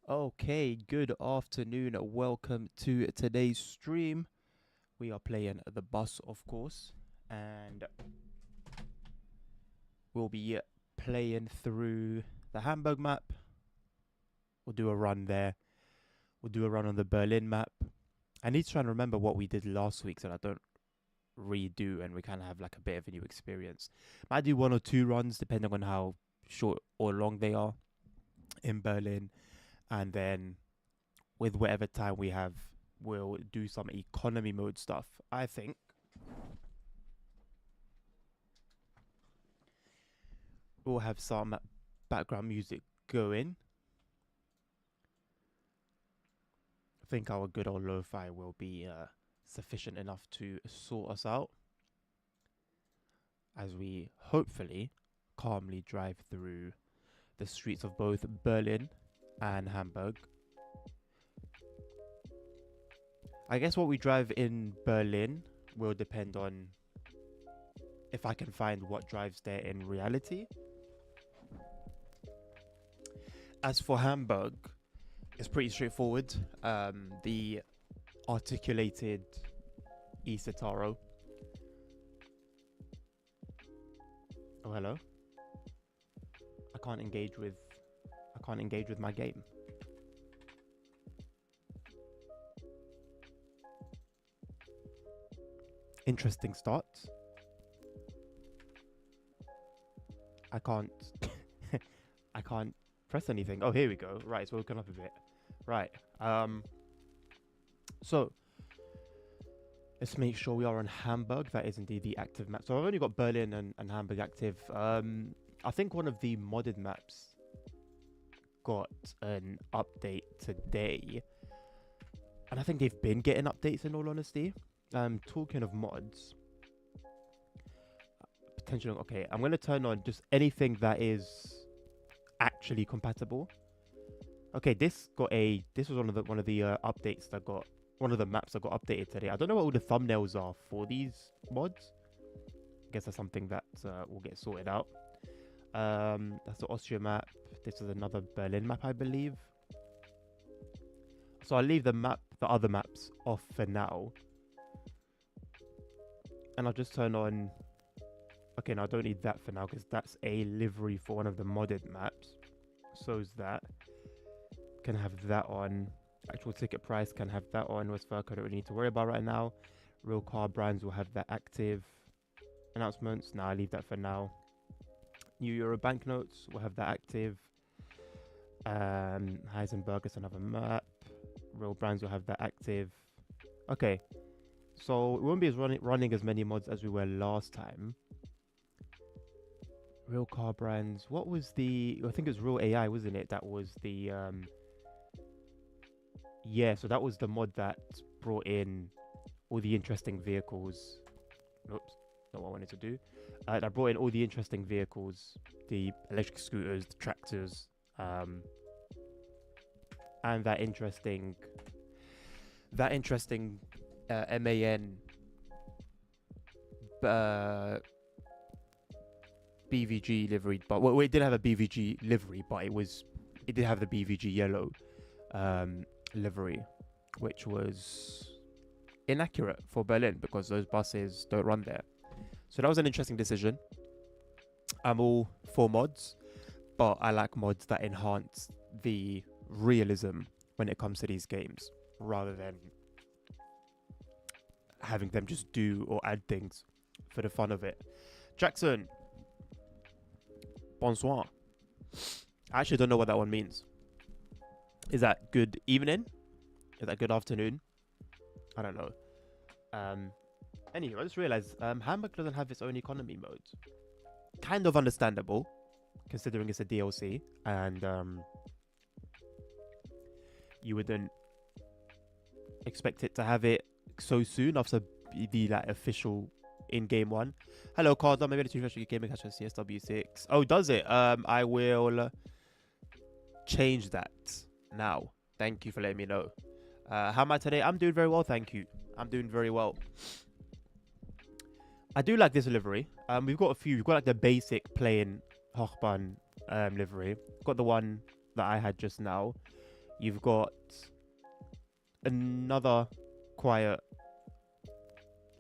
Okay, good afternoon. Welcome to today's stream. We are playing the bus, of course, and we'll be playing through the Hamburg map. We'll do a run there. We'll do a run on the Berlin map. I need to try and remember what we did last week so that I don't redo and we kind of have like a bit of a new experience. Might do one or two runs depending on how short or long they are in Berlin, and then with whatever time we have, we'll do some economy mode stuff. I think we'll have some background music going. I think our good old lo-fi will be sufficient enough to sort us out as we hopefully calmly drive through the streets of both Berlin and Hamburg. I guess what we drive in Berlin will depend on if I can find what drives there in reality. As for Hamburg, it's pretty straightforward. The articulated Isataro. Oh, hello. I can't engage with my game. Interesting start. I can't I can't press anything. Oh, here we go. Right, it's woken up a bit. Right. So let's make sure we are on Hamburg. That is indeed the active map. So I've only got Berlin and Hamburg active. I think one of the modded maps got an update today. And I think they've been getting updates in all honesty. Talking of mods. Potentially, okay, I'm gonna turn on just anything that is actually compatible. Okay, this was one of the updates that got one of the maps that got updated today. I don't know what all the thumbnails are for these mods. I guess that's something that will get sorted out. That's the Austria map. This is another Berlin map, I believe. So I'll leave the other maps off for now. And I'll just turn on... Okay, no, I don't need that for now because that's a livery for one of the modded maps. So's that. Can have that on. Actual ticket price can have that on. Westfalk, I don't really need to worry about right now. Real car brands will have that active. Announcements, nah, I leave that for now. New Euro banknotes will have that active. Heisenberg is another map. Real brands will have that active. Okay, so we won't be as running as many mods as we were last time. Real car brands. What was the... I think it was Real AI, wasn't it? That was the... Yeah, so that was the mod that brought in all the interesting vehicles. Oops, not what I wanted to do. That brought in all the interesting vehicles. The electric scooters, the tractors. And that interesting... MAN... BVG livery, but well, it did have a BVG livery, but it did have the BVG yellow livery, which was inaccurate for Berlin because those buses don't run there. So that was an interesting decision. I'm all for mods, but I like mods that enhance the realism when it comes to these games, rather than having them just do or add things for the fun of it. Jackson, bonsoir. I actually don't know what that one means. Is that good evening? Is that good afternoon? I don't know. Anyway, I just realized Hamburg doesn't have its own economy mode. Kind of understandable, considering it's a DLC, and you wouldn't expect it to have it so soon after the like official in-game one. Hello, Cardo. Maybe the two fresh gaming catch CSW6. Oh, does it? I will change that now. Thank you for letting me know. How am I today? I'm doing very well, thank you. I'm doing very well. I do like this livery. We've got a few. We've got like the basic plain Hochbahn livery. Got the one that I had just now. You've got another quiet,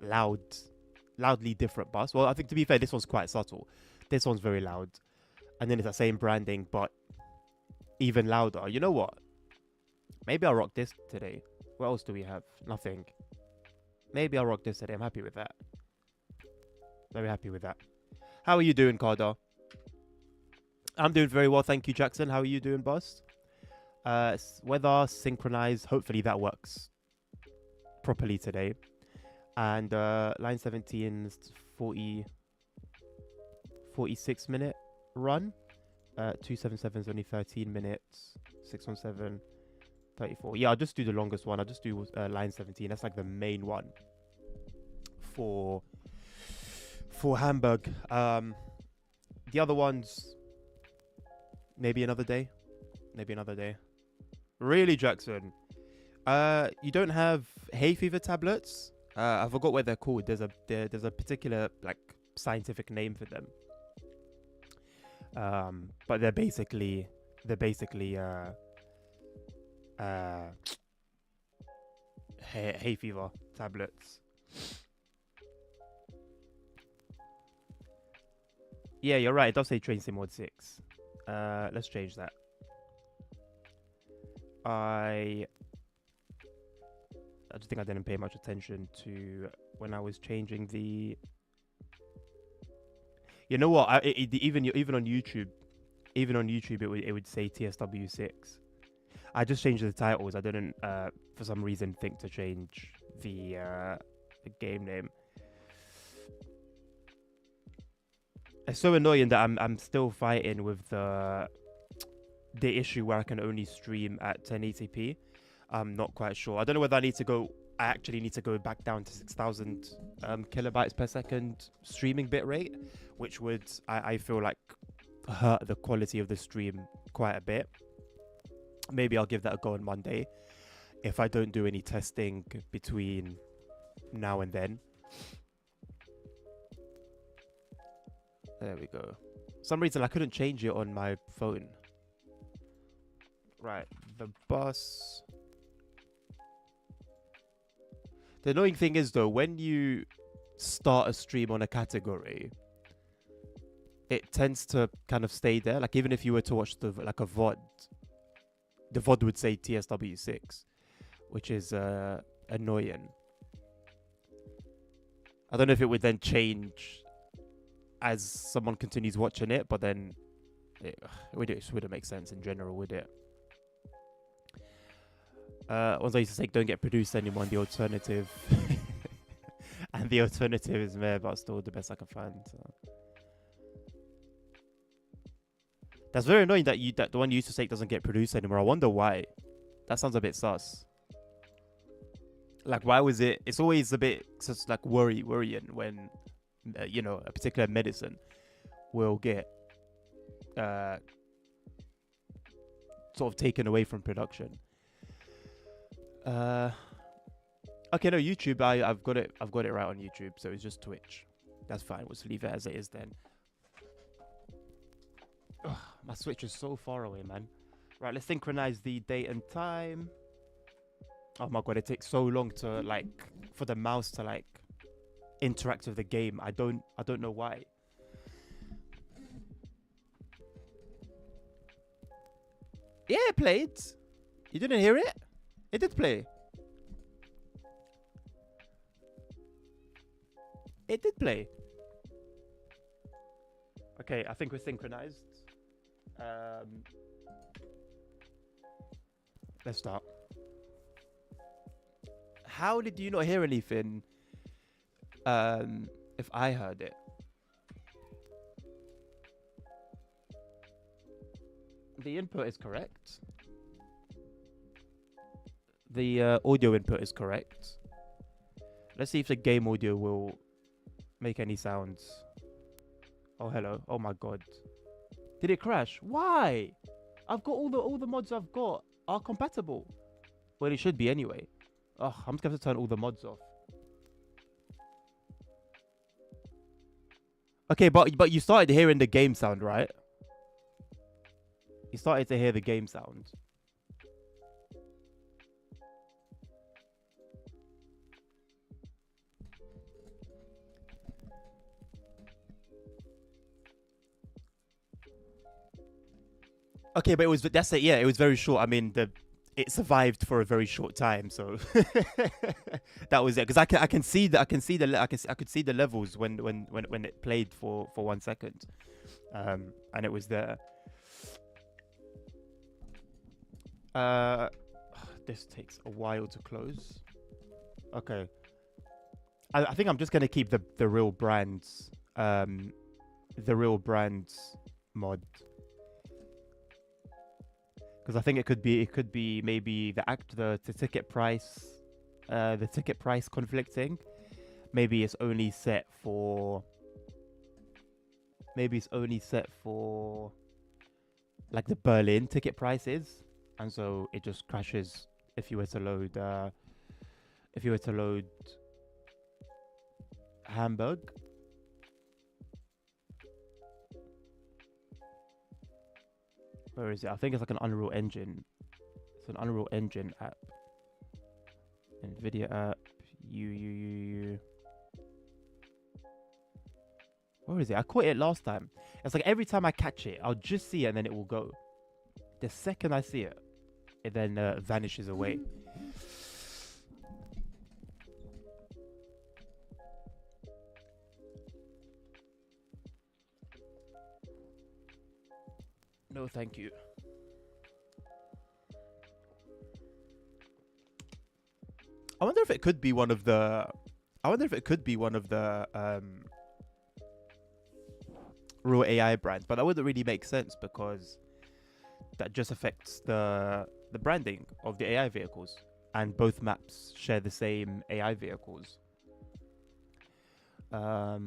loudly different bus. Well, I think to be fair, this one's quite subtle. This one's very loud. And then it's the same branding, but even louder. You know what? Maybe I'll rock this today. What else do we have? Nothing. Maybe I'll rock this today. I'm happy with that. Very happy with that. How are you doing, Carter? I'm doing very well, thank you, Jackson. How are you doing, boss? Weather synchronized. Hopefully that works properly today. And line 17's 46-minute run. 277 is only 13 minutes. 617, 34. Yeah, I'll just do the longest one. I'll just do line 17. That's like the main one for Hamburg. The other ones, maybe another day. Really, Jackson? You don't have hay fever tablets? I forgot what they're called. There's a particular like scientific name for them. But they're basically hay fever tablets. Yeah, you're right. It does say Train Sim Mod 6. Let's change that. I just think I didn't pay much attention to when I was changing the. You know what? Even on YouTube, it would say TSW6. I just changed the titles. I didn't, for some reason, think to change the game name. It's so annoying that I'm still fighting with the issue where I can only stream at 1080p. I'm not quite sure. I don't know whether I actually need to go back down to 6,000 kilobytes per second streaming bitrate, which would, I feel like, hurt the quality of the stream quite a bit. Maybe I'll give that a go on Monday if I don't do any testing between now and then. There we go. For some reason I couldn't change it on my phone. Right, the bus. The annoying thing is though, when you start a stream on a category, it tends to kind of stay there. Like even if you were to watch a VOD, the VOD would say TSW6, which is annoying. I don't know if it would then change as someone continues watching it, but then it wouldn't make sense in general, would it? Ones I used to say don't get produced anymore, and the alternative and the alternative is meh, but still the best I can find. So. That's very annoying that the one you used to say doesn't get produced anymore. I wonder why. That sounds a bit sus. Like, why was it? It's always a bit just like worrying when a particular medicine will get sort of taken away from production. Okay, no, YouTube. I've got it right on YouTube, so it's just Twitch. That's fine. We'll just leave it as it is then. Ugh, my Switch is so far away, man. Right, let's synchronize the date and time. Oh my god, it takes so long to for the mouse to interact with the game. I don't know why. Yeah, it played. You didn't hear it? It did play. It did play. Okay, I think we're synchronized. Let's start. How did you not hear anything? If I heard it. The input is correct. The audio input is correct. Let's see if the game audio will make any sounds. Oh, hello. Oh my god. Did it crash? Why? I've got all the mods I've got are compatible. Well, it should be anyway. Oh, I'm just going to turn all the mods off. Okay, but you started hearing the game sound, right? You started to hear the game sound. Okay, but it was that's it. Yeah, it was very short. I mean, the it survived for a very short time, so that was it. Because I can see that I could see the levels when it played for 1 second, and it was there. Uh, this takes a while to close. Okay, I think I'm just gonna keep the real brands, the real brands mod, because I think it could be maybe the ticket price, the ticket price conflicting. Maybe it's only set for like the Berlin ticket prices, and so it just crashes if you were to load Hamburg. Where is it? I think it's like an Unreal Engine. It's an Unreal Engine app. Nvidia app. You. Where is it? I caught it last time. It's like every time I catch it, I'll just see it and then it will go. The second I see it, it then vanishes away. No, thank you. I wonder if it could be one of the. I wonder if it could be one of the real AI brands, but that wouldn't really make sense because that just affects the branding of the AI vehicles, and both maps share the same AI vehicles. I'll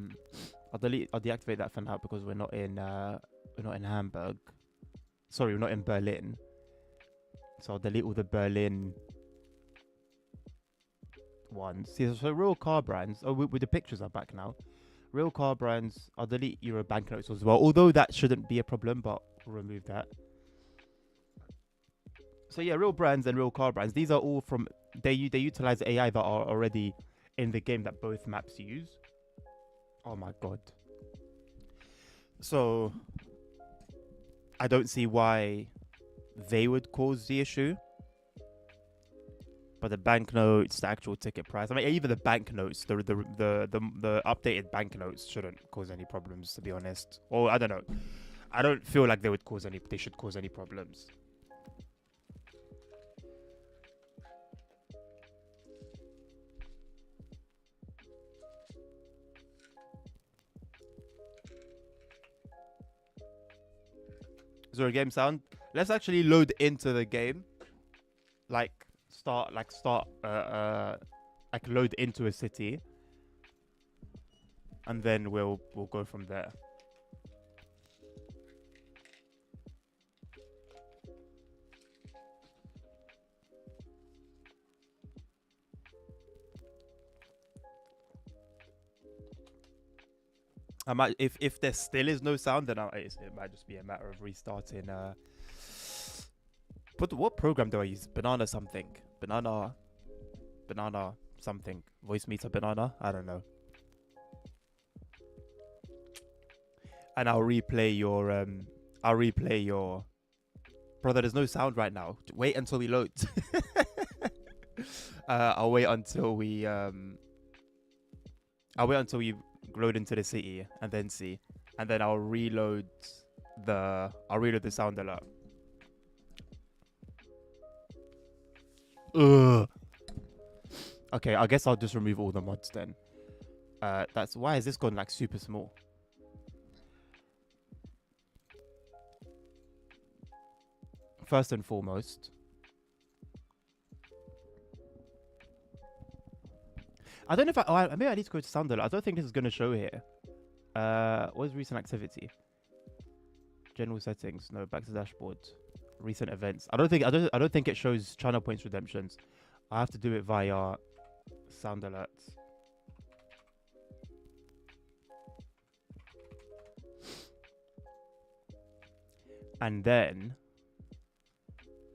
deactivate that for now because we're not in Hamburg. Sorry, we're not in Berlin. So I'll delete all the Berlin ones. See, so real car brands. Oh, with the pictures are back now. Real car brands. I'll delete Euro banknotes as well. Although that shouldn't be a problem, but we'll remove that. So yeah, real brands and real car brands. These are all from they utilize AI that are already in the game that both maps use. Oh my god. So I don't see why they would cause the issue. But the banknotes, the actual ticket price, I mean, even the banknotes, the updated banknotes shouldn't cause any problems, to be honest. Or I don't know. I don't feel like they should cause any problems. Is there a game sound? Let's actually load into the game. Like load into a city. And then we'll go from there. I might if there still is no sound, then it might just be a matter of restarting. But what program do I use? Banana something. Banana something. Voice meter banana. I don't know. And I'll replay your. Brother, there's no sound right now. Wait until we load. I'll wait until we load into the city and then see, and then I'll reload the sound alert. Ugh. Okay, I guess I'll just remove all the mods then. That's why is this gone like super small? First and foremost, I don't know if maybe I need to go to sound alert. I don't think this is going to show here. What is recent activity? General settings. No, back to dashboard. Recent events. I don't think it shows channel points redemptions. I have to do it via sound alerts. And then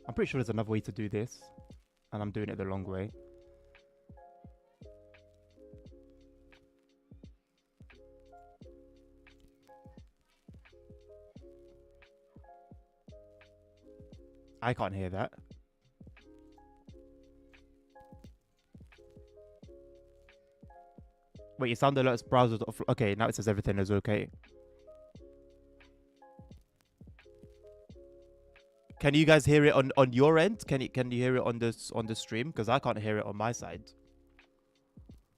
I'm pretty sure there's another way to do this, and I'm doing it the long way. I can't hear that. Wait, your sound alerts browser. Okay, now it says everything is okay. Can you guys hear it on your end? Can you hear it on the stream? Because I can't hear it on my side.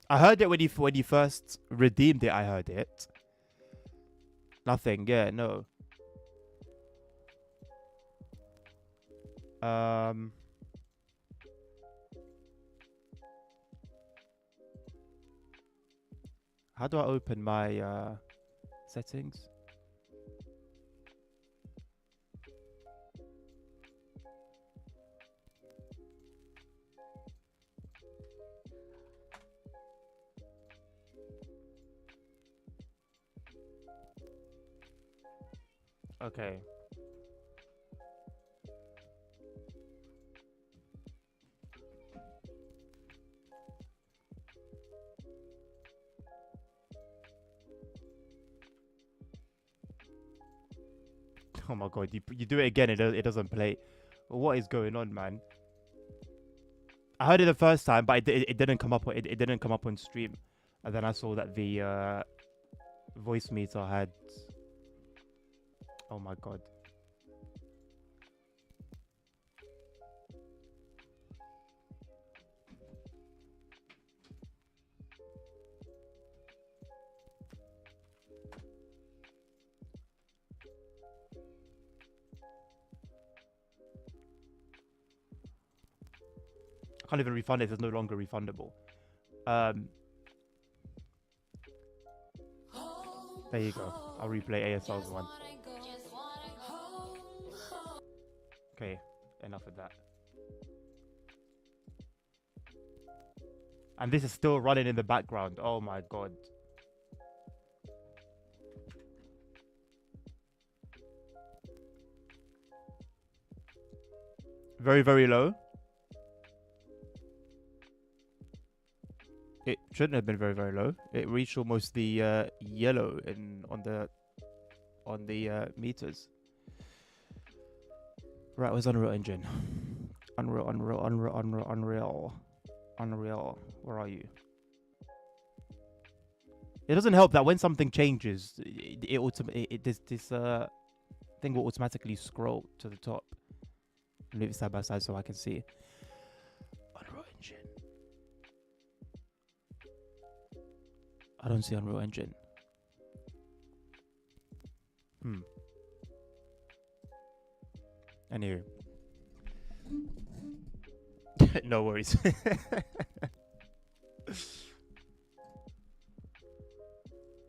I heard it when you first redeemed it. I heard it. Nothing. Yeah, no. How do I open my settings? Okay. Oh my god, you do it again, it doesn't play. What is going on, man? I heard it the first time, but it didn't come up. It didn't come up on stream, and then I saw that the voice meter had. Oh my god. I can't even refund it. It's no longer refundable. There you go. I'll replay ASL's one. Okay, enough of that. And this is still running in the background. Oh my god. Very, very low. It shouldn't have been very, very low. It reached almost the yellow on the meters. Right, where's Unreal Engine? Unreal. Where are you? It doesn't help that when something changes, this thing will automatically scroll to the top. Move it side by side so I can see. Unreal Engine. I don't see Unreal Engine. Anyway. No worries.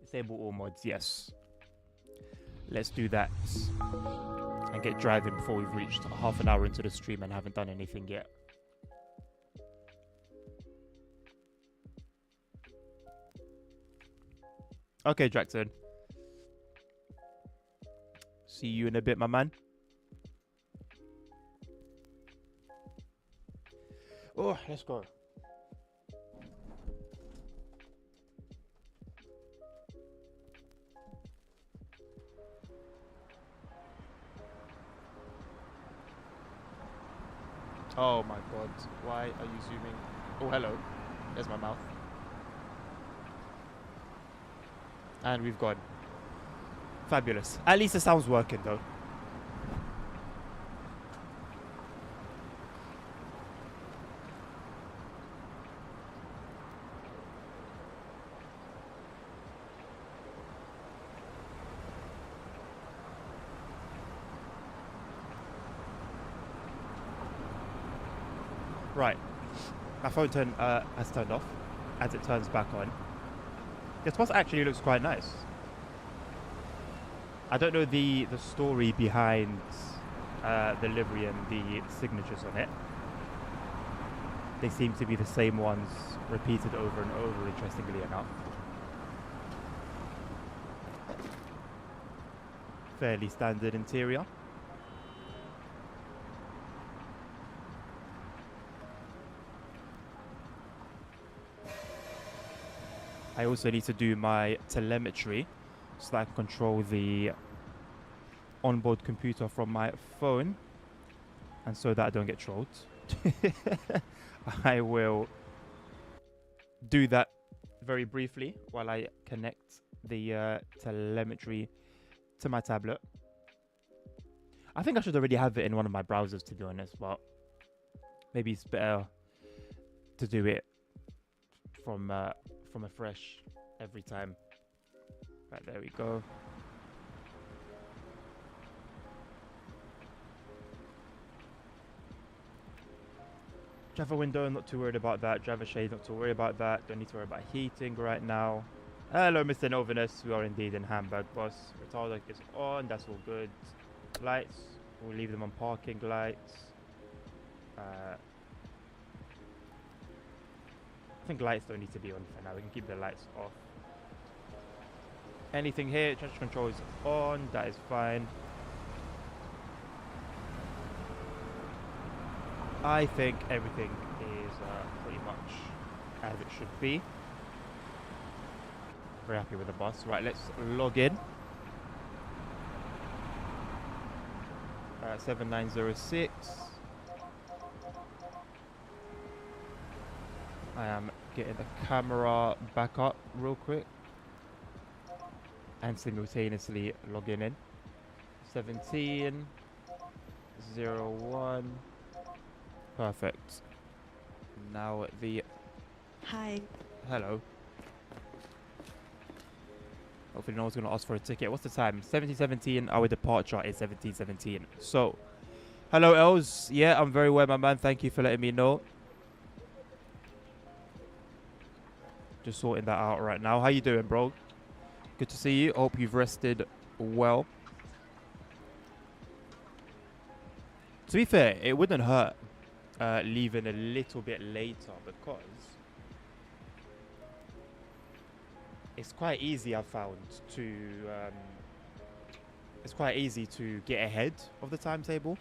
Disable all mods, yes. Let's do that. And get driving before we've reached half an hour into the stream and haven't done anything yet. Okay, Jackson. See you in a bit, my man. Oh, let's go. Oh my god, why are you zooming? Oh, hello. There's my mouth. And we've gone. Fabulous. At least the sound's working though. Right. My phone has turned off. As it turns back on. This bus actually looks quite nice. I don't know the story behind the livery and the signatures on it. They seem to be the same ones repeated over and over, interestingly enough. Fairly standard interior. I also need to do my telemetry so that I can control the onboard computer from my phone And so that I don't get trolled, I will do that very briefly while I connect the telemetry to my tablet. I think I should already have it in one of my browsers, to be honest, but maybe it's better to do it from a fresh every time. Right, there we go. Java window, not too worried about that. Java shade, not too worried about that. Don't need to worry about heating right now. Hello, Mr. Novinus. We are indeed in Hamburg, boss. Retarder is on. That's all good. Lights, we'll leave them on parking lights. I think lights don't need to be on for now. We can keep the lights off. Anything here? Traction control is on. That is fine. I think everything is pretty much as it should be. Very happy with the bus. Right, let's log in. 7906. I am getting the camera back up real quick and simultaneously logging in. 1701. Perfect. Now the... Hi. Hello. Hopefully no one's going to ask for a ticket. What's the time? 1717. Our departure is 1717. So, hello Els. Yeah, I'm very well, my man. Thank you for letting me know. Just sorting that out right now. How you doing, bro? Good to see you. Hope you've rested well. To be fair, it wouldn't hurt leaving a little bit later because it's quite easy, I've found, to it's quite easy to get ahead of the timetable.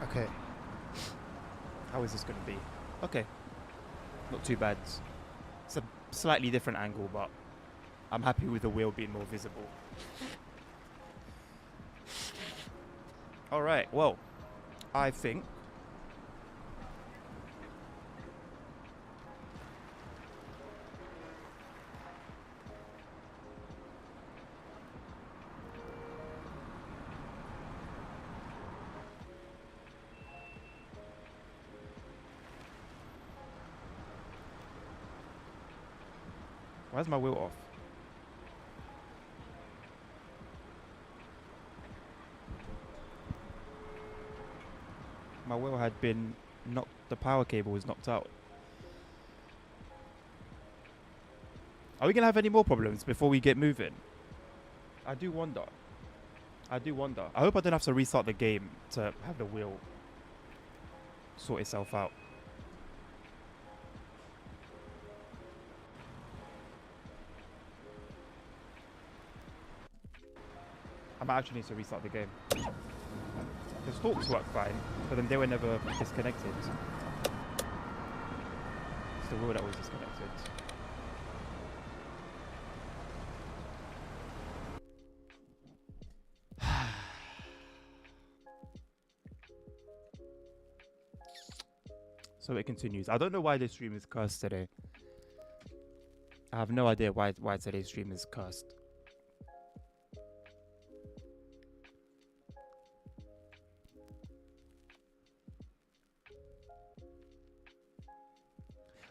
Okay. How is this going to be? Okay. Not too bad. It's a slightly different angle, but I'm happy with the wheel being more visible. Alright, well, I think why is my wheel off? My wheel had been knocked, the power cable was knocked out. Are we going to have any more problems before we get moving? I do wonder. I hope I don't have to restart the game to have the wheel sort itself out. I might actually need to restart the game. The stalks work fine, but then they were never disconnected. It's the wheel that was disconnected. So it continues. I don't know why this stream is cursed today. I have no idea why today's stream is cursed.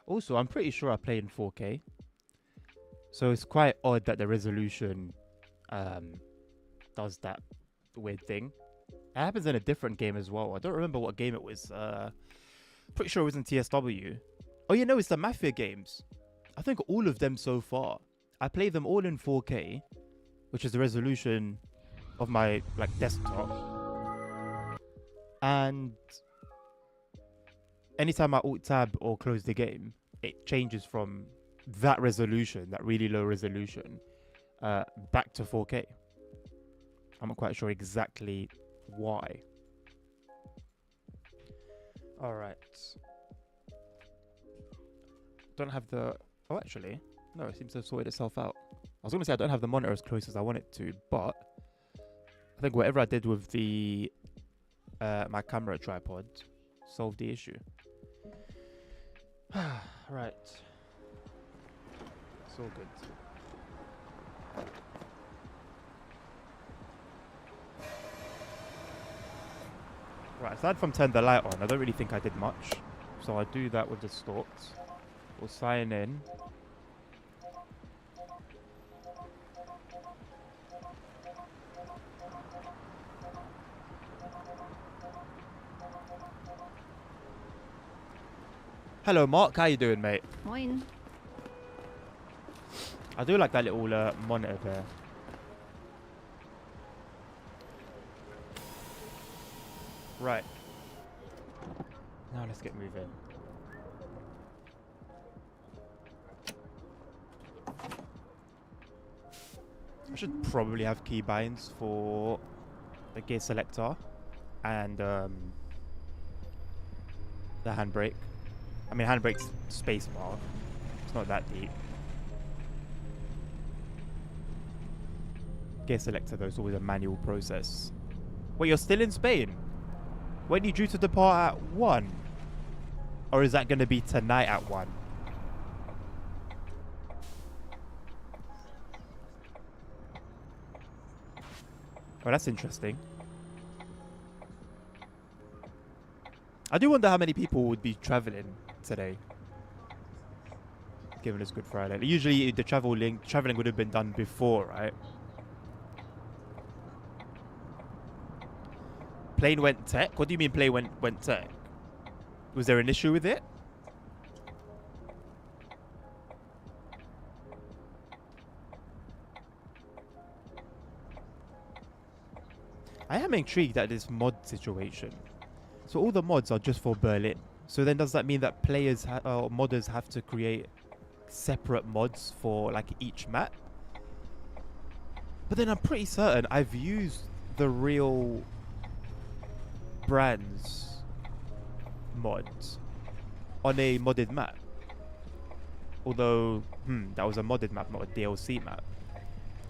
Also, I'm pretty sure I play in 4K. So it's quite odd that the resolution does that weird thing. It happens in a different game as well. I don't remember what game it was. Pretty sure it was in TSW. Oh, you know, it's the Mafia games. I think all of them so far. I play them all in 4K, which is the resolution of my like desktop, and anytime I alt tab or close the game, it changes from that resolution, that really low resolution, back to 4K. I'm not quite sure exactly why. All right. Don't have the. Oh, actually, no. It seems to have sorted itself out. I was going to say I don't have the monitor as close as I want it to, but I think whatever I did with the my camera tripod solved the issue. Right. It's all good. Right, aside from turn the light on, I don't really think I did much. So I do that with the stalks. We'll sign in. Hello, Mark. How you doing, mate? Moin. I do like that little monitor there. Right. Now let's get moving. I should probably have keybinds for the gear selector and the handbrake. I mean, handbrake's spacebar. It's not that deep. Gear selector, though, is always a manual process. Wait, you're still in Spain? When are you due to depart at 1? Or is that going to be tonight at 1? Oh, that's interesting. I do wonder how many people would be traveling today, given it's Good Friday. Usually the traveling would have been done before, right? Plane went tech? What do you mean plane went tech? Was there an issue with it? I am intrigued at this mod situation. So all the mods are just for Berlin. So then does that mean that players or modders have to create separate mods for like each map? But then I'm pretty certain I've used the real brands mods on a modded map. Although, that was a modded map, not a DLC map.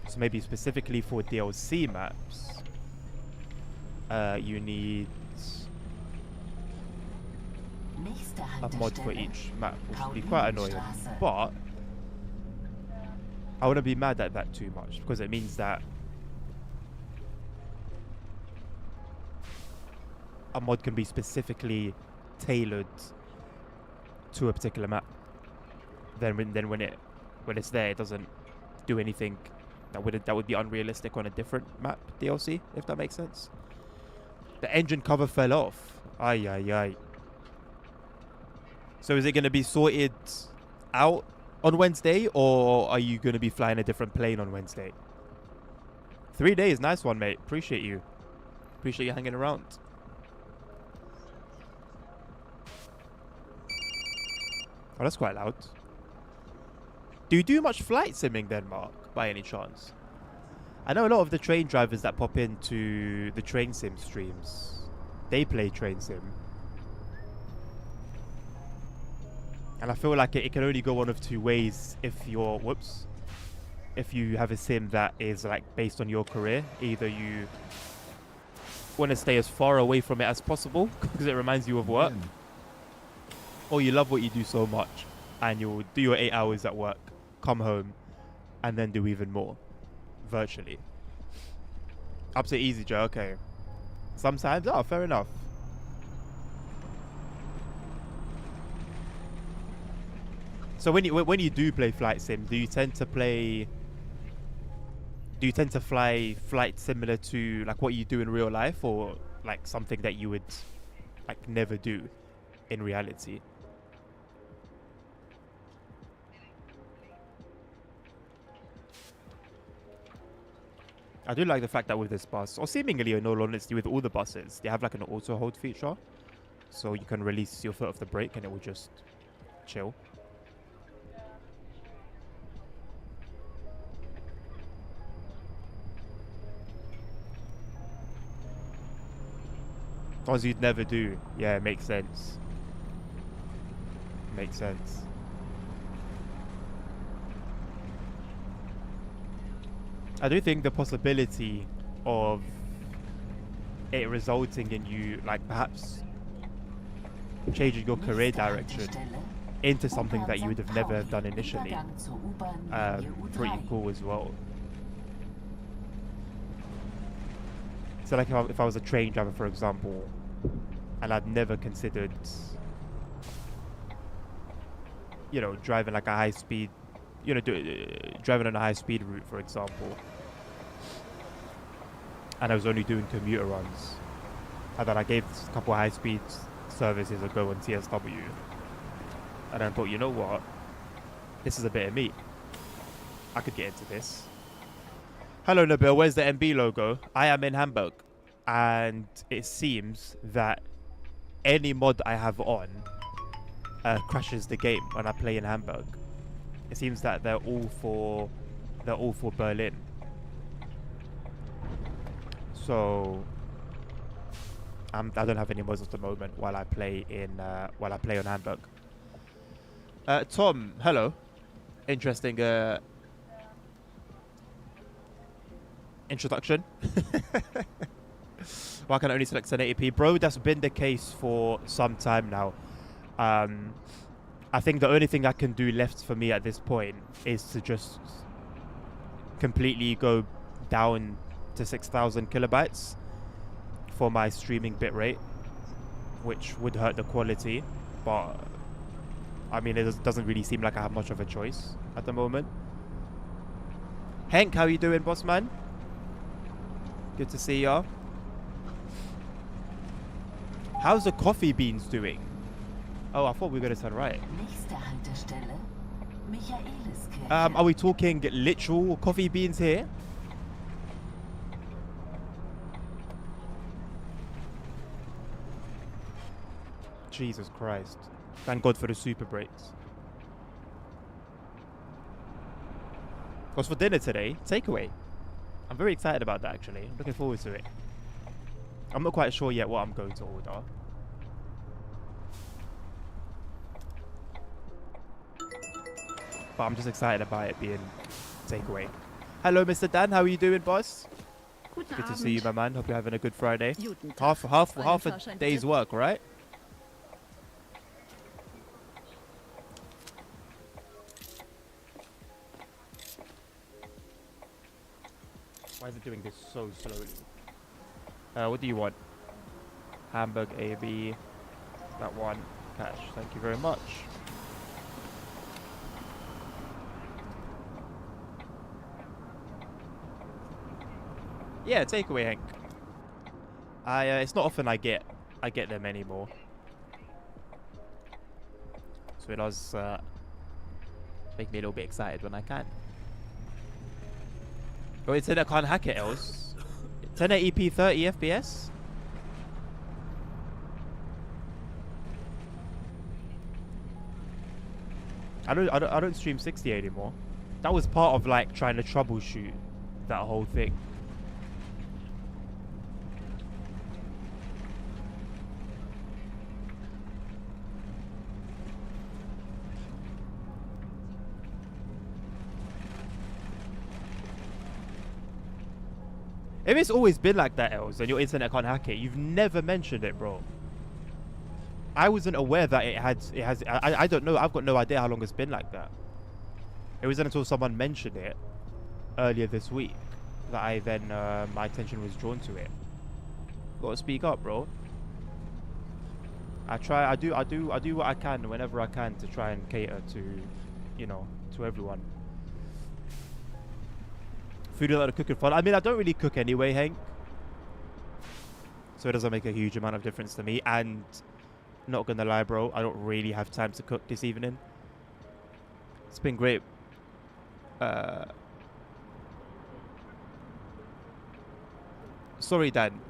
So maybe specifically for DLC maps, you need a mod for each map, which would be quite annoying. But I wouldn't be mad at that too much, because it means that a mod can be specifically tailored to a particular map. Then when it's there, it doesn't do anything that would be unrealistic on a different map DLC, if that makes sense. The engine cover fell off. Ay ay ay. So is it going to be sorted out on Wednesday, or are you going to be flying a different plane on Wednesday? 3 days, nice one, mate. Appreciate you hanging around. Oh, that's quite loud. Do you do much flight simming then, Mark, by any chance? I know a lot of the train drivers that pop into the train sim streams, they play train sim. And I feel like it can only go one of two ways if you're, if you have a sim that is like based on your career. Either you want to stay as far away from it as possible because it reminds you of work, or you love what you do so much and you'll do your 8 hours at work, come home, and then do even more virtually. Up to easy, Joe. Okay. Sometimes, fair enough. So when you do play flight sim, do you tend to fly flights similar to like what you do in real life, or like something that you would like never do in reality? I do like the fact that with this bus, or seemingly in all honesty with all the buses, they have like an auto hold feature. So you can release your foot off the brake and it will just chill. Ones you'd never do. Yeah, it makes sense. Makes sense. I do think the possibility of it resulting in you, like, perhaps changing your career direction into something that you would have never done initially, pretty cool as well. So like if I was a train driver, for example, and I'd never considered, you know, driving like a high speed, you know, driving on a high speed route, for example, and I was only doing commuter runs, and then I gave a couple of high speed services a go on TSW, and I thought, you know what, this is a bit of meat. I could get into this. Hello, Nabil. Where's the MB logo? I am in Hamburg, and it seems that any mod I have on crashes the game when I play in Hamburg. It seems that they're all for Berlin. So I don't have any mods at the moment while I play on Hamburg. Tom, hello. Interesting introduction. Well, I can only select 1080p. Bro, that's been the case for some time now. I think the only thing I can do left for me at this point is to just completely go down to 6,000 kilobytes for my streaming bitrate, which would hurt the quality, but I mean, it doesn't really seem like I have much of a choice at the moment. Hank, how you doing, boss man? Good to see ya. How's the coffee beans doing? Oh, I thought we were going to turn right. Are we talking literal coffee beans here? Jesus Christ. Thank God for the super breaks. What's for dinner today? Takeaway. I'm very excited about that, actually. I'm looking forward to it. I'm not quite sure yet what I'm going to order. But I'm just excited about it being takeaway. Hello, Mr. Dan. How are you doing, boss? Good to see you, my man. Hope you're having a good Friday. Half a day's work, right? Why is it doing this so slowly? What do you want? Hamburg AB. That one. Cash. Thank you very much. Yeah, takeaway, Hank. It's not often I get them anymore. So it does make me a little bit excited when I can. Oh, it said I can't hack it else. 1080p 30 FPS? I don't stream 60 anymore. That was part of like trying to troubleshoot that whole thing. If it's always been like that, Els, and your internet can't hack it, you've never mentioned it, bro. I wasn't aware that it has. I don't know. I've got no idea how long it's been like that. It wasn't until someone mentioned it earlier this week that I then my attention was drawn to it. Gotta speak up, bro. I try. I do what I can whenever I can to try and cater to, you know, to everyone. Food a lot of cooking fun. I mean, I don't really cook anyway, Hank. So it doesn't make a huge amount of difference to me. And not gonna lie, bro, I don't really have time to cook this evening. It's been great. Sorry, Dan.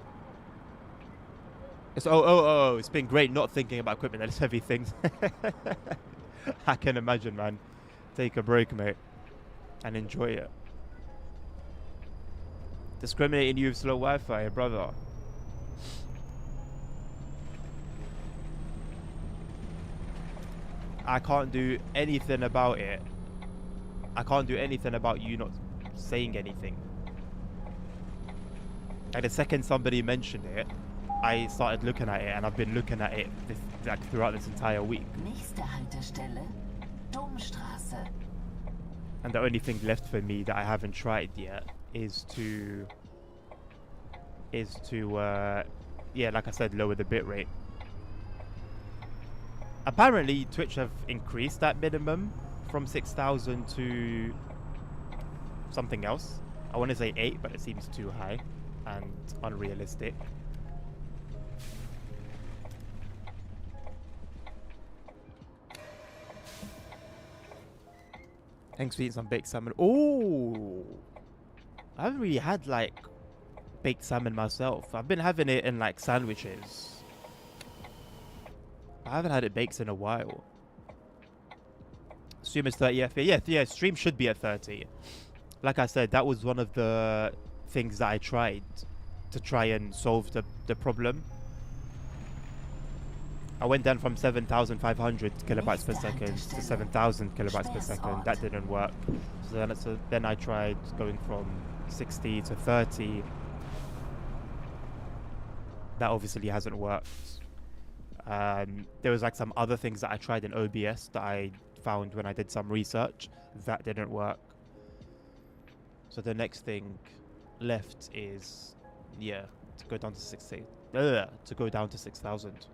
It's been great not thinking about equipment and heavy things. I can imagine, man. Take a break, mate, and enjoy it. Discriminating you with slow Wi-Fi, brother. I can't do anything about it. I can't do anything about you not saying anything. Like the second somebody mentioned it, I started looking at it, and I've been looking at it like throughout this entire week. Nächste Haltestelle, Domstraße. And the only thing left for me that I haven't tried yet is to yeah, like I said, lower the bitrate. Apparently, Twitch have increased that minimum from 6,000 to something else. I want to say 8, but it seems too high and unrealistic. Thanks for eating some baked salmon. Oh, I haven't really had like baked salmon myself. I've been having it in like sandwiches. I haven't had it baked in a while. Stream is 30 FPS. Yeah, stream should be at 30. Like I said, that was one of the things that I tried to try and solve the problem. I went down from 7,500 kilobytes per second to 7,000 kilobytes per second. That didn't work. So then I tried going from 60 to 30. That obviously hasn't worked. There was like some other things that I tried in OBS that I found when I did some research. That didn't work. So the next thing left is, yeah, to go down to 6,000.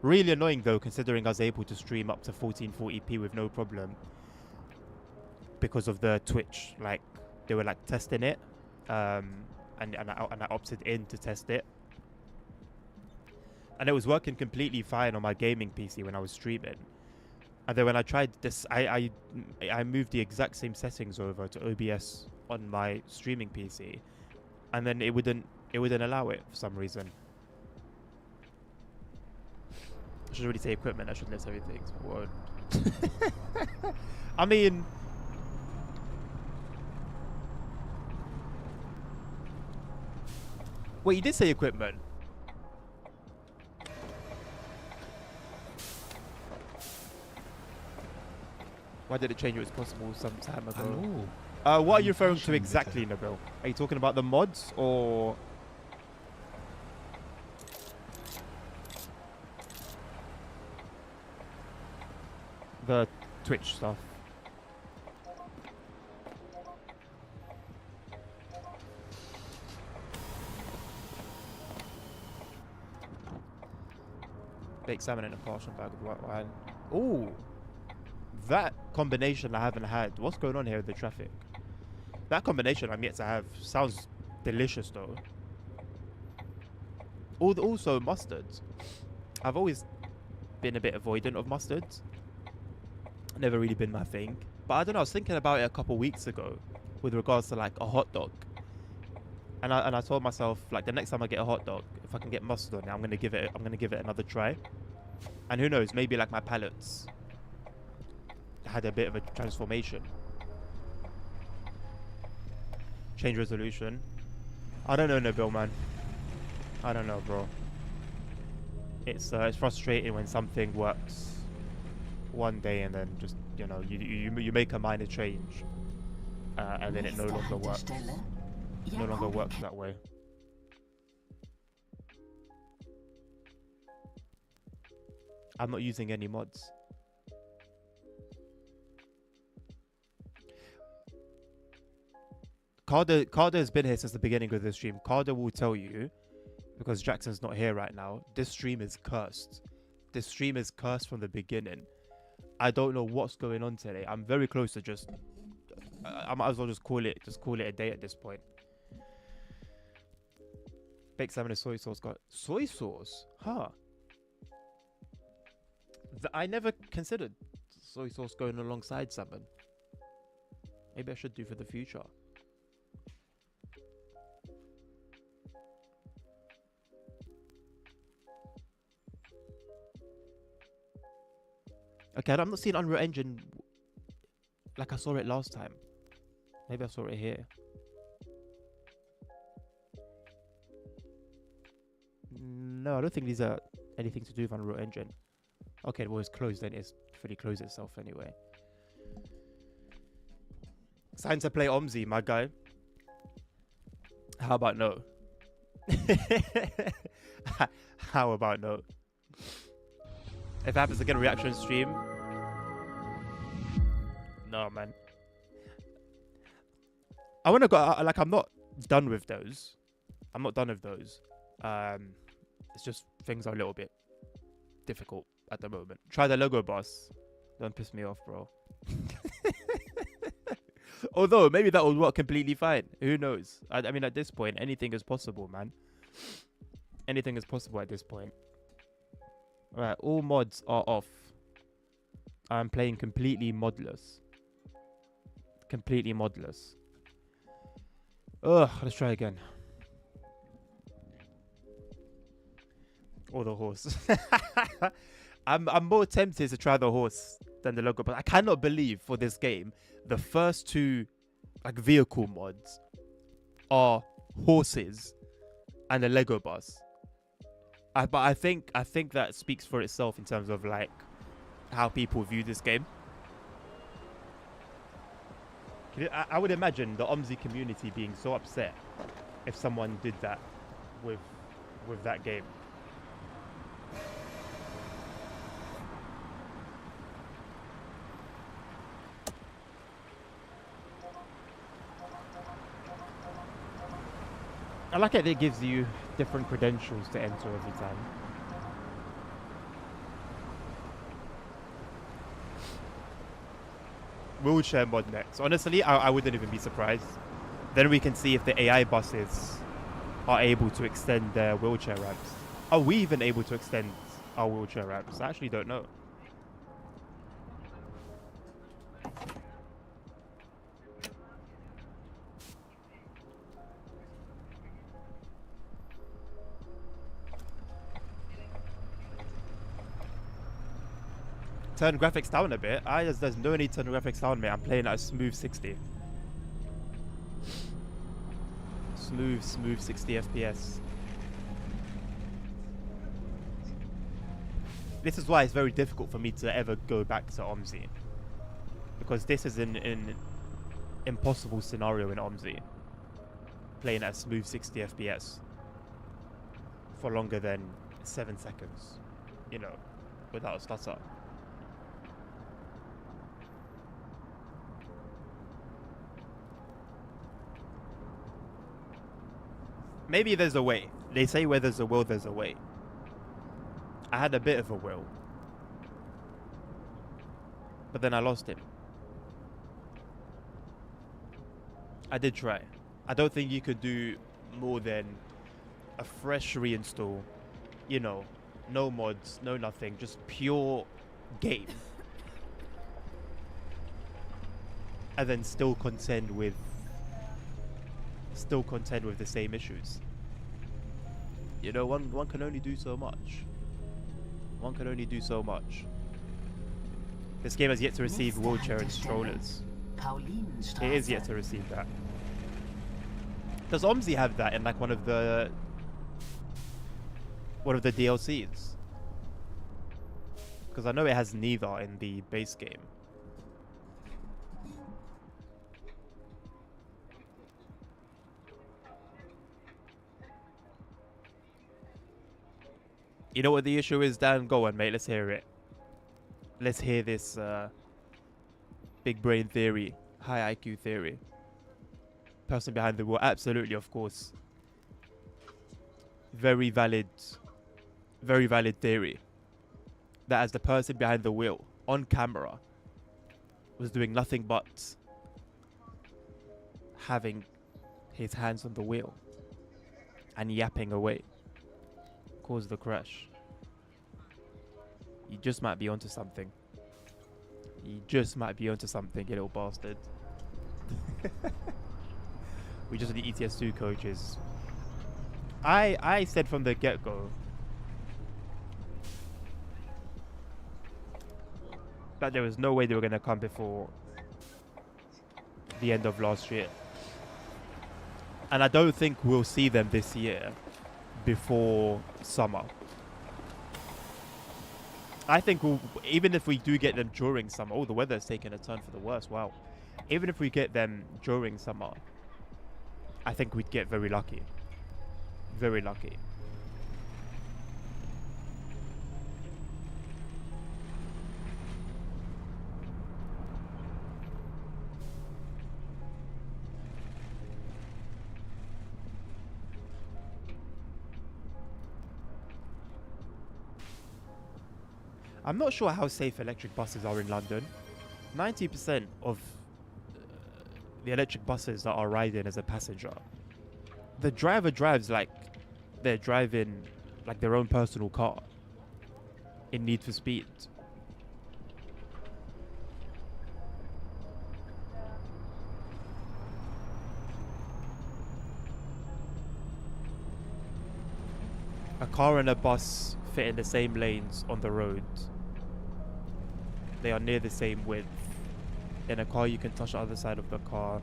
Really annoying though, considering I was able to stream up to 1440p with no problem because of the Twitch. Like they were like testing it, and I opted in to test it, and it was working completely fine on my gaming PC when I was streaming. And then when I tried this, I moved the exact same settings over to OBS on my streaming PC, and then it wouldn't allow it for some reason. I should really say equipment. I shouldn't list everything. Word. I mean, wait, you did say equipment. Why did it change? It was possible some time ago. What are you referring to exactly, Nabil? Are you talking about the mods or? The Twitch stuff. Baked salmon in a partial bag of white wine. Ooh, that combination I haven't had. What's going on here with the traffic? That combination I'm yet to have. Sounds delicious though. Also mustard. I've always been a bit avoidant of mustards. Never really been my thing, but I don't know, I was thinking about it a couple weeks ago with regards to like a hot dog, and I told myself like the next time I get a hot dog, if I can get mustard on it, I'm gonna give it another try. And who knows, maybe like my palates had a bit of a transformation. Change resolution. I don't know, Nabil, man. I don't know, bro. It's frustrating when something works one day and then just, you know, you make a minor change, and then it no longer works. No longer works that way. I'm not using any mods. Carter has been here since the beginning of the stream. Carter will tell you, because Jackson's not here right now, this stream is cursed. This stream is cursed from the beginning. I don't know what's going on today. I'm very close to just I might as well just call it a day at this point. Baked salmon and soy sauce. Got soy sauce? Huh. I never considered soy sauce going alongside salmon. Maybe I should do for the future. Okay, I'm not seeing Unreal Engine like I saw it last time. Maybe I saw it here. No, I don't think these are anything to do with Unreal Engine. Okay, well, it's closed then. It's fully closed itself anyway. It's time to play OMSI, my guy. How about no? How about no? If it happens to get a reaction stream, no, man. I want to go. Like, I'm not done with those. I'm not done with those. It's just things are a little bit difficult at the moment. Try the logo boss. Don't piss me off, bro. Although maybe that will work completely fine. Who knows? I mean, at this point, anything is possible, man. Anything is possible at this point. Alright, all mods are off. I'm playing completely modless. Completely modless. Ugh, let's try again. Or the horse. I'm more tempted to try the horse than the logo, but I cannot believe for this game the first two like vehicle mods are horses and a Lego bus. But I think that speaks for itself in terms of like how people view this game. I would imagine the OMSI community being so upset if someone did that with that game. I like it. It gives you different credentials to enter every time. Wheelchair mod next. Honestly, I wouldn't even be surprised. Then we can see if the AI buses are able to extend their wheelchair ramps. Are we even able to extend our wheelchair ramps? I actually don't know. Turn graphics down a bit. There's no need to turn graphics down, mate. I'm playing at a smooth 60. Smooth 60 FPS. This is why it's very difficult for me to ever go back to OMSI. Because this is an impossible scenario in OMSI. Playing at a smooth 60 FPS. For longer than 7 seconds. You know, without a stutter. Maybe there's a way. They say where there's a will, there's a way. I had a bit of a will. But then I lost him. I did try. I don't think you could do more than a fresh reinstall. You know, no mods, no nothing. Just pure game. And then still contend with the same issues. You know, one can only do so much. One can only do so much. This game has yet to receive wheelchair and strollers. It is yet to receive that. Does OMSI have that in like one of the DLCs? Because I know it has neither in the base game. You know what the issue is, Dan? Go on, mate. Let's hear it. Let's hear this big brain theory, high IQ theory. Person behind the wheel. Absolutely, of course. Very valid theory. That as the person behind the wheel, on camera, was doing nothing but having his hands on the wheel and yapping away. Caused the crash. You just might be onto something. You just might be onto something, you little bastard. We just need ETS2 coaches. I said from the get-go. that there was no way they were going to come before the end of last year. And I don't think we'll see them this year before summer. I think even if we do get them during summer, the weather's taken a turn for the worse. Wow. Even if we get them during summer, I think we'd get very lucky. Very lucky. I'm not sure how safe electric buses are in London. 90% of the electric buses that are riding as a passenger, the driver drives like they're driving like their own personal car in Need for Speed. A car and a bus fit in the same lanes on the road. They are near the same width. In a car, you can touch the other side of the car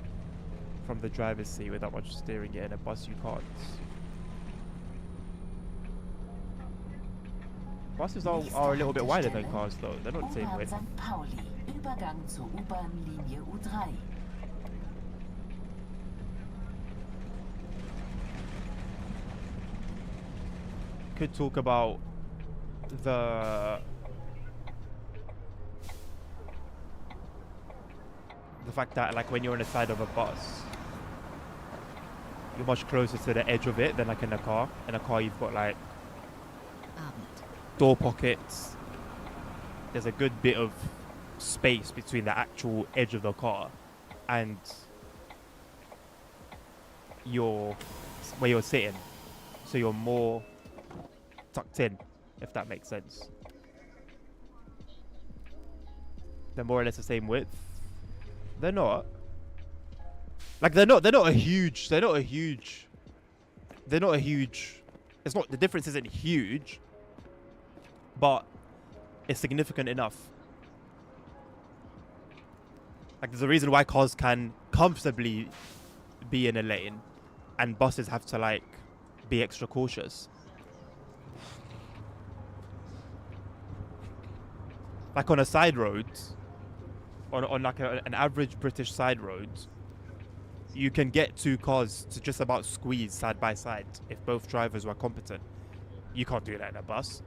from the driver's seat without much steering it. In a bus, you can't. Buses are a little bit wider than cars, though. They're not the same width. St. Pauli, Übergang zur U-Bahn-Linie U3. Could talk about the fact that, like, when you're on the side of a bus, you're much closer to the edge of it than like in a car. In a car, you've got like door pockets. There's a good bit of space between the actual edge of the car and where you're sitting, so you're more tucked in, if that makes sense. They're more or less the same width. They're not. Like, they're not a huge. It's not, the difference isn't huge, but it's significant enough. Like, there's a reason why cars can comfortably be in a lane and buses have to, like, be extra cautious. Like, on a side road, on like an average British side road, you can get two cars to just about squeeze side by side if both drivers were competent. You can't do that in a bus.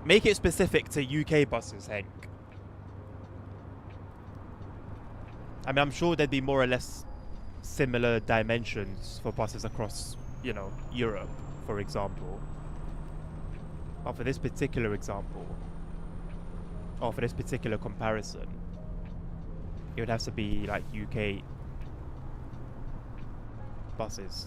Make it specific to UK buses, Hank. I mean, I'm sure there'd be more or less similar dimensions for buses across, Europe, for example. But for this particular example, or for this particular comparison, it would have to be like UK buses.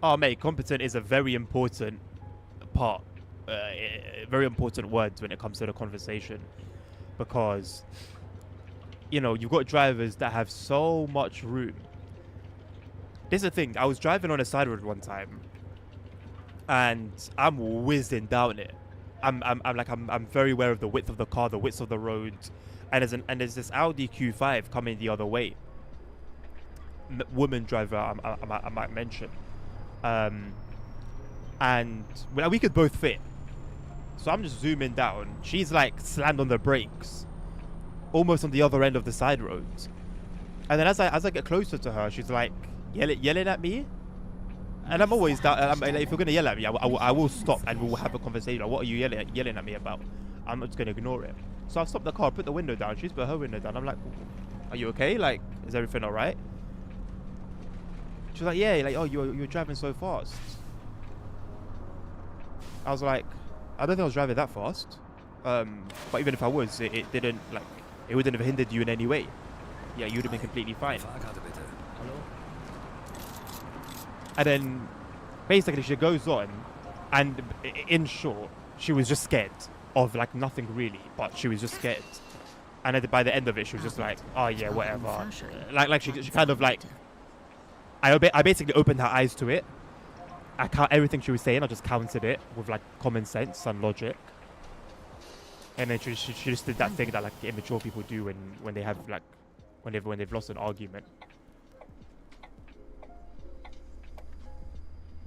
Oh, mate, competent is a very important part, very important words when it comes to the conversation, because, you've got drivers that have so much room. This is the thing. I was driving on a side road one time, and I'm whizzing down it. I'm very aware of the width of the car, the width of the road, and there's this Audi Q5 coming the other way. Woman driver, I might mention. And we could both fit, so I'm just zooming down. She's like slammed on the brakes, almost on the other end of the side road. And then as I get closer to her, she's like yelling at me. And I'm always down. Like, if you're gonna yell at me, I will stop and we'll have a conversation. Like, what are you yelling at me about? I'm just gonna ignore it. So I stopped the car, put the window down. She's put her window down. I'm like, are you okay? Like, is everything all right? She was like, yeah. Like, oh, you're driving so fast. I was like, I don't think I was driving that fast. But even if I was, it wouldn't have hindered you in any way. Yeah, you would have been completely fine. And then, basically, she goes on, And in short, she was just scared of like nothing really, but she was just scared. And by the end of it, she was just like, oh yeah, whatever. Like she kind of like, I basically opened her eyes to it. I count everything she was saying. I just counted it with like common sense and logic. And then she just did that thing that like immature people do when they have like when they've lost an argument.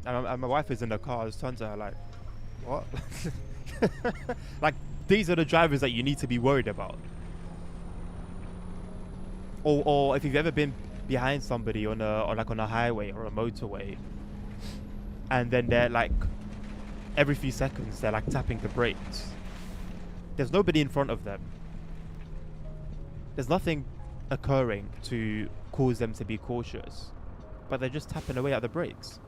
And my wife is in the car. I just turned to her like, what? Like, these are the drivers that you need to be worried about. Or if you've ever been behind somebody on a highway or a motorway, and then they're like, every few seconds they're like tapping the brakes. There's nobody in front of them. There's nothing occurring to cause them to be cautious, but they're just tapping away at the brakes.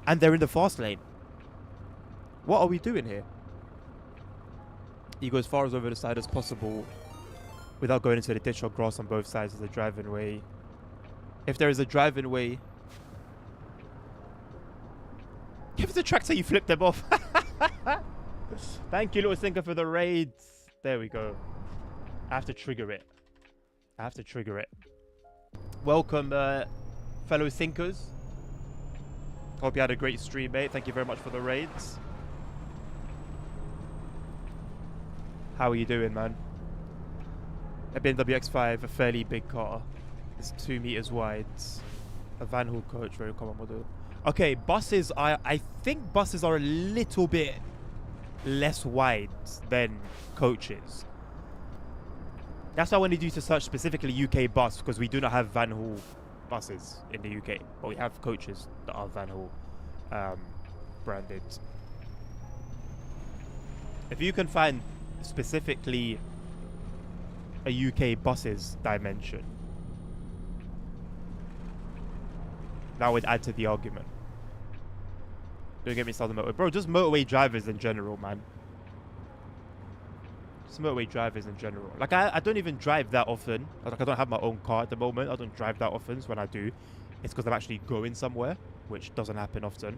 And they're in the fast lane. What are we doing here? You go as far as over the side as possible without going into the ditch or grass on both sides of the driving way. If there is a driving way, if it's a tractor, you flip them off. Thank you, Little Sinker, for the raids. There we go. I have to trigger it. Welcome, fellow Sinkers. Hope you had a great stream, mate. Thank you very much for the raids. How are you doing, man? A BMW X5, a fairly big car. It's 2 meters wide. A Van Hool coach, very common model. Okay, buses. I think buses are a little bit less wide than coaches. That's why I wanted you to search specifically UK bus, because we do not have Van Hool buses in the UK, but we have coaches that are Van Hool branded. If you can find specifically a UK buses dimension, that would add to the argument. Don't get me started on motorway. Bro, just motorway drivers in general, man. Just motorway drivers in general. Like, I don't even drive that often. Like, I don't have my own car at the moment. I don't drive that often. So when I do, it's because I'm actually going somewhere, which doesn't happen often.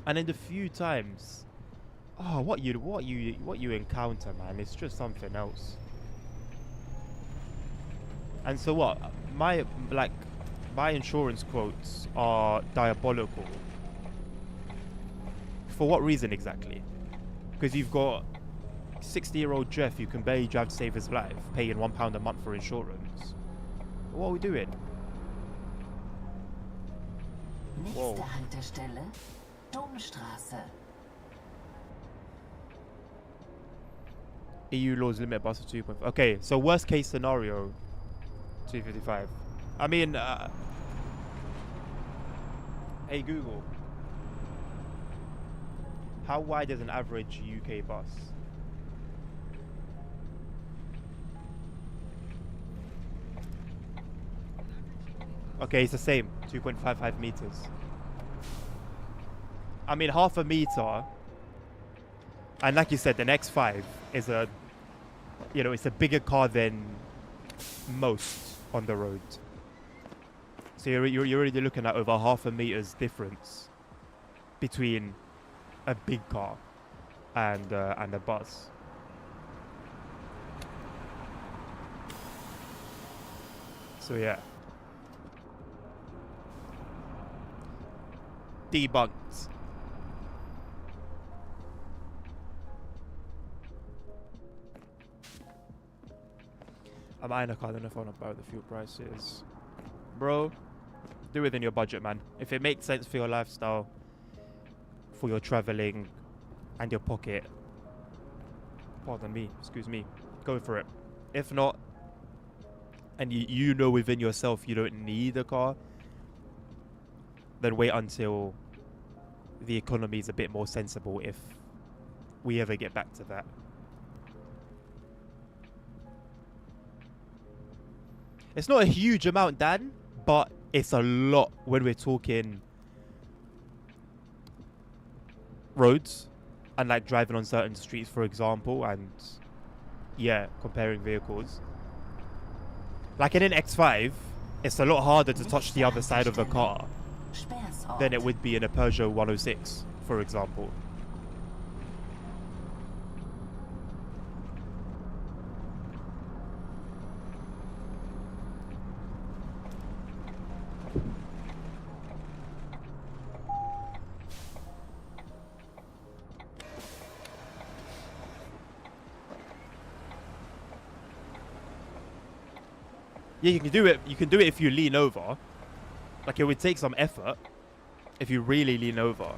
And in the few times, oh, what you encounter, man, it's just something else. And so what? My insurance quotes are diabolical. For what reason exactly? Because you've got 60-year-old Jeff who can barely drive to save his life, paying £1 a month for insurance. What are we doing? Nächste Haltestelle, Domstraße. EU laws limit bus to 2.5. Okay, so worst case scenario, 255. I mean, hey Google, how wide is an average UK bus? Okay, it's the same, 2.55 meters. I mean, half a meter. And like you said, an X5 is it's a bigger car than most on the road. So you're already looking at over half a meter's difference between a big car and a bus. So yeah. Debunked. I'm eyeing a car, I don't know if I want to buy what the fuel price is. Bro, do within your budget, man. If it makes sense for your lifestyle, for your traveling, and your pocket, pardon me, excuse me, go for it. If not, and you know within yourself you don't need a car, then wait until the economy is a bit more sensible, if we ever get back to that. It's not a huge amount, Dan, but it's a lot when we're talking roads and like driving on certain streets, for example, and yeah, comparing vehicles. Like in an X5, it's a lot harder to touch the other side of the car Sperrsort. than it would be in a Peugeot 106, for example. Yeah, you can do it. You can do it if you lean over. Like, it would take some effort if you really lean over.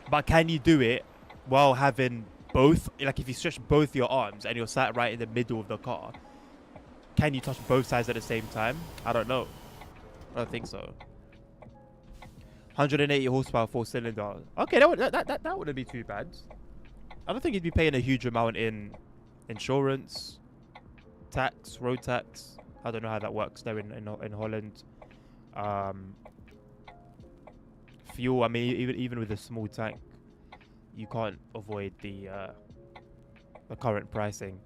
But can you do it while having both? Like, if you stretch both your arms and you're sat right in the middle of the car, can you touch both sides at the same time? I don't know. I don't think so. 180 horsepower, 4-cylinder. Okay, that wouldn't be too bad. I don't think you'd be paying a huge amount in insurance, tax, road tax. I don't know how that works there in Holland. Fuel. I mean, even with a small tank, you can't avoid the current pricing.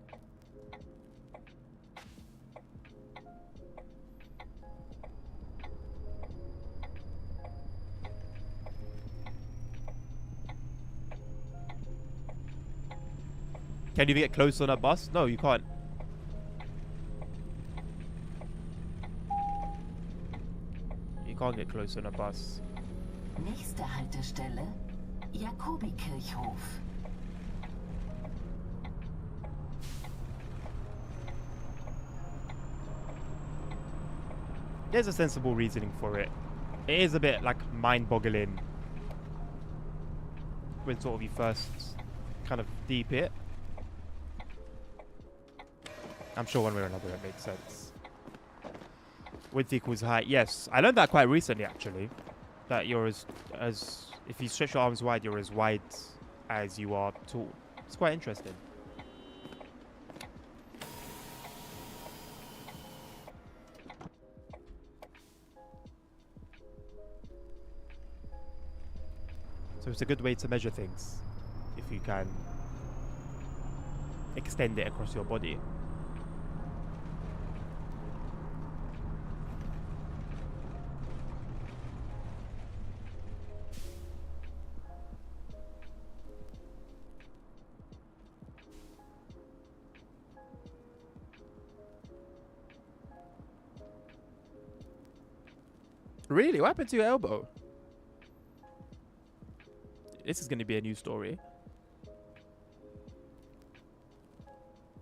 Can you get close on a bus? No, you can't. You can't get close on a bus. Nächste Haltestelle, Jakobikirchhof. There's a sensible reasoning for it. It is a bit like mind-boggling when sort of you first kind of deep it. I'm sure one way or another it makes sense. Width equals height. Yes, I learned that quite recently actually. That you're as if you stretch your arms wide, you're as wide as you are tall. It's quite interesting. So it's a good way to measure things if you can extend it across your body. Really? What happened to your elbow? This is going to be a new story.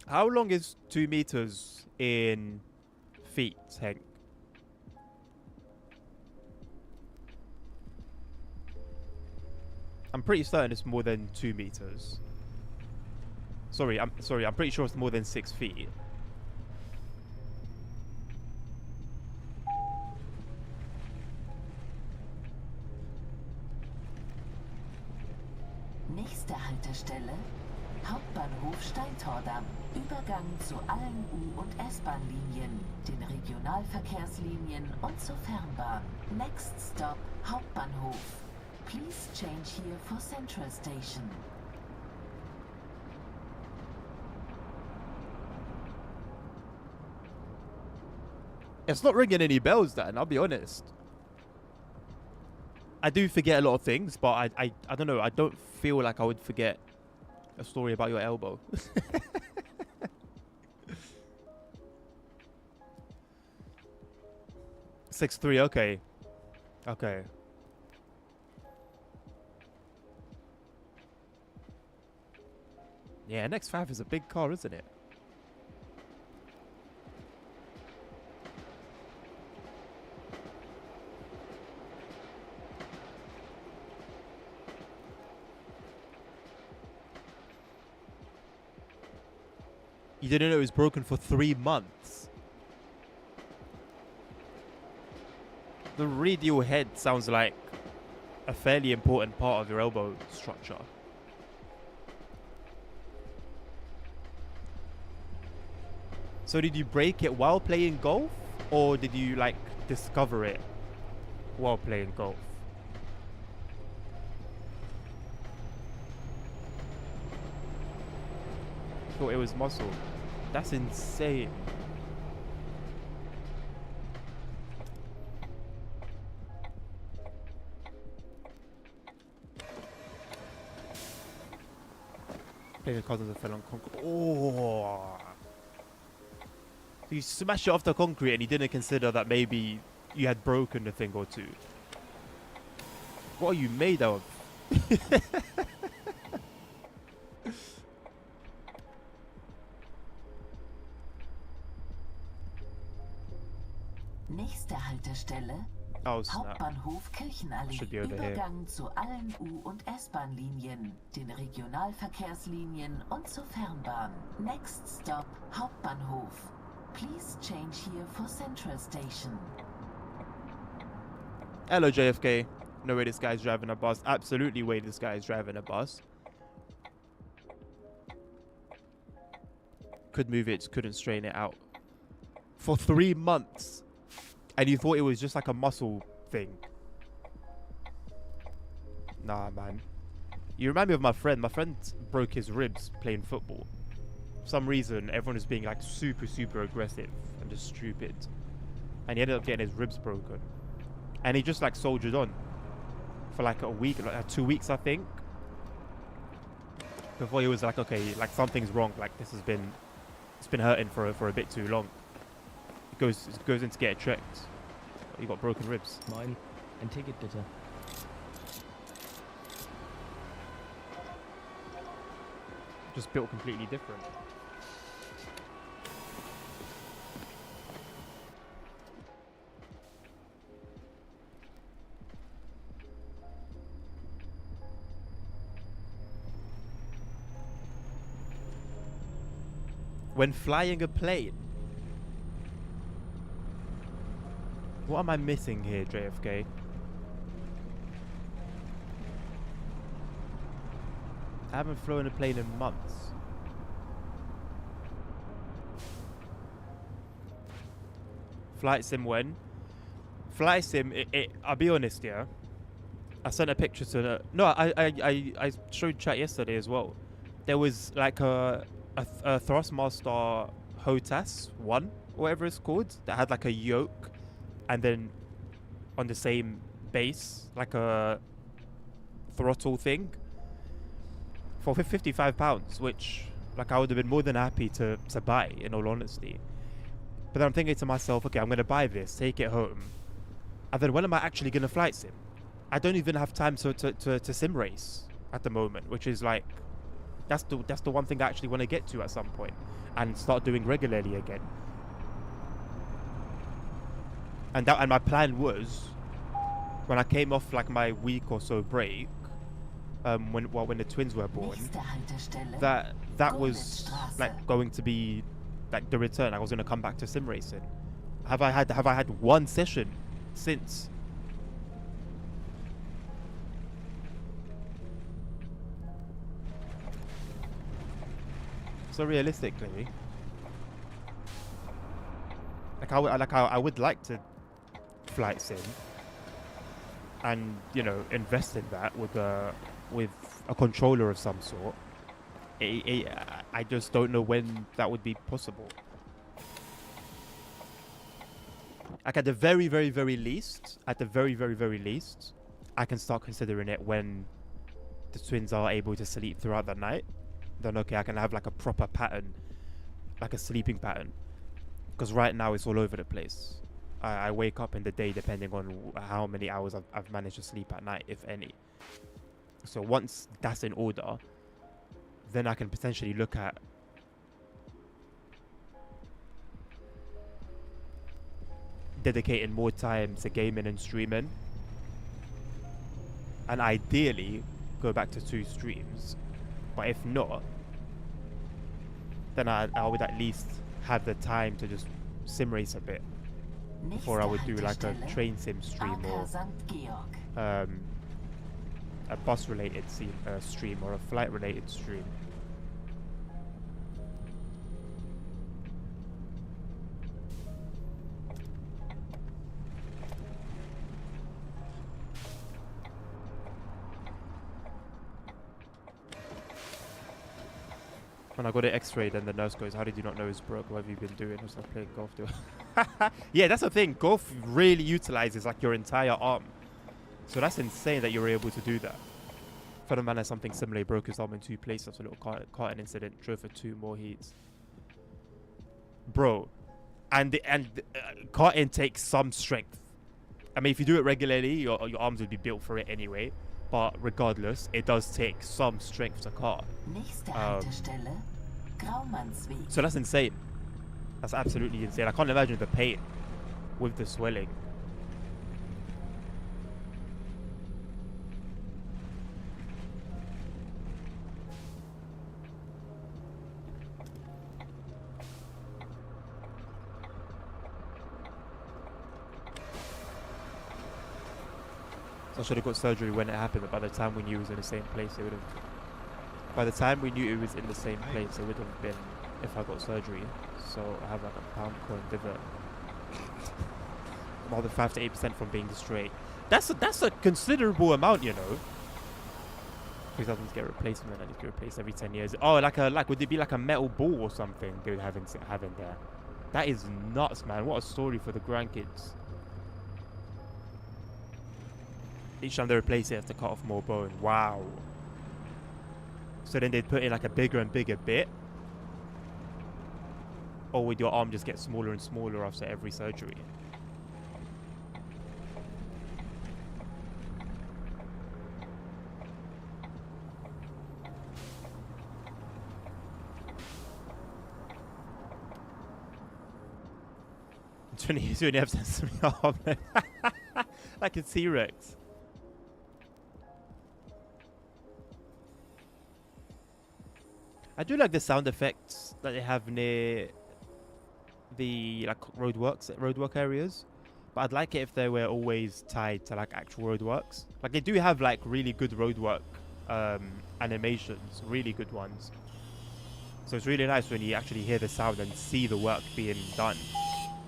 How long is 2 meters in feet, Hank? I'm pretty certain it's more than 2 meters. Sorry, I'm pretty sure it's more than 6 feet. Nächste Haltestelle, Hauptbahnhof Steintordamm. Übergang zu allen U- und S-Bahn-Linien, den Regionalverkehrslinien und zur Fernbahn. Next stop, Hauptbahnhof. Please change here for Central Station. It's not ringing any bells, Dan, I'll be honest. I do forget a lot of things, but I don't know. I don't feel like I would forget a story about your elbow. 6'3", okay. Okay. Yeah, NX5 is a big car, isn't it? You didn't know it was broken for 3 months. The radial head sounds like a fairly important part of your elbow structure. So did you break it while playing golf? Or did you like discover it while playing golf? Thought it was muscle. That's insane. Playing with cousins that fell on concrete. Oh. So you smash it off the concrete and you didn't consider that maybe you had broken a thing or two. What are you made of? Nächste Haltestelle, Oh, snap. Hauptbahnhof Kirchenallee, Should be over here. Übergang zu allen U- und S-Bahn-Linien, den Regionalverkehrslinien und zur Fernbahn. Next stop, Hauptbahnhof. Please change here for Central Station. Hello, JFK. No way this guy's driving a bus. Absolutely way this guy is driving a bus. Could move it, couldn't straighten it out. For 3 months. And you thought it was just like a muscle thing. Nah, man. You remind me of my friend. My friend broke his ribs playing football. For some reason, everyone is being like super, super aggressive and just stupid. And he ended up getting his ribs broken. And he just like soldiered on for like a week, like 2 weeks, I think. Before he was like, okay, like something's wrong. Like it's been hurting for a bit too long. Goes in to get it checked. You got broken ribs. Moin, ein Ticket bitte. Just built completely different. When flying a plane. What am I missing here, JFK? I haven't flown a plane in months. Flight sim when? Flight sim, I'll be honest, yeah. I sent a picture to the... No, I showed chat yesterday as well. There was like a Thrustmaster HOTAS 1, whatever it's called, that had like a yoke. And then on the same base, like a throttle thing for £55, which like I would have been more than happy to buy, in all honesty. But then I'm thinking to myself, okay, I'm going to buy this, take it home. And then when am I actually going to flight sim? I don't even have time to sim race at the moment, which is like, that's the one thing I actually want to get to at some point and start doing regularly again. And my plan was, when I came off like my week or so break, when the twins were born, that was like going to be like the return. I was going to come back to sim racing. Have I had one session since? So realistically, I would like to flight sim and, you know, invest in that with a controller of some sort. I just don't know when that would be possible. Like at the very, very, very least, I can start considering it when the twins are able to sleep throughout the night. Then okay, I can have like a proper pattern, like a sleeping pattern. Because right now it's all over the place. I wake up in the day depending on how many hours I've managed to sleep at night, if any. So once that's in order, then I can potentially look at dedicating more time to gaming and streaming. And ideally, go back to 2 streams. But if not, then I would at least have the time to just sim race a bit before I would do like a train sim stream or a bus related stream or a flight related stream. When I got it x-rayed and the nurse goes, how did you not know it's broke? What have you been doing? I was like, playing golf. Yeah, that's the thing. Golf really utilizes like your entire arm. So that's insane that you're able to do that. For the man has something similar, he broke his arm in 2 places after a little carting incident, drove for 2 more heats. Bro, and carting takes some strength. I mean, if you do it regularly, your arms would be built for it anyway. But regardless, it does take some strength to cart. So that's insane. That's absolutely insane. I can't imagine the pain with the swelling. So I should have got surgery when it happened, but by the time we knew it was in the same place, it would have... By the time we knew it was in the same place, it would have been if I got surgery. So I have like a pound coin divot. More than 5 to 8% from being straight. That's a considerable amount, you know. Because I need to get a replacement. I need to get replaced every 10 years. Oh, would it be like a metal ball or something they would have in there? That is nuts, man. What a story for the grandkids. Each time they replace it, they have to cut off more bone. Wow. So then they'd put in like a bigger and bigger bit. Or would your arm just get smaller and smaller after every surgery? Years you have sensory arm. Like a T-Rex. I do like the sound effects that they have near the roadwork areas, but I'd like it if they were always tied to like actual roadworks. Like they do have like really good roadwork animations, really good ones. So it's really nice when you actually hear the sound and see the work being done.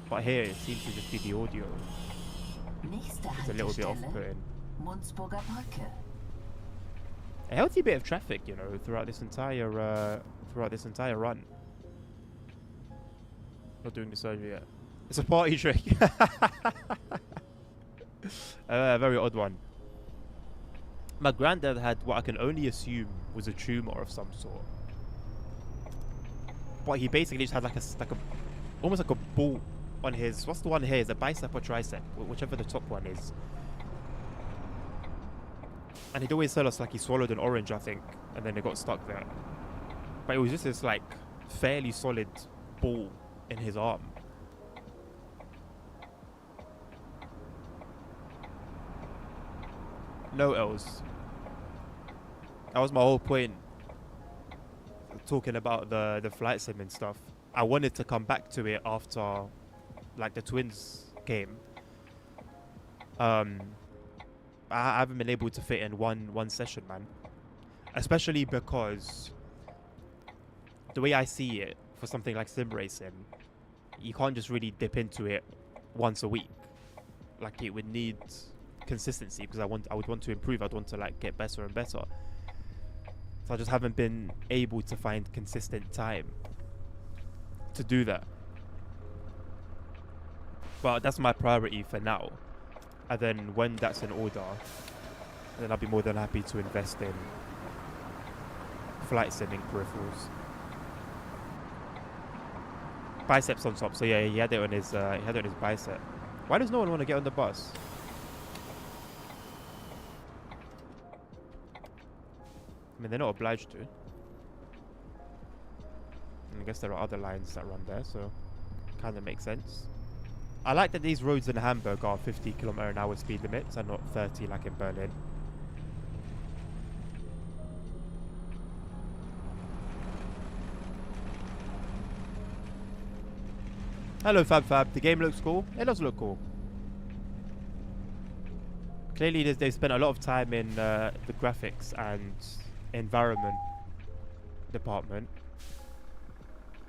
But here it seems to just be the audio. It's a little bit off-putting. A healthy bit of traffic, you know, throughout this entire run. Not doing the surgery yet. It's a party trick. A very odd one. My granddad had what I can only assume was a tumor of some sort. But he basically just had almost like a ball on his, what's the one here? Is it bicep or tricep? Whichever the top one is. And he'd always tell us like he swallowed an orange, I think, and then it got stuck there. But it was just this like fairly solid ball in his arm. No else. That was my whole point. Talking about the flight sim and stuff. I wanted to come back to it after like the twins game. I haven't been able to fit in one session, man. Especially because the way I see it for something like sim racing, you can't just really dip into it once a week. Like it would need consistency because I would want to improve. I'd want to like get better and better. So I just haven't been able to find consistent time to do that. But that's my priority for now. And then when that's in order, then I'll be more than happy to invest in flight simming peripherals. Biceps on top. So yeah, he had it on his bicep. Why does no one want to get on the bus? I mean, they're not obliged to. And I guess there are other lines that run there, so kind of makes sense. I like that these roads in Hamburg are 50 km/h speed limits and not 30 like in Berlin. Hello Fab. The game looks cool. It does look cool. Clearly they've spent a lot of time in the graphics and environment department.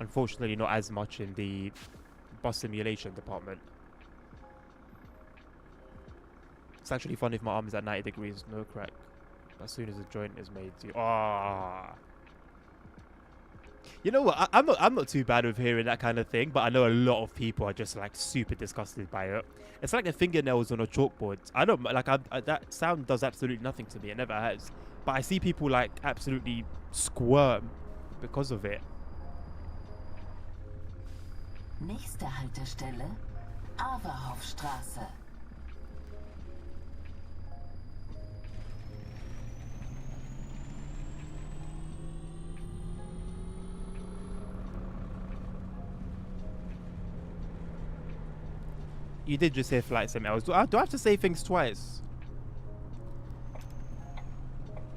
Unfortunately not as much in the bus simulation department. It's actually fun if my arm is at 90 degrees, no crack. As soon as the joint is made, you know what? I'm not too bad with hearing that kind of thing, but I know a lot of people are just like super disgusted by it. It's like the fingernails on a chalkboard. I don't like that sound does absolutely nothing to me. It never has. But I see people like absolutely squirm because of it. Nächste Haltestelle, Averhoffstraße. You did just say flight sim hours. Do I have to say things twice?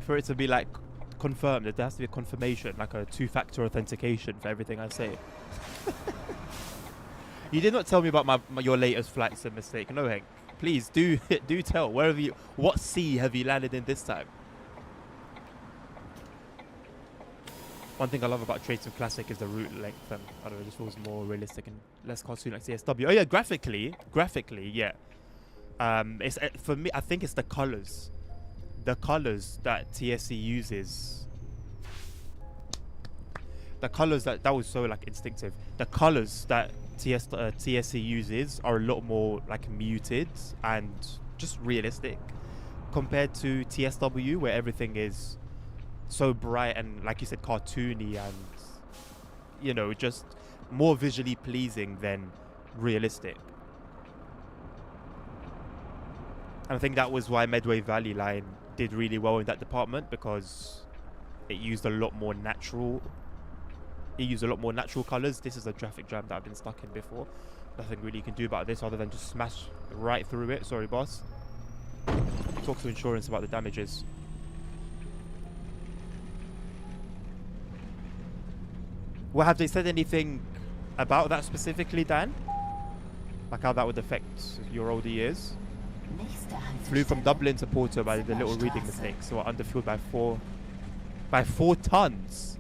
For it to be like confirmed, there has to be a confirmation, like a two-factor authentication for everything I say. You did not tell me about your latest flight sim mistake. No, Hank. Please do tell. What sea have you landed in this time? One thing I love about Traits of Classic is the route length, and I don't know, it just feels more realistic and less cartoon like CSW. Oh yeah, graphically, yeah. It's for me. I think it's the colors that TSC uses. The colors that was so like instinctive. The colors that TSC uses are a lot more like muted and just realistic compared to TSW, where everything is so bright and, like you said, cartoony and, you know, just more visually pleasing than realistic. And I think that was why Medway Valley Line did really well in that department, because it used a lot more natural. It used a lot more natural colors. This is a traffic jam that I've been stuck in before. Nothing really you can do about this other than just smash right through it. Sorry, boss. Talk to insurance about the damages. Well, have they said anything about that specifically, Dan? Like how that would affect your older years? Flew from Dublin to Porto by the little reading mistake, so underfueled by 4 tons.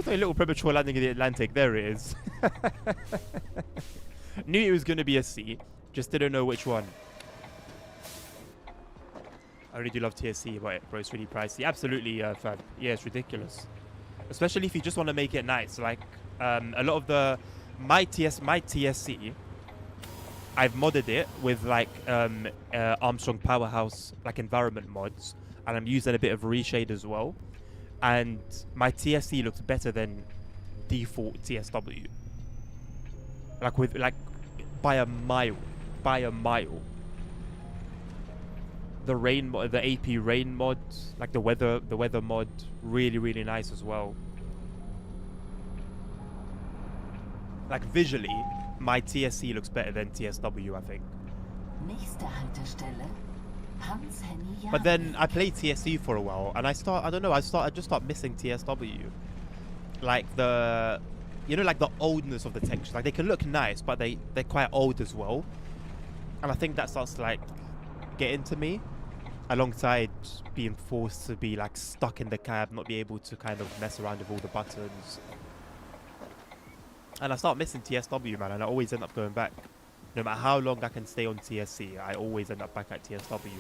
A little premature landing in the Atlantic. There it is. Knew it was going to be a C, just didn't know which one. I really do love TSC, but bro, it's really pricey. Absolutely, fam. Yeah, it's ridiculous. Especially if you just want to make it nice. Like, a lot of my TSC, I've modded it with like Armstrong Powerhouse like environment mods, and I'm using a bit of reshade as well. And my TSC looks better than default TSW. Like by a mile. The AP rain mod, like the weather mod, really nice as well. Like visually, my TSC looks better than TSW, I think. But then I played TSC for a while, and I just start missing TSW. Like like the oldness of the textures. Like they can look nice, but they're quite old as well. And I think that starts to like get into me, alongside being forced to be like stuck in the cab, not be able to kind of mess around with all the buttons. And I start missing TSW, man, and I always end up going back. No matter how long I can stay on TSC, I always end up back at TSW.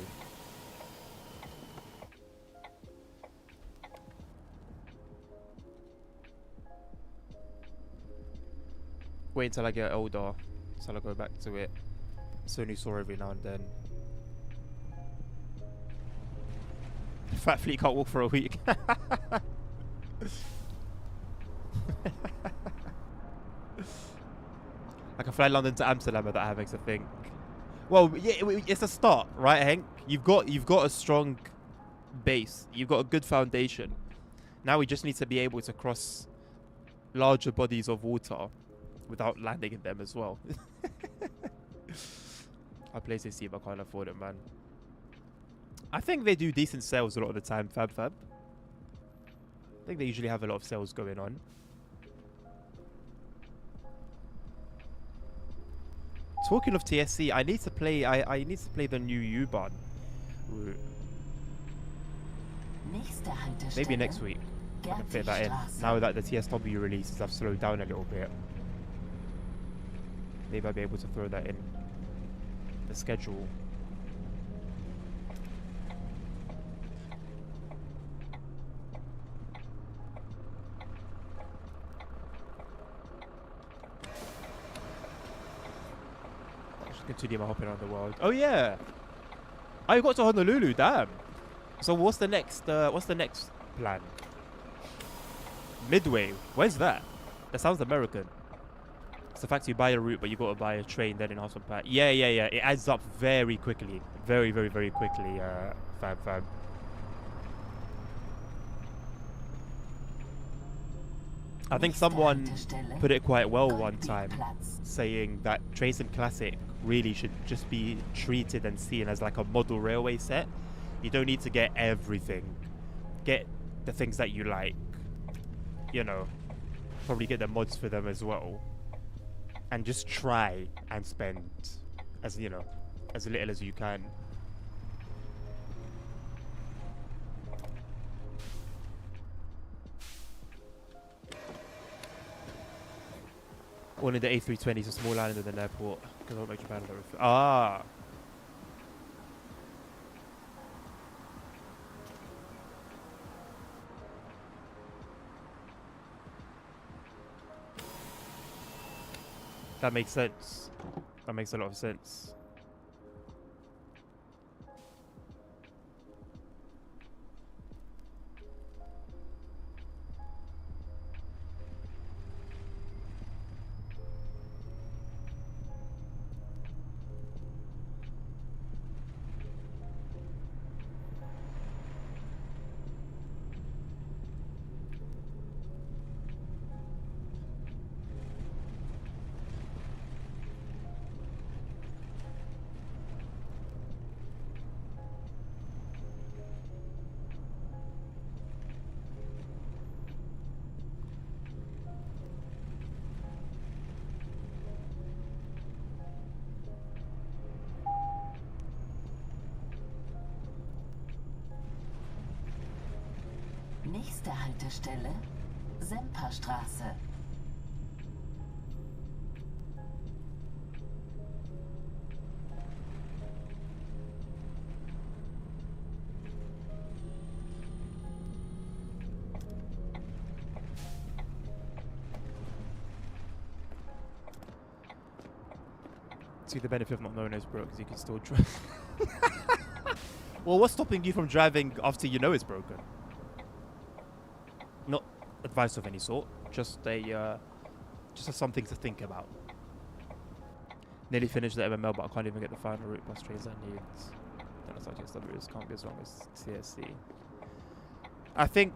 Wait until I get older, until I go back to it. It's only saw every now and then. Fat Fleet can't walk for a week. I can fly London to Amsterdam without having to think. Well, yeah, it's a start, right, Hank? You've got a strong base. You've got a good foundation. Now we just need to be able to cross larger bodies of water without landing in them as well. I play CC, but I can't afford it, man. I think they do decent sales a lot of the time, Fab. I think they usually have a lot of sales going on. Talking of TSC, I need to play. I need to play the new U-Bahn route. Maybe next week I can fit that in. Now that the TSW releases have slowed down a little bit, maybe I'll be able to throw that in the schedule. Continue my hopping around the world. Oh yeah, I got to Honolulu. Damn. So what's the next plan? Midway. Where's that? That sounds American. It's the fact you buy a route, but you got to buy a train then in Hudson Pack. Yeah. It adds up very quickly. Very quickly, fam. I think someone put it quite well one time, saying that Dresden Classic really should just be treated and seen as like a model railway set. You don't need to get everything. Get the things that you like. You know, probably get the mods for them as well. And just try and spend as little as you can. One in the A320 is a small island in an airport. Because I don't make Japan. Ah. That makes sense. That makes a lot of sense. Nächste Haltestelle, Semperstraße. See the benefit of not knowing it's broke, because you can still drive. Well, what's stopping you from driving after you know it's broken? Not advice of any sort, just something to think about. Nearly finished the MML, but I can't even get the final route bus trains I need. Then it's like TSW can't be as long as TSC. I think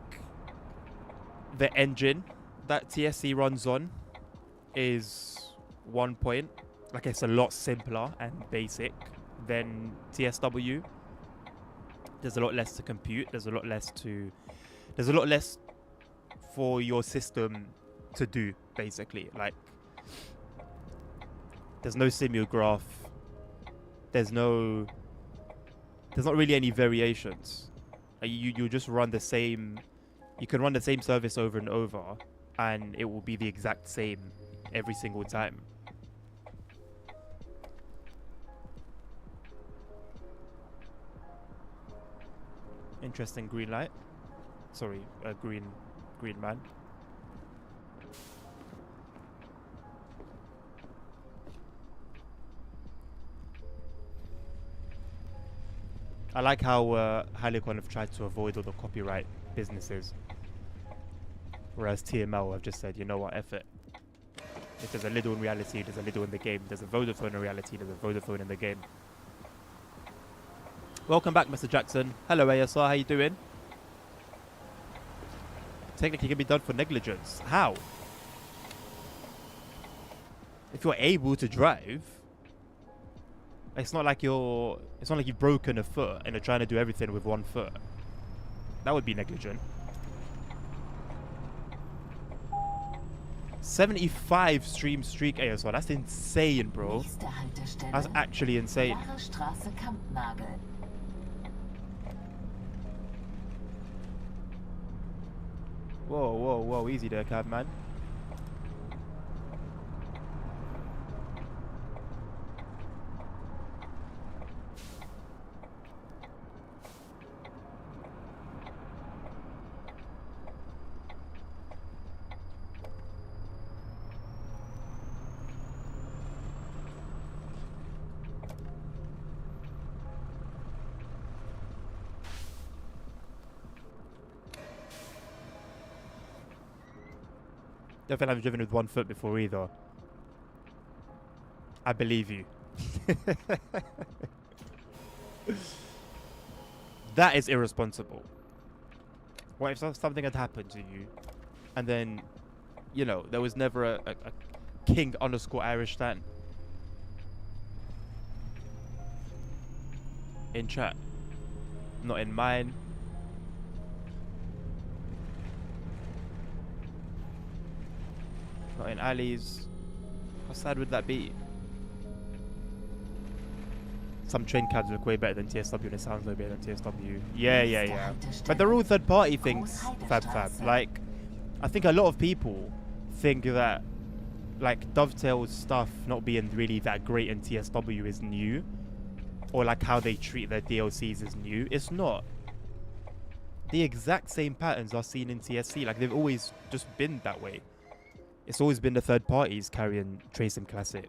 the engine that TSC runs on is one point. Like, it's a lot simpler and basic than TSW. There's a lot less to compute. There's a lot less for your system to do, basically. Like, there's no simulgraph. There's not really any variations. You just run the same. You can run the same service over and over, and it will be the exact same every single time. Interesting green light. Sorry, green man. I like how Helicon have tried to avoid all the copyright businesses, whereas TML have just said, you know what, F it. If there's a Lidl in reality, there's a Lidl in the game. There's a Vodafone in reality, there's a Vodafone in the game. Welcome back, Mr. Jackson. Hello, ASR. How you doing? Technically, can be done for negligence. How? If you're able to drive, it's not like you've broken a foot and you're trying to do everything with one foot. That would be negligent. 75 stream streak ASR. That's insane, bro. That's actually insane. Whoa, easy there, cab man. Definitely haven't driven with one foot before either. I believe you. That is irresponsible. What if something had happened to you, and then, you know, there was never a King_Irish Stan in chat, not in mine. Not in Ali's. How sad would that be? Some train cabs look way better than TSW and it sounds way better than TSW. Yeah. But they're all third party things, Fab. Like, I think a lot of people think that, like, Dovetail's stuff not being really that great in TSW is new. Or, like, how they treat their DLCs is new. It's not. The exact same patterns are seen in TSC. Like, they've always just been that way. It's always been the third parties carrying Trace Classic.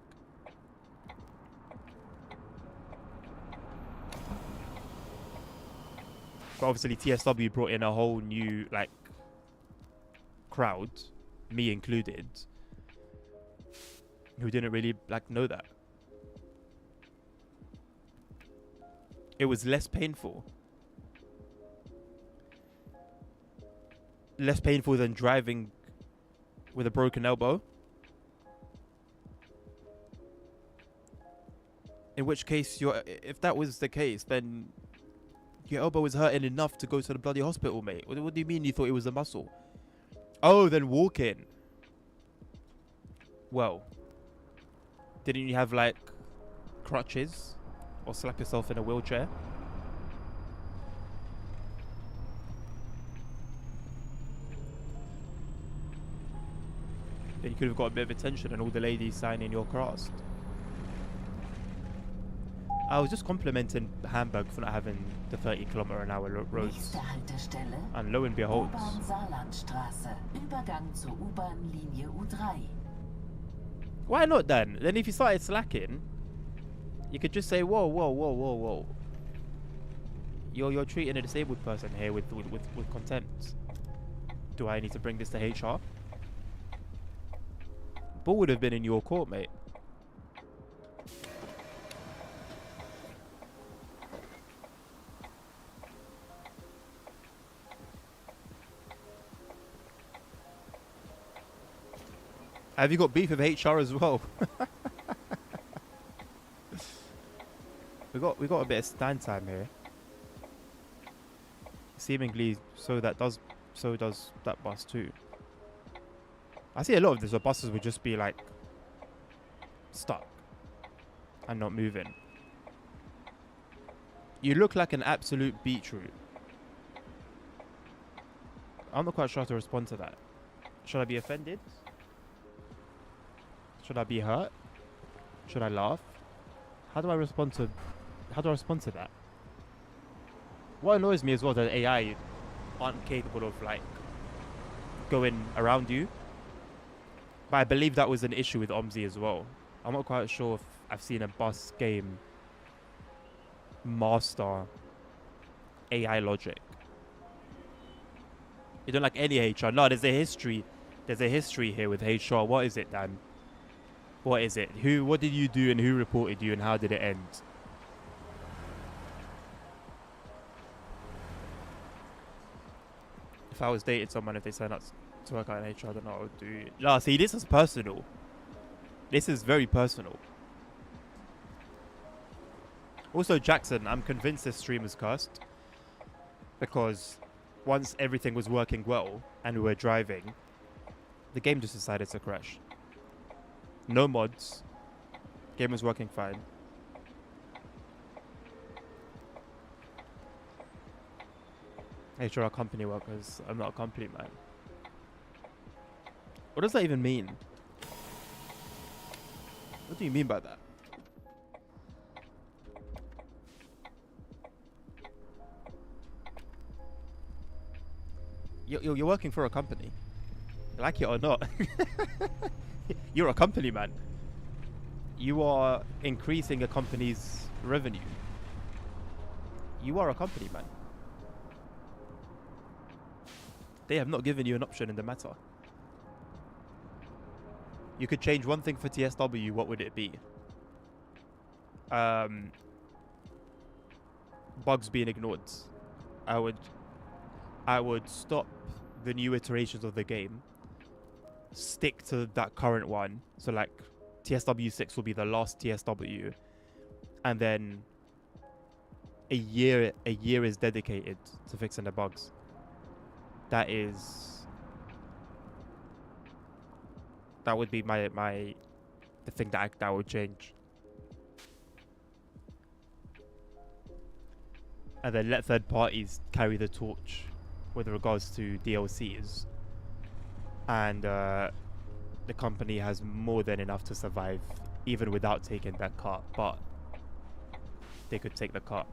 But obviously TSW brought in a whole new, like, crowd, me included, who didn't really, like, know that. It was less painful. Less painful than driving with a broken elbow. In which case, if that was the case, then your elbow was hurting enough to go to the bloody hospital, mate. What do you mean you thought it was a muscle? Oh, then walking. Well, didn't you have, like, crutches? Or slap yourself in a wheelchair? Then you could have got a bit of attention and all the ladies signing your cast. I was just complimenting Hamburg for not having the 30km/h roads. And lo and behold. Why not then? Then if you started slacking, you could just say, whoa. You're treating a disabled person here with contempt. Do I need to bring this to HR? Ball would have been in your court, mate. Have you got beef with HR as well? we got a bit of stand time here. Seemingly, so does that bus too. I see a lot of this where buses would just be like stuck and not moving. You look like an absolute beetroot. I'm not quite sure how to respond to that. Should I be offended? Should I be hurt? Should I laugh? How do I respond to that? What annoys me as well that AI aren't capable of, like, going around you. But I believe that was an issue with OMSI as well. I'm not quite sure if I've seen a bus game master AI logic. You don't like any HR? No, there's a history. There's a history here with HR. What is it, Dan? What is it? What did you do and who reported you and how did it end? If I was dating someone, if they signed up to work out in HR, I don't know what I would do. No, see, this is personal. This is very personal. Also, Jackson, I'm convinced this stream is cursed. Because once everything was working well and we were driving, the game just decided to crash. No mods. Game was working fine. HR are company workers. I'm not a company man. What does that even mean? What do you mean by that? You're working for a company. Like it or not. You're a company man. You are increasing a company's revenue. You are a company man. They have not given you an option in the matter. You could change one thing for TSW. What would it be? Bugs being ignored. I would stop the new iterations of the game, stick to that current one. So like TSW 6 will be the last TSW, and then a year is dedicated to fixing the bugs. That would be the thing that would change. And then let third parties carry the torch with regards to DLCs. And the company has more than enough to survive, even without taking that cut. But they could take the cut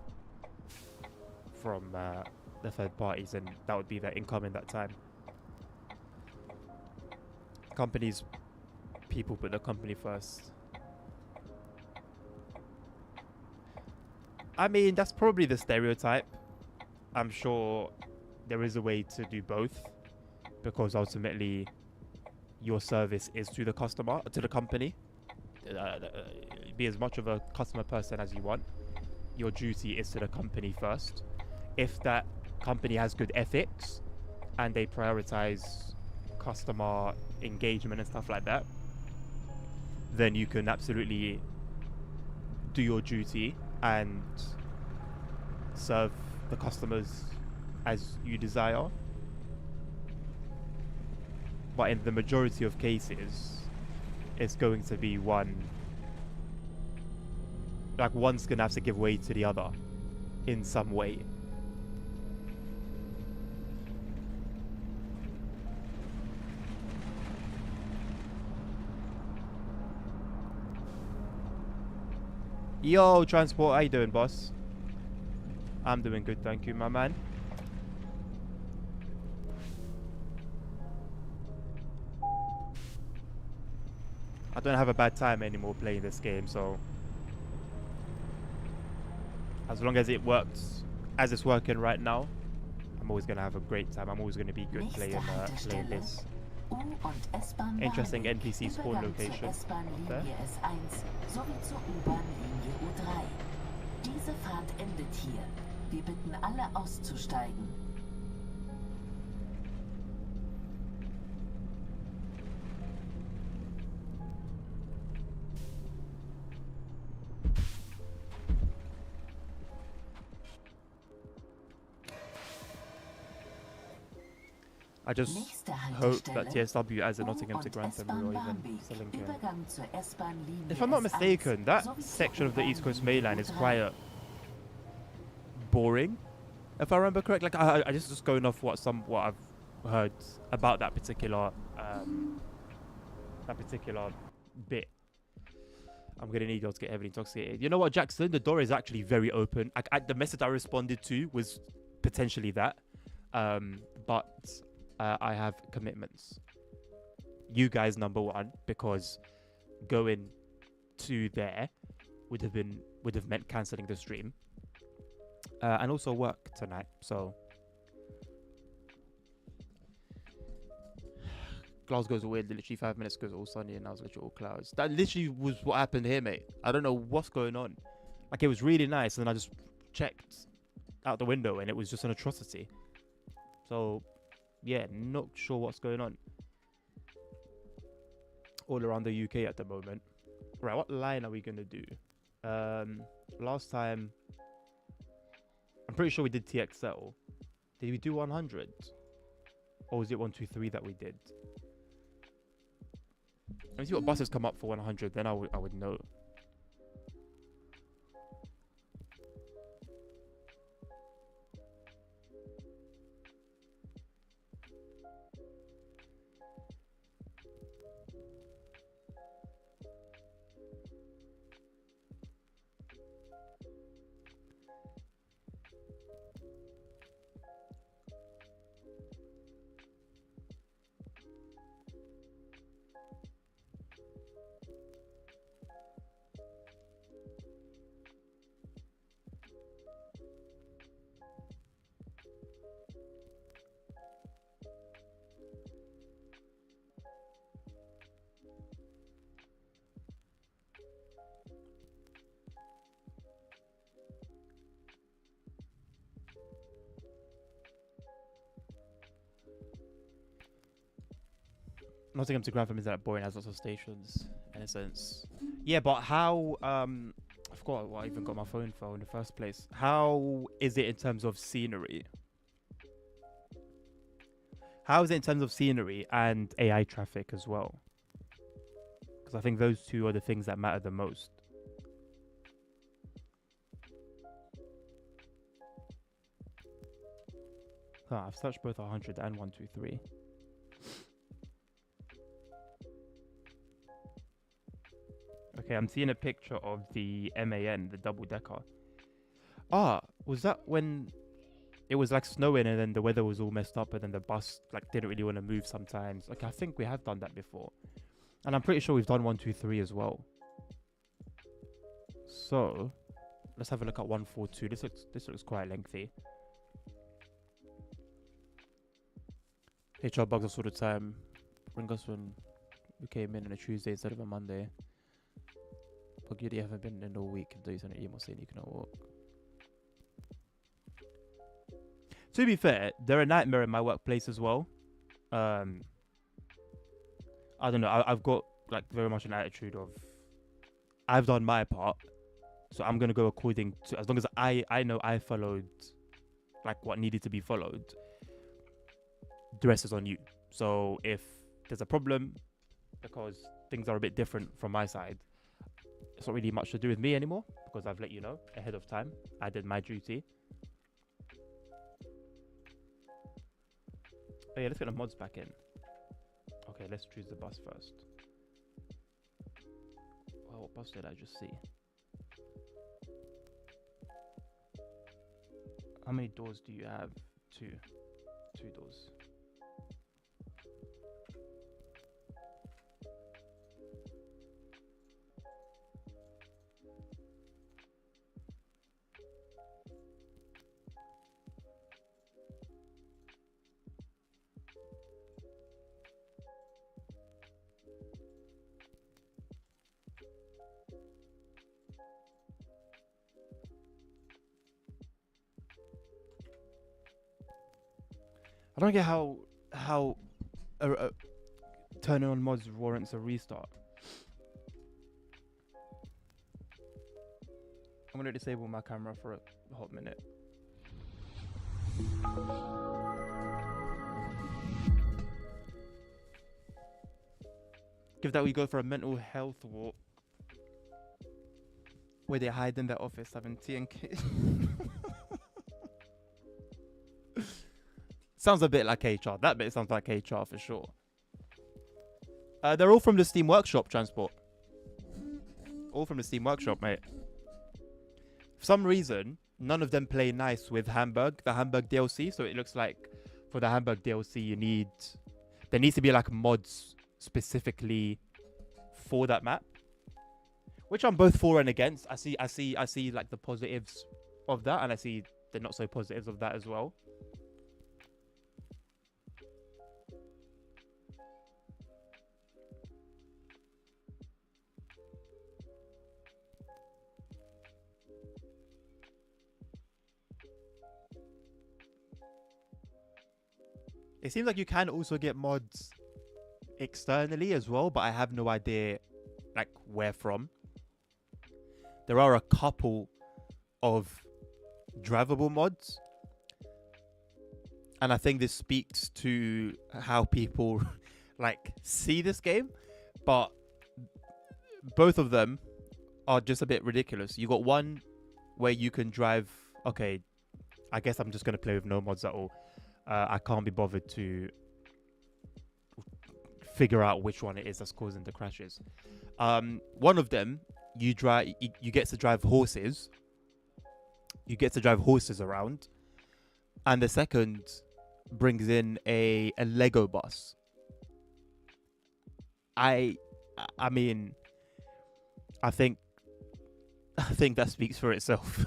from the third parties, and that would be their income in that time. Companies, people put the company first. I mean, that's probably the stereotype. I'm sure there is a way to do both, because ultimately your service is to the customer, to the company. Be as much of a customer person as you want. Your duty is to the company first. If that company has good ethics and they prioritize customer engagement and stuff like that, then you can absolutely do your duty and serve the customers as you desire. But in the majority of cases, it's going to be one's gonna have to give way to the other in some way. Yo, Transport, how you doing, boss? I'm doing good, thank you, my man. I don't have a bad time anymore playing this game, so as long as it works as it's working right now, I'm always gonna have a great time. I'm always gonna be good playing this. Interesting NPC spawn location. There. S1 sowie zur U-Bahn-Linie U3. Diese Fahrt endet hier. Wir bitten alle auszusteigen. I just hope that TSW adds a Nottingham to Grantham or even Stillington. If I'm not mistaken, that section of the East Coast Main Line is quite boring. If I remember correctly, like I just going off what I've heard about that particular bit. I'm gonna need y'all to get heavily intoxicated. You know what, Jackson? The door is actually very open. The message I responded to was potentially that, but I have commitments. You guys, number one, because going to there would have meant cancelling the stream, and also work tonight. So Glasgow's weird. Literally 5 minutes ago, it was all sunny, and now it's literally all clouds. That literally was what happened here, mate. I don't know what's going on. Like, it was really nice, and then I just checked out the window, and it was just an atrocity. So yeah, not sure what's going on all around the UK at the moment. Right, what line are we gonna do? Last time, I'm pretty sure we did TXL. Did we do 100? Or was it 123 that we did? Let me see what buses come up for 100, then I would know. Nottingham to Grantham is that boring, has lots of stations in a sense. Yeah, but how I forgot what I even got my phone for in the first place. How is it in terms of scenery? How is it in terms of scenery and AI traffic as well? Because I think those two are the things that matter the most. I've searched both 100 and 123. Okay, I'm seeing a picture of the MAN, the double decker. Was that when it was like snowing and then the weather was all messed up and then the bus like didn't really want to move sometimes? Like, I think we have done that before. And I'm pretty sure we've done 123 as well. So let's have a look at 142. This looks quite lengthy. HR bugs us all the time. Bring us when we came in on a Tuesday instead of a Monday. But you haven't been in all week until you send an email saying you cannot walk. To be fair, they're a nightmare in my workplace as well. I don't know. I've got like very much an attitude of I've done my part, so I'm gonna go according to, as long as I know I followed like what needed to be followed. The rest is on you. So if there's a problem because things are a bit different from my side, it's not really much to do with me anymore because I've let you know ahead of time. I did my duty. Oh yeah, let's get the mods back in. Okay, let's choose the bus first. Well, what bus did I just see? How many doors do you have? Two doors. I don't get how turning on mods warrants a restart. I'm gonna disable my camera for a hot minute. Give that we go for a mental health walk where they hide in their office having tea and cake. Sounds a bit like HR. That bit sounds like HR for sure. They're all from the Steam Workshop, Transport. All from the Steam Workshop, mate. For some reason, none of them play nice with Hamburg, the Hamburg DLC. So it looks like for the Hamburg DLC, there needs to be like mods specifically for that map, which I'm both for and against. I see like the positives of that, and I see the not so positives of that as well. It seems like you can also get mods externally as well, but I have no idea like where from. There are a couple of drivable mods, and I think this speaks to how people like see this game, but both of them are just a bit ridiculous. You got one where you can drive. Okay, I guess I'm just gonna play with no mods at all. I can't be bothered to figure out which one it is that's causing the crashes. One of them, you get to drive horses. You get to drive horses around, and the second brings in a Lego bus. I mean, I think that speaks for itself.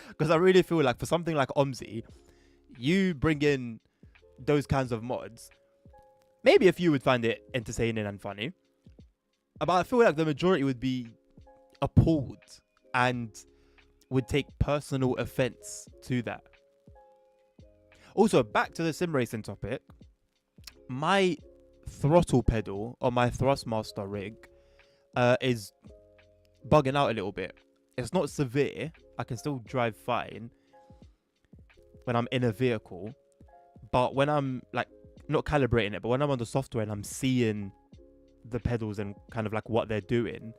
Because I really feel like for something like OMSI, you bring in those kinds of mods, maybe a few would find it entertaining and funny, but I feel like the majority would be appalled and would take personal offense to that. Also, back to the sim racing topic, my throttle pedal on my Thrustmaster rig is bugging out a little bit. It's not severe. I can still drive fine when I'm in a vehicle. But when I'm like not calibrating it, but when I'm on the software and I'm seeing the pedals and kind of like what they're doing,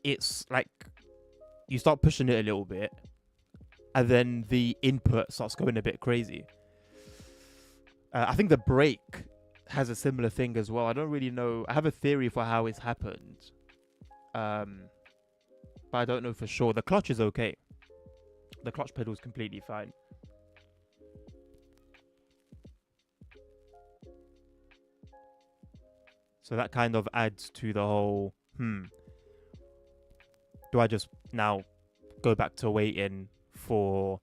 it's like you start pushing it a little bit and then the input starts going a bit crazy. I think the brake has a similar thing as well. I don't really know. I have a theory for how it's happened. But I don't know for sure. The clutch is okay. The clutch pedal is completely fine. So that kind of adds to the whole, do I just now go back to waiting for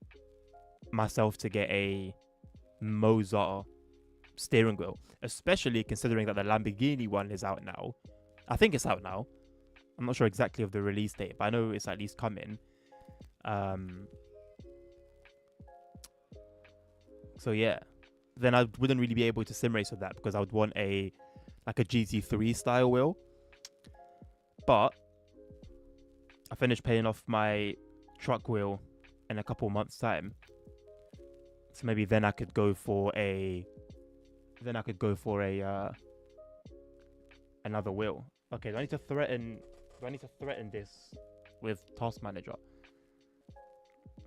myself to get a Mozart steering wheel? Especially considering that the Lamborghini one is out now. I think it's out now. I'm not sure exactly of the release date, but I know it's at least coming. So yeah, then I wouldn't really be able to sim race with that because I would want a GT3 style wheel. But I finished paying off my truck wheel in a couple months time, so maybe then I could go for another wheel. Okay, do I need to threaten this with Task Manager?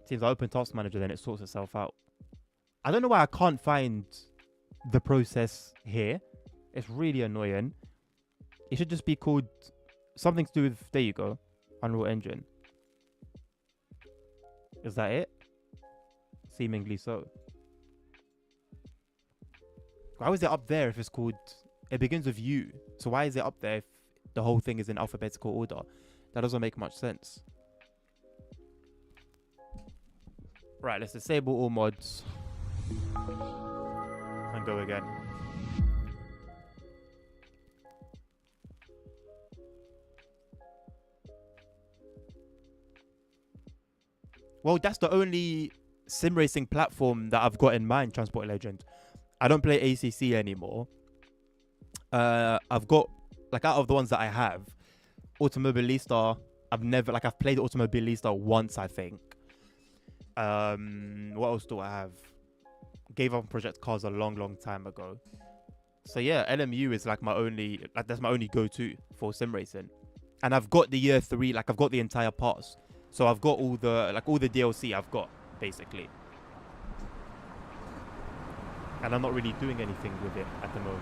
Seems I open Task Manager, then it sorts itself out. I don't know why I can't find the process here. It's really annoying. It should just be called something to do with, there you go, Unreal Engine. Is that it? Seemingly so. Why was it up there if it's called, it begins with U? So why is it up there if the whole thing is in alphabetical order? That doesn't make much sense. Right, let's disable all mods. And go again. Well, that's the only sim racing platform that I've got in mind, Transport Legend. I don't play ACC anymore. I've got, like, out of the ones that I have, Automobilista, I've played Automobilista once, I think. What else do I have? Gave up on Project Cars a long time ago. So yeah, LMU is like that's my only go-to for sim racing. And I've got the year 3, like I've got the entire pass. So I've got all the DLC I've got, basically. And I'm not really doing anything with it at the moment.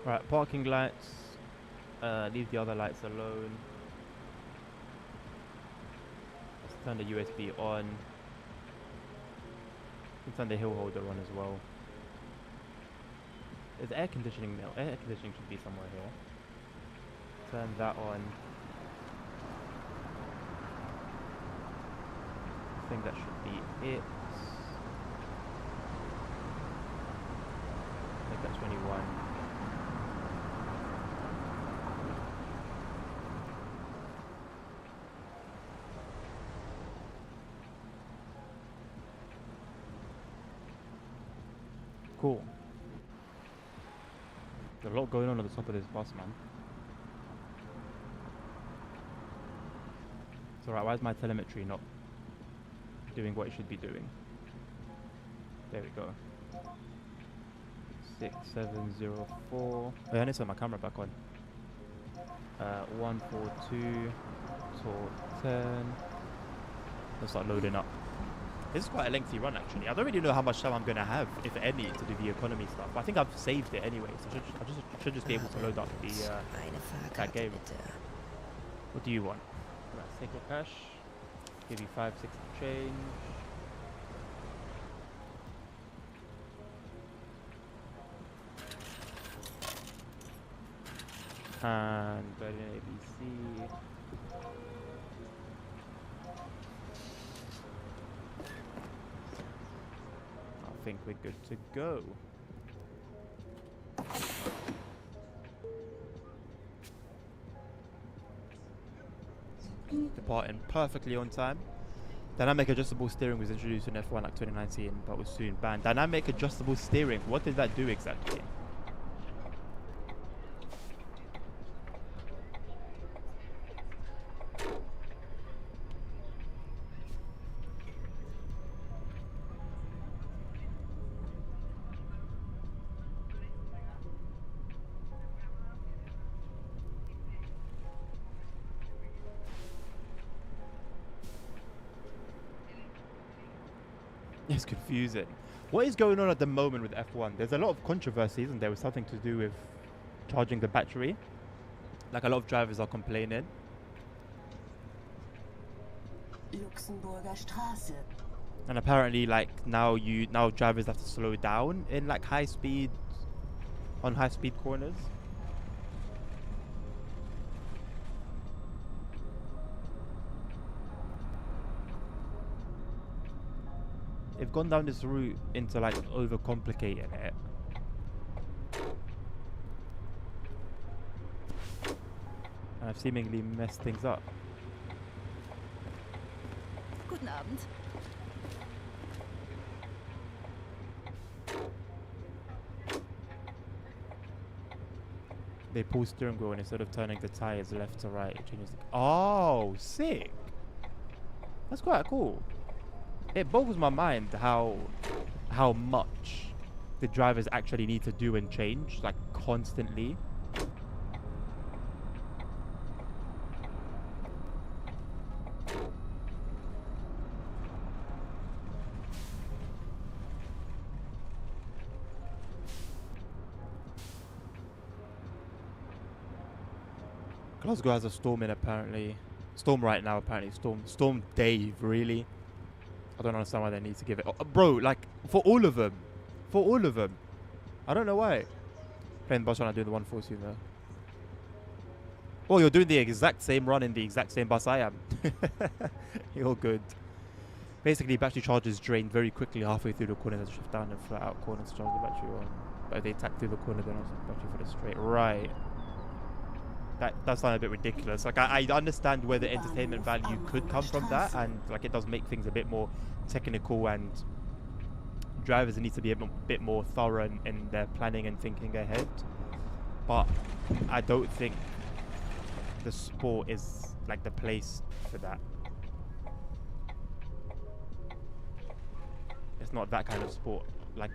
Right, parking lights. Leave the other lights alone. Let's turn the USB on. Let's turn the hill holder on as well. There's air conditioning now. Air conditioning should be somewhere here. Turn that on. I think that should be it. Make that 21. Cool. There's a lot going on at the top of this bus, man. It's alright, why is my telemetry not doing what it should be doing? There we go. 6704. Oh, yeah, I need to turn my camera back on. 142. Talk 10. Let's start loading up. This is quite a lengthy run, actually. I don't really know how much time I'm going to have, if any, to do the economy stuff. But I think I've saved it anyway, so I should just be able to load up that game. What do you want? Right, take your cash. Give you 560 change. And Berlin ABC. think we're good to go. Departing perfectly on time. Dynamic adjustable steering was introduced in F1 like 2019, but was soon banned. Dynamic adjustable steering, what did that do exactly? It's confusing. What is going on at the moment with F1? There's a lot of controversy, isn't there, with something to do with charging the battery. Like a lot of drivers are complaining. Luxemburger Straße. And apparently, like now drivers have to slow down in like high speed corners. They've gone down this route into like overcomplicating it. And I've seemingly messed things up. Guten Abend. They pull steering wheel and instead of turning the tires left to right, it changes. Oh, sick! That's quite cool. It boggles my mind how much the drivers actually need to do and change, like constantly. Glasgow has a storm in apparently. Storm right now apparently. Storm Dave, really? I don't understand why they need to give it. Oh, bro, like for all of them. For all of them. I don't know why. Playing the bus run, I'm doing the 140 there. Oh, you're doing the exact same run in the exact same bus I am. You're good. Basically, battery charge is drained very quickly halfway through the corner. There's a shift down and flat out corner to charge the battery on. But if they attack through the corner, then also the battery for the straight. Right. That does sound a bit ridiculous. Like I understand where the entertainment value could come from that, and like it does make things a bit more technical, and drivers need to be a bit more thorough in their planning and thinking ahead. But I don't think the sport is like the place for that. It's not that kind of sport. Like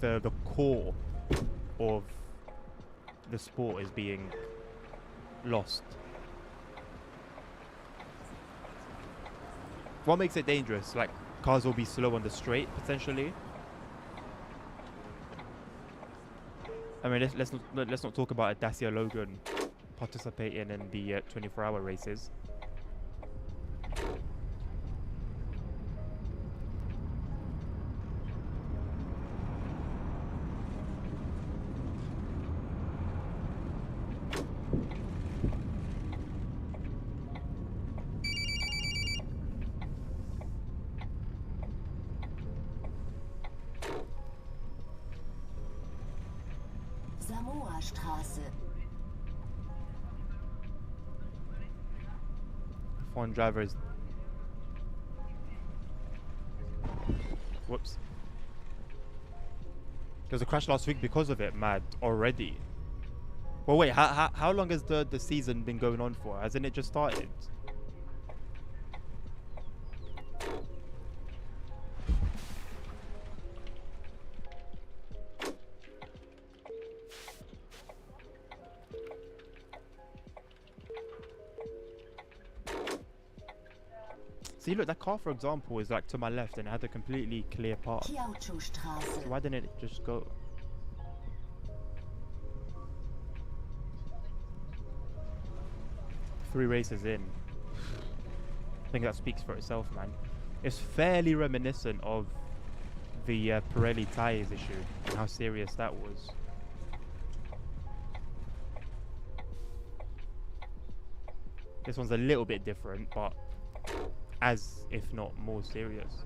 the core of the sport is being lost. What makes it dangerous? Like cars will be slow on the straight potentially. I mean, let's not talk about a Dacia Logan participating in the 24-hour races. Straße. F1 drivers. Whoops. There was a crash last week because of it, mad, already. Well, wait, how long has the season been going on for? Hasn't it just started? See, look, that car, for example, is like to my left and it had a completely clear path. So why didn't it just go? 3 races in. I think that speaks for itself, man. It's fairly reminiscent of the Pirelli tyres issue and how serious that was. This one's a little bit different, but as if not more serious.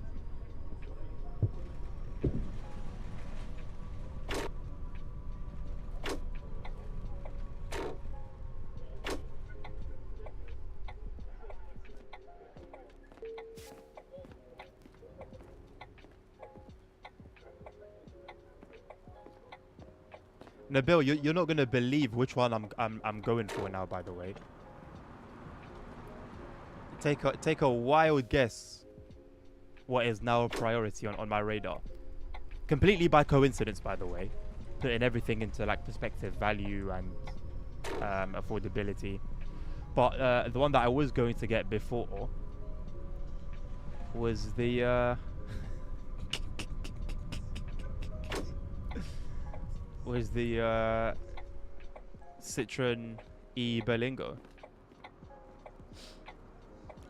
Nabil, you're not gonna believe which one I'm going for now. By the way, take a wild guess. What is now a priority on my radar? Completely by coincidence, by the way. Putting everything into like perspective, value, and affordability. But the one that I was going to get before was the Citroen E Berlingo.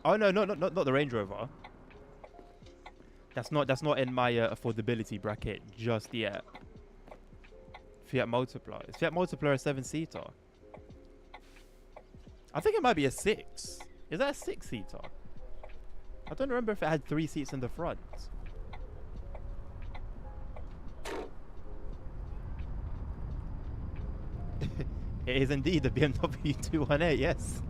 Oh no, not the Range Rover. That's not in my affordability bracket just yet. Fiat Multipla. Is Fiat Multipla a 7-seater? I think it might be a 6. Is that a 6-seater? I don't remember if it had 3 seats in the front. It is indeed a BMW 218, yes.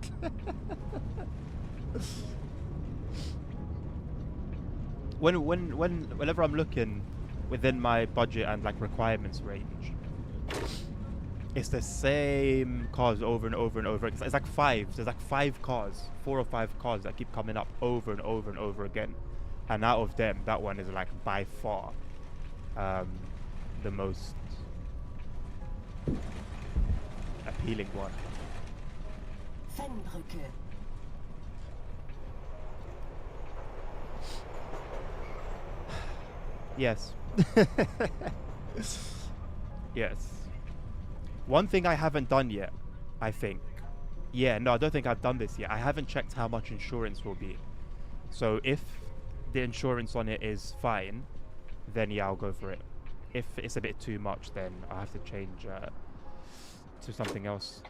Whenever I'm looking within my budget and like requirements range, it's the same cars over and over and over. It's like 5. There's like 5 cars, 4 or 5 cars that keep coming up over and over and over again. And out of them, that one is like by far the most appealing one. Fennbrücke. Yes. Yes. One thing I haven't done yet, I think. Yeah, no, I don't think I've done this yet. I haven't checked how much insurance will be. So if the insurance on it is fine, then yeah, I'll go for it. If it's a bit too much, then I'll have to change to something else.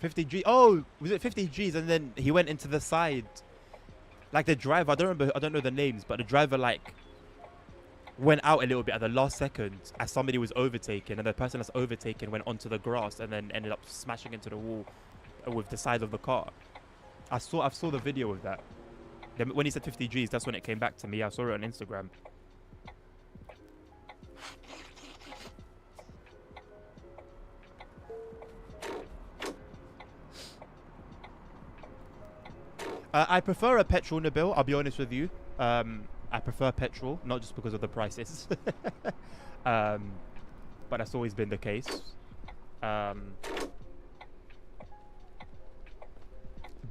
$50G. Oh, was it $50Gs? And then he went into the side, like the driver. I don't know the names, but the driver like went out a little bit at the last second as somebody was overtaken, and the person that's overtaken went onto the grass and then ended up smashing into the wall with the side of the car. I saw the video of that. Then when he said $50Gs, that's when it came back to me. I saw it on Instagram. I prefer a petrol, Nabil. I'll be honest with you. I prefer petrol, not just because of the prices, but that's always been the case.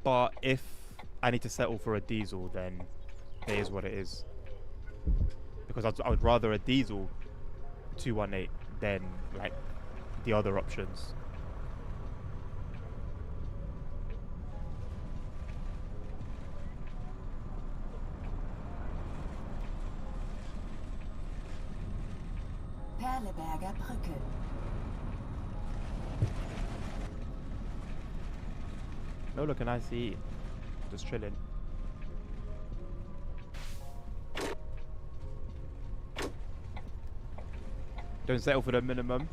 But if I need to settle for a diesel, then it is what it is. Because I would rather a diesel 218 than like the other options. Perleberger Brücke. No, look, an ICE. Just chilling. Don't settle for the minimum.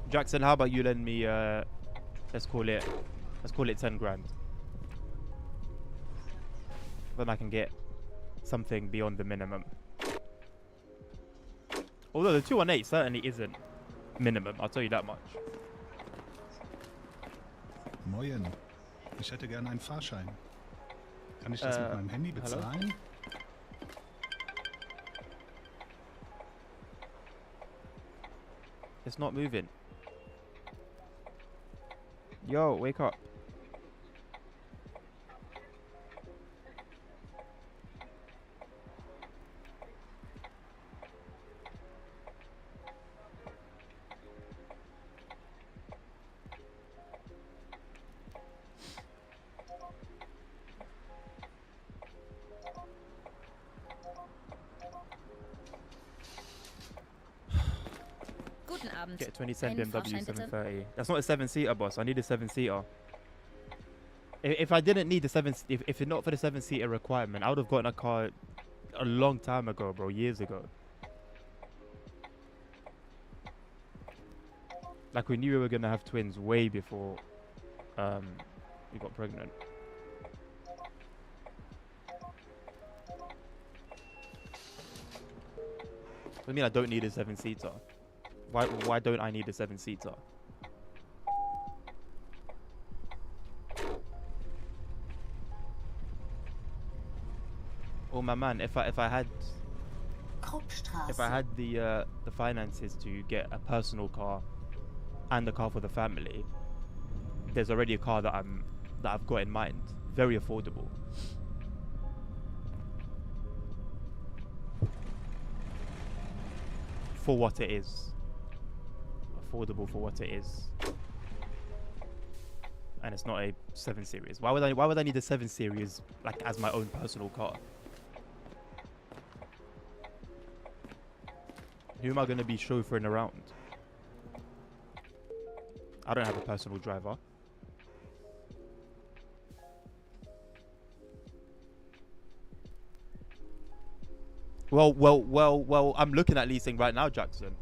Jackson, how about you lend me let's call it 10 grand. Then I can get something beyond the minimum. Although the 218 certainly isn't minimum, I'll tell you that much. Moin. Ich hätte gerne einen Fahrschein. Kann ich das mit meinem Handy bezahlen? Hello? It's not moving. Yo, wake up. Guten Abend. Get a 2010 Einen BMW Fahrschein bitte. 730. That's not a 7-seater, boss. I need a 7-seater. If I didn't need the if it's not for the 7-seater requirement, I would have gotten a car a long time ago, bro. Years ago. Like we knew we were gonna have twins way before you got pregnant. What do you mean I don't need a 7-seater? Why don't I need a 7-seater? Oh my man, if I had the finances to get a personal car and a car for the family, there's already a car that I've got in mind. Very affordable. For what it is. Affordable for what it is. And it's not a 7 Series. Why would I need a 7 Series like as my own personal car? Who am I going to be chauffeuring around? I don't have a personal driver. Well, I'm looking at leasing right now, Jackson.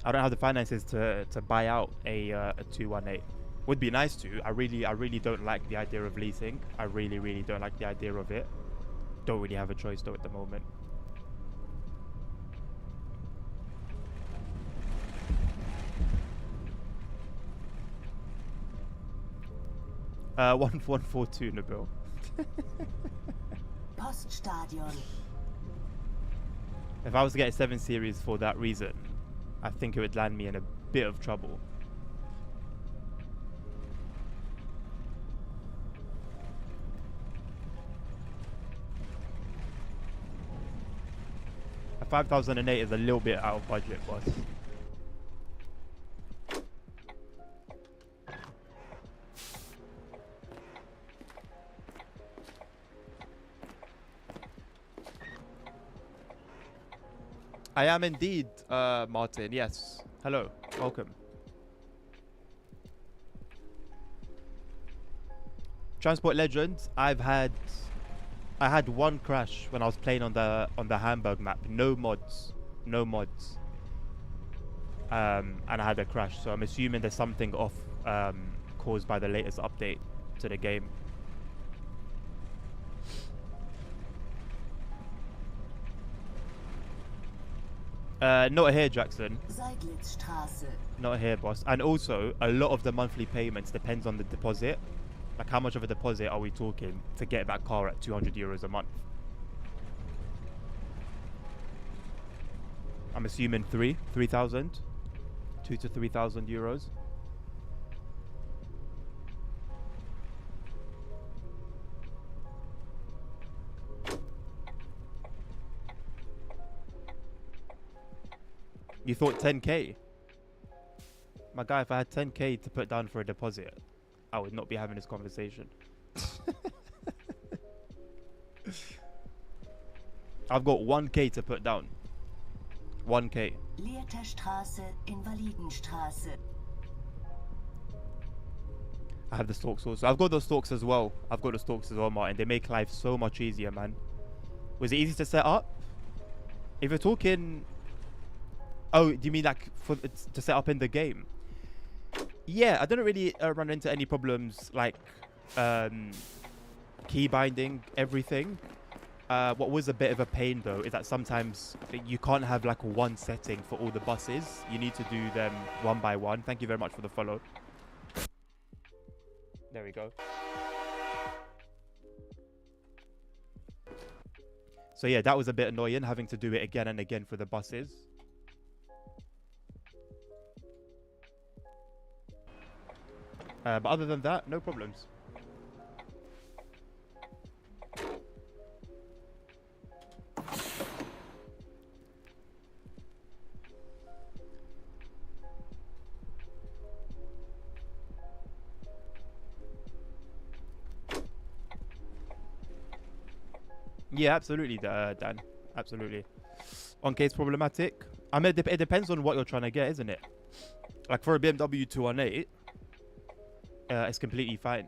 I don't have the finances to buy out a 218. Would be nice to. I really don't like the idea of leasing. I really don't like the idea of it. Don't really have a choice though at the moment. Uh, 1142 Nabil. Poststadion. If I was to get a 7 Series for that reason, I think it would land me in a bit of trouble. A 5008 is a little bit out of budget, boss. I am indeed, Martin. Yes. Hello. Welcome. Transport Legends. I had one crash when I was playing on the Hamburg map. No mods. And I had a crash. So I'm assuming there's something off caused by the latest update to the game. Not here, Jackson. Not here, boss. And also, a lot of the monthly payments depends on the deposit. Like, how much of a deposit are we talking to get that car at 200 euros a month? I'm assuming 3,000? 2 to 3,000 euros. You thought 10k? My guy, if I had 10k to put down for a deposit, I would not be having this conversation. I've got 1k to put down. 1k. Lehrterstraße, Invalidenstraße. I have the stalks also. I've got those stalks as well. Martin. They make life so much easier, man. Was it easy to set up? If you're talking... Oh, do you mean like to set up in the game? Yeah, I didn't really run into any problems like key binding everything. What was a bit of a pain though is that sometimes you can't have like one setting for all the buses. You need to do them one by one. Thank you very much for the follow. There we go. So yeah, that was a bit annoying having to do it again and again for the buses. But other than that, no problems. Yeah, absolutely, Dan. Absolutely. On case problematic. I mean, it depends on what you're trying to get, isn't it? Like for a BMW 218, it's completely fine.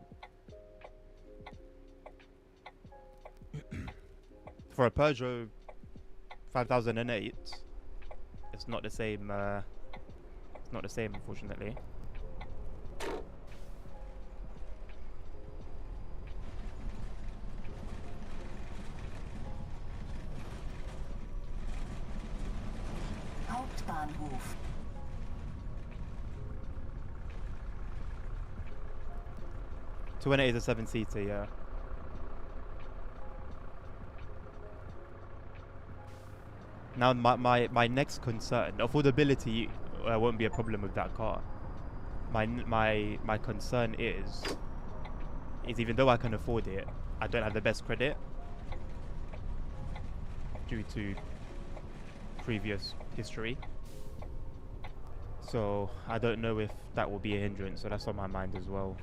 For a Peugeot 5008, it's not the same. It's not the same, unfortunately. Hauptbahnhof. So when it is a 7-seater, yeah. Now my next concern, affordability won't be a problem with that car. My concern is even though I can afford it, I don't have the best credit due to previous history. So I don't know if that will be a hindrance, so that's on my mind as well.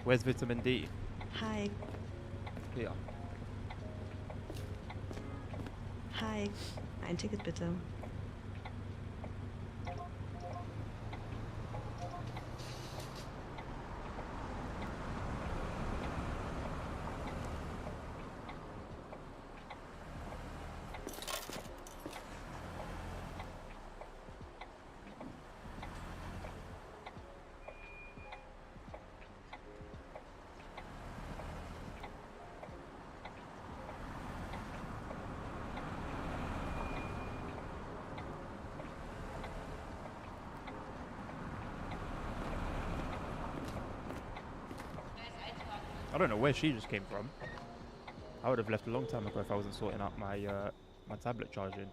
Where's vitamin D? Hi. Ja. Hi. Ein Ticket bitte. I don't know where she just came from. I would have left a long time ago if I wasn't sorting out my my tablet charging.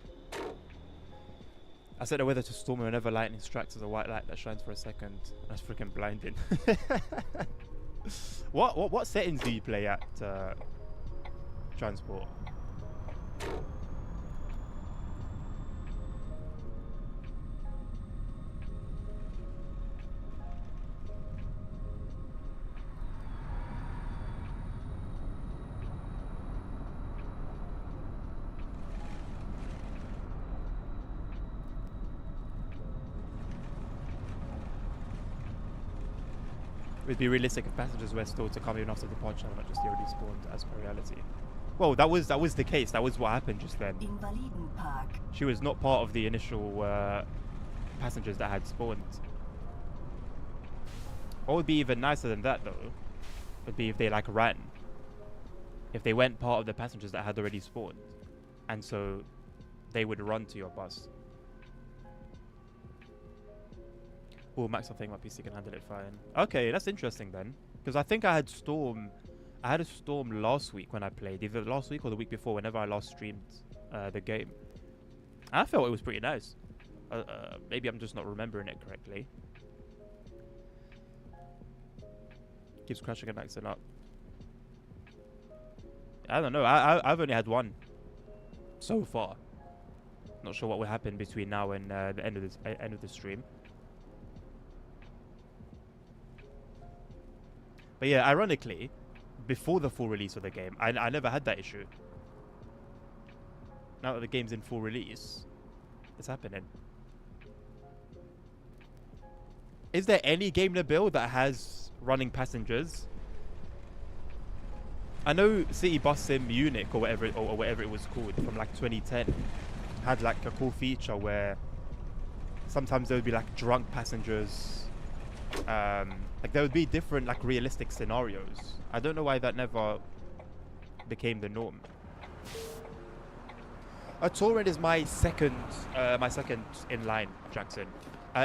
I set the weather to stormy whenever lightning strikes as a white light that shines for a second. That's freaking blinding. What settings do you play at transport? It would be realistic if passengers were still to come in after departure and not just already spawned as per reality. Well, that was the case. That was what happened just then. Invalidenpark. She was not part of the initial passengers that had spawned. What would be even nicer than that, though, would be if they like ran. If they weren't part of the passengers that had already spawned, and so they would run to your bus. Oh, max, I think my PC can handle it fine. Okay, that's interesting then, because I think I had a storm last week when I played, either last week or the week before, whenever I last streamed the game. I felt it was pretty nice. Maybe I'm just not remembering it correctly. Keeps crashing and acting up. I don't know. I've only had one so far. Not sure what will happen between now and the end of the stream. But yeah, ironically, before the full release of the game, I never had that issue. Now that the game's in full release, it's happening. Is there any game in the build that has running passengers? I know City Bus Sim Munich or whatever it was called from like 2010 had like a cool feature where sometimes there would be like drunk passengers. Like there would be different like realistic scenarios. I don't know why that never became the norm. A Tauren is my second in line, Jackson.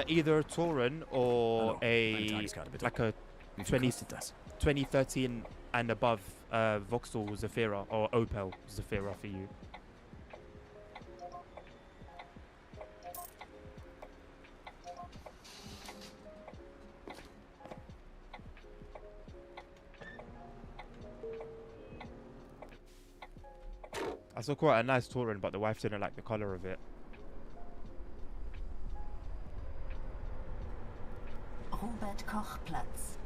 Either a Tauren or a 2013 and above Vauxhall Zafira or Opel Zafira for you. I saw quite a nice Tauren, but the wife didn't like the colour of it. Robert Koch-Platz.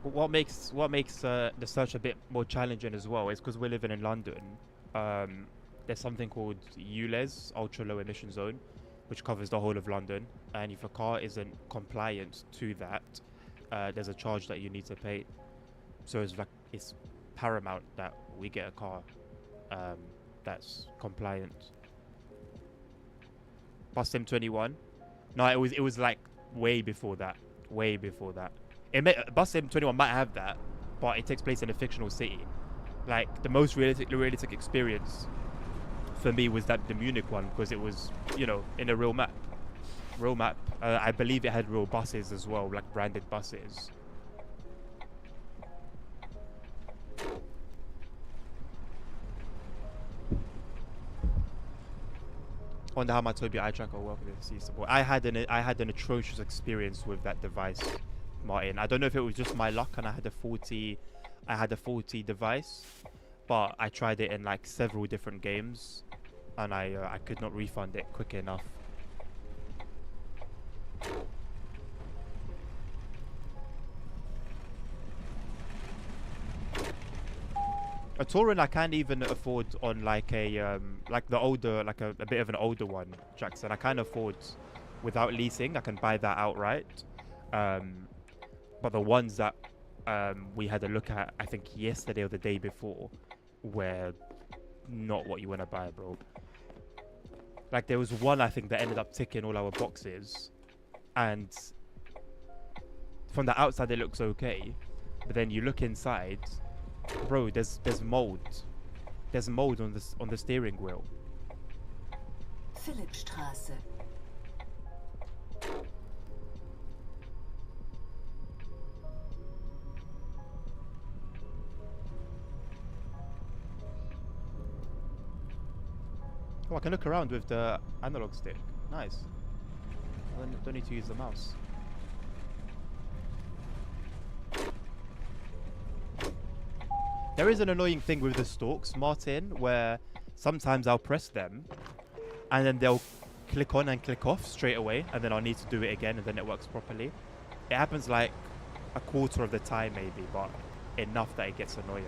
What makes the search a bit more challenging as well is because we're living in London. There's something called ULEZ, Ultra Low Emission Zone, which covers the whole of London. And if a car isn't compliant to that, there's a charge that you need to pay. So it's paramount that we get a car that's compliant. Bus Sim 21. No, it was like way before that. Way before that. Bus Sim 21 might have that, but it takes place in a fictional city. Like the most realistic experience for me was the Munich one, because it was, you know, in a real map. I believe it had real buses as well, like branded buses. I wonder how my Tobii eye tracker will work with NFC support. I had an atrocious experience with that device, Martin. I don't know if it was just my luck and I had a faulty device, but I tried it in like several different games, and I could not refund it quick enough. A Touring I can't even afford on like a like the older, like a bit of an older one, Jackson. I can't afford without leasing. I can buy that outright. But the ones that we had a look at, I think yesterday or the day before, were not what you want to buy, bro. Like there was one I think that ended up ticking all our boxes, and from the outside it looks okay, but then you look inside. Bro, there's mold. There's mold on the steering wheel. Philippstraße. Oh, I can look around with the analog stick. Nice. I don't need to use the mouse. There is an annoying thing with the stalks, Martin, where sometimes I'll press them and then they'll click on and click off straight away, and then I'll need to do it again and then it works properly. It happens like a quarter of the time maybe, but enough that it gets annoying.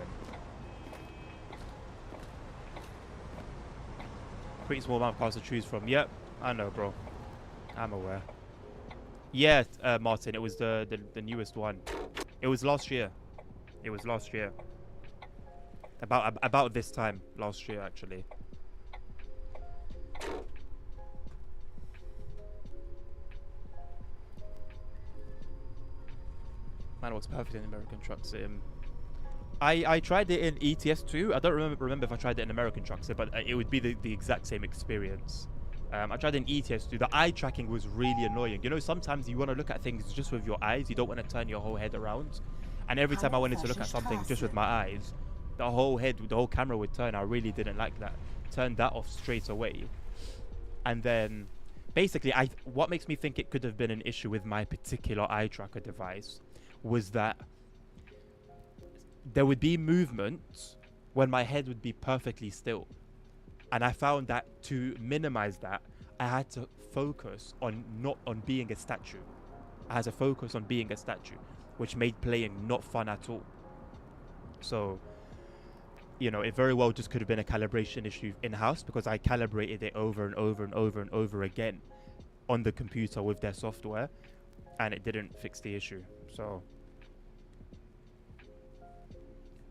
Pretty small amount of cars to choose from. Yep, I know, bro. I'm aware. Yeah, Martin, it was the newest one. It was last year. About this time last year, actually. Man, it was perfect in American Truck Sim. I tried it in ETS2. I don't remember if I tried it in American Truck Sim, but it would be the exact same experience. I tried it in ETS2. The eye tracking was really annoying. You know, sometimes you want to look at things just with your eyes. You don't want to turn your whole head around. And every time I wanted to look at something just with my eyes, the whole camera would turn. I really didn't like that. Turned that off straight away. And then, basically, what makes me think it could have been an issue with my particular eye tracker device was that there would be movement when my head would be perfectly still. And I found that to minimize that, I had to focus on not on being a statue. I had to focus on being a statue, which made playing not fun at all. So, you know, it very well just could have been a calibration issue in-house, because I calibrated it over and over and over and over again on the computer with their software, and it didn't fix the issue. So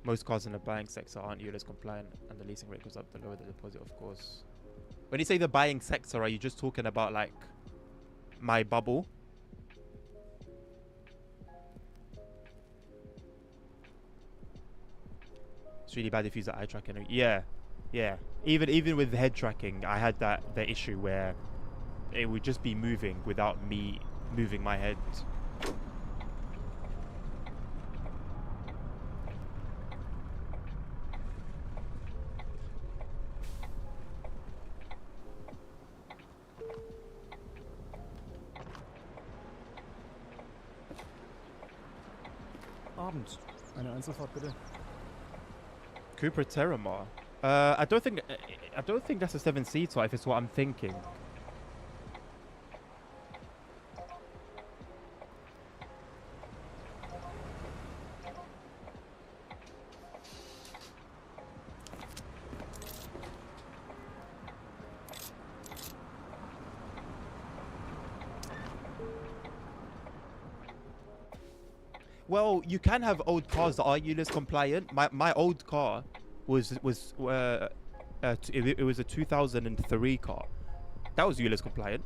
most cars in the buying sector aren't ULEZ compliant, and the leasing rate goes up the lower the deposit, of course. When you say the buying sector, are you just talking about like my bubble? It's really bad if you use the eye tracking. Yeah. Even with the head tracking, I had the issue where it would just be moving without me moving my head. Abend. Eine Einzelfahrt bitte. Cooper Terramar. I don't think that's a 7-seater if it's what I'm thinking. Well, you can have old cars that are ULEZ compliant. My old car was it was a 2003 car. That was ULEZ compliant.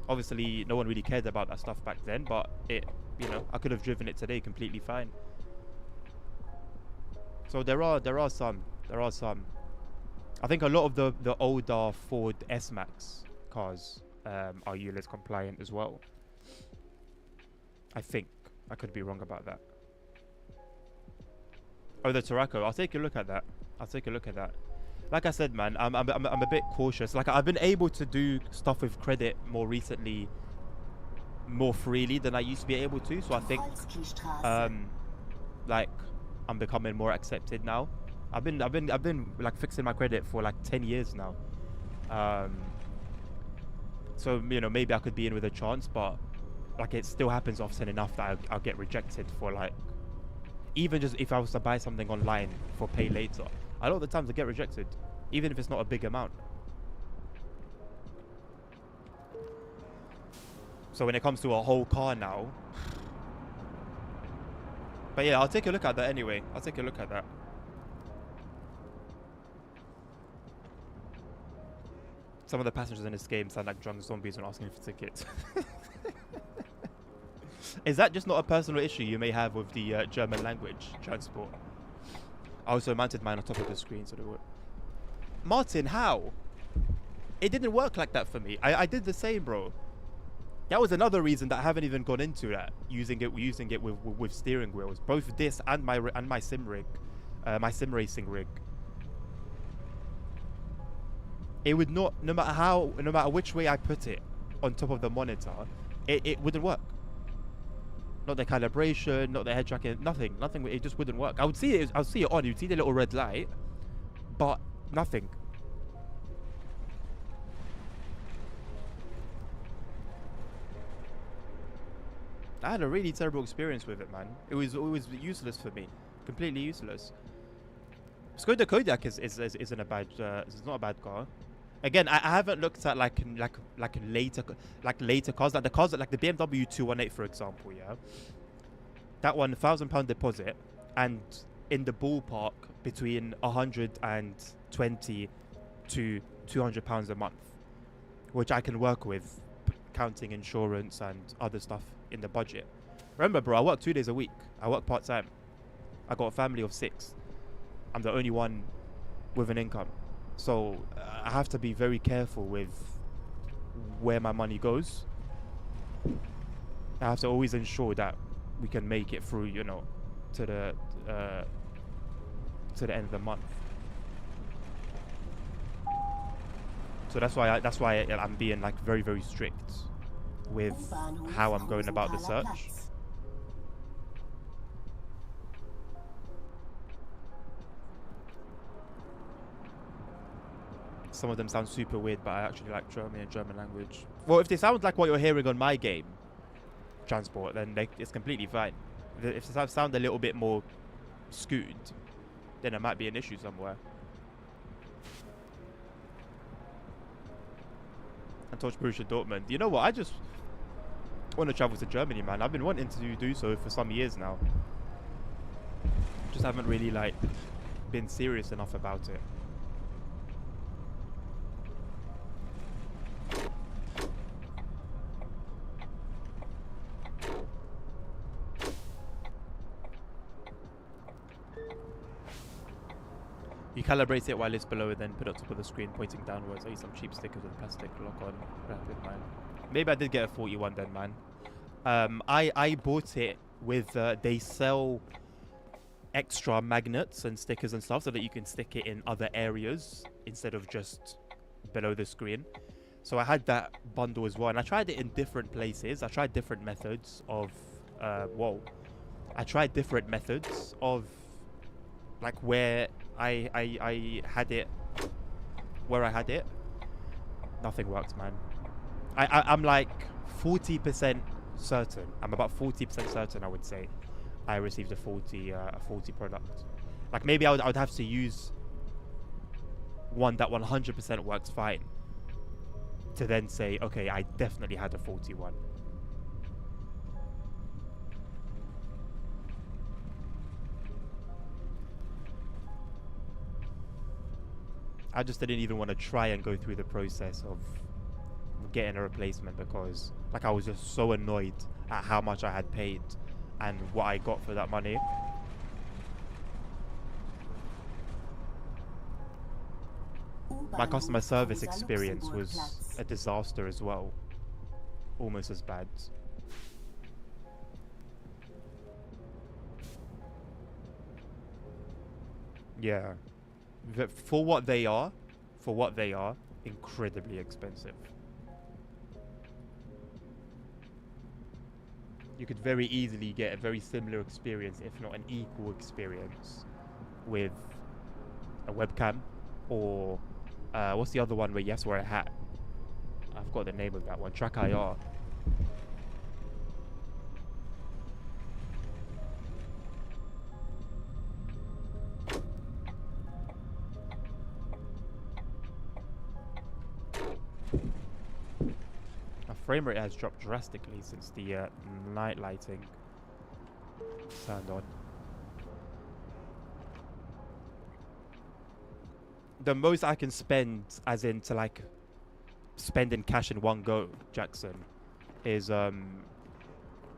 Obviously, no one really cared about that stuff back then, but I could have driven it today completely fine. So there are some. I think a lot of the older Ford S-Max cars are ULEZ compliant as well. I think. I could be wrong about that. Oh, the Tarraco. I'll take a look at that. Like I said, man, I'm a bit cautious. Like, I've been able to do stuff with credit more recently, more freely than I used to be able to. So I think, like, I'm becoming more accepted now. I've been like fixing my credit for like 10 years now. So, you know, maybe I could be in with a chance, but like it still happens often enough that I'll get rejected for, like, even just if I was to buy something online for pay later. A lot of the times I get rejected, even if it's not a big amount. So when it comes to a whole car now, but yeah, I'll take a look at that anyway. Some of the passengers in this game sound like drunk zombies when asking for tickets. Is that just not a personal issue you may have with the German language transport? I also mounted mine on top of the screen so they would. Martin, how? It didn't work like that for me. I did the same, bro. That was another reason that I haven't even gone into that, using it with steering wheels, both this and my sim rig, my sim racing rig. It would not, no matter which way I put it on top of the monitor, it wouldn't work. Not the calibration, not the head tracking, nothing. It just wouldn't work. I would see it on. You'd see the little red light, but nothing. I had a really terrible experience with it, man. It was useless for me, completely useless. Skoda Kodiaq isn't a bad. It's not a bad car. Again, I haven't looked at like later cars, like the cars like the BMW 218, for example. Yeah, that one £1,000 deposit, and in the ballpark between 120 to £200 a month, which I can work with, counting insurance and other stuff in the budget. Remember, bro, I work 2 days a week. I work part time. I got a family of 6. I'm the only one with an income. So I have to be very careful with where my money goes. I have to always ensure that we can make it through, you know, to the end of the month. So that's why I'm being like very, very strict with how I'm going about the search. Some of them sound super weird, but I actually like German and German language. Well, if they sound like what you're hearing on my game, Transport, then it's completely fine. If they sound a little bit more scooted, then there might be an issue somewhere. And touch Borussia Dortmund. You know what? I just want to travel to Germany, man. I've been wanting to do so for some years now. Just haven't really like been serious enough about it. You calibrate it while it's below and then put it on top of the screen pointing downwards. I use some cheap stickers with plastic lock on. Rapid, man. Maybe I did get a 41 then, man. I bought it with they sell extra magnets and stickers and stuff so that you can stick it in other areas instead of just below the screen. So I had that bundle as well, and I tried it in different places. I tried different methods of like where I had it, nothing worked, man. I'm like 40% certain. I'm about 40% certain, I would say, I received a faulty product. Like maybe I would have to use one that 100% works fine to then say, okay, I definitely had a faulty one. I just didn't even want to try and go through the process of getting a replacement because like I was just so annoyed at how much I had paid and what I got for that money. My customer U-Bahnhof service Rosa experience was Luxemburg-Platz. a disaster as well. Almost as bad. Yeah. For what they are, incredibly expensive. You could very easily get a very similar experience, if not an equal experience, with a webcam or what's the other one where you have to wear a hat? I forgot the name of that one. Track IR. My frame rate has dropped drastically since the night lighting turned on. The most I can spend, as in to like spend in cash in one go, Jackson, is like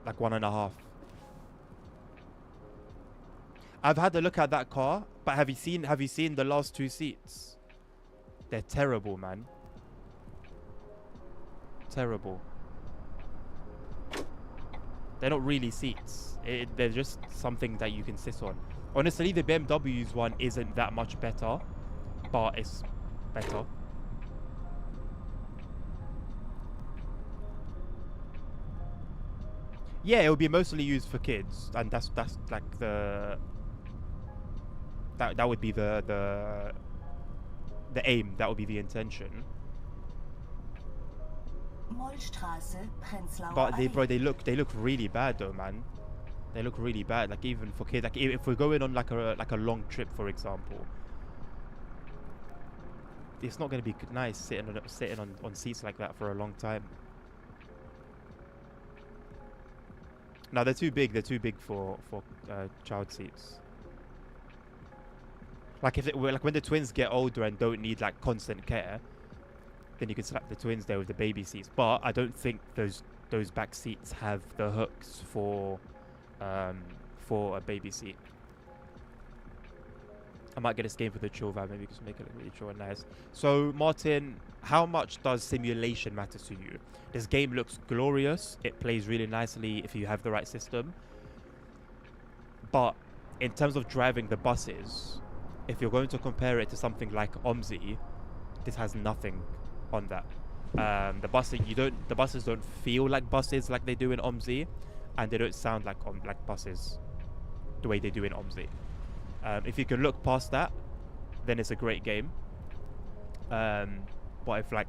1.5. I've had a look at that car, but have you seen the last 2 seats? They're terrible, man. Terrible. They're not really seats. They're just something that you can sit on. Honestly, the BMW's one isn't that much better, but it's better. Yeah, it will be mostly used for kids, and that's like the that would be the aim. That would be the intention. Mollstraße, Prenzlauer But they Allee. look really bad though, man. They look really bad. Like even for kids, like if we're going on like a long trip, for example, it's not going to be nice sitting on seats like that for a long time. No, they're too big. They're too big for child seats. Like like when the twins get older and don't need like constant care, then you can slap the twins there with the baby seats. But I don't think those back seats have the hooks for a baby seat. I might get this game for the chill vibe, maybe just make it look really chill and nice. So Martin, how much does simulation matter to you? This game looks glorious. It plays really nicely if you have the right system. But in terms of driving the buses, if you're going to compare it to something like OMSI, this has nothing on that. The buses don't feel like buses like they do in OMSI, and they don't sound like buses the way they do in OMSI. If you can look past that, then it's a great game. But if like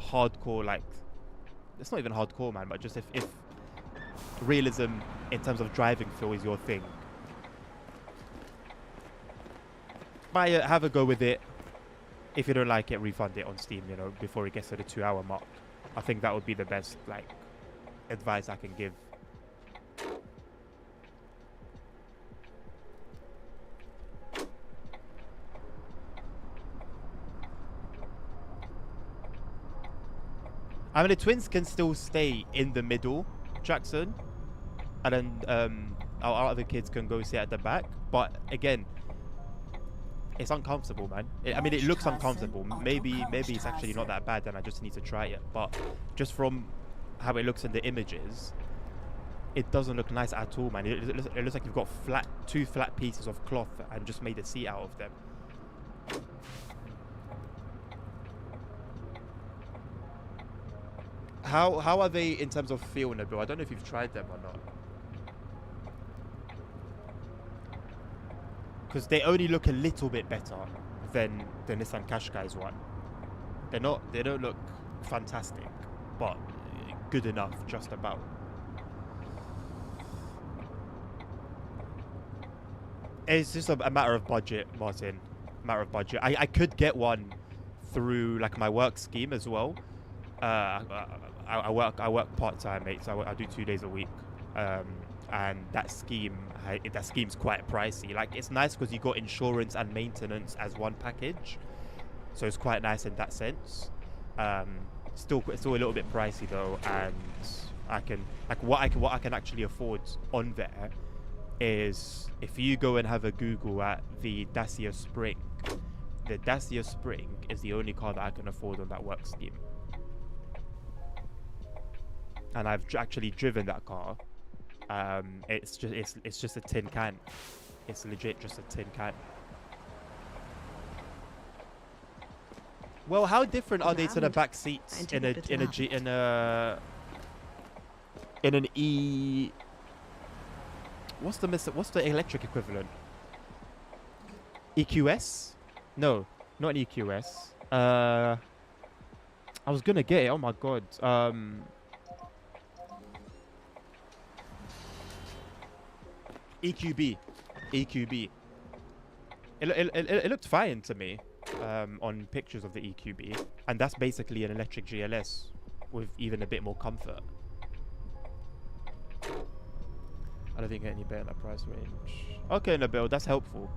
hardcore, like it's not even hardcore, man, but just if realism in terms of driving feel is your thing, buy it, have a go with it. If you don't like it, refund it on Steam, you know, before it gets to the 2-hour mark. I think that would be the best like advice I can give. I mean, the twins can still stay in the middle, Jackson, and then our other kids can go sit at the back. But again, it's uncomfortable, man. I mean, it looks uncomfortable. Maybe it's actually not that bad, and I just need to try it. But just from how it looks in the images, it doesn't look nice at all, man. It looks like you've got two flat pieces of cloth and just made a seat out of them. How are they in terms of feel, Nabil? I don't know if you've tried them or not. Because they only look a little bit better than the Nissan Qashqai's one. They don't look fantastic, but good enough, just about. It's just a matter of budget, Martin. Matter of budget. I could get one through like my work scheme as well. I work part-time, mate, so I do 2 days a week, and that scheme's quite pricey. Like, it's nice because you got insurance and maintenance as one package, so it's quite nice in that sense. Still a little bit pricey though, and what I can actually afford on there is, if you go and have a Google at the Dacia Spring, the Dacia Spring is the only car that I can afford on that work scheme. And I've actually driven that car. It's just a tin can. It's legit just a tin can. Well, how different are they to the back seats in an E? What's the electric equivalent? EQS? No, not an EQS. I was gonna get it. Oh my god. EQB. EQB. It looked fine to me on pictures of the EQB, and that's basically an electric GLS with even a bit more comfort. I don't think I get any better in that price range. Okay, Nabil, that's helpful.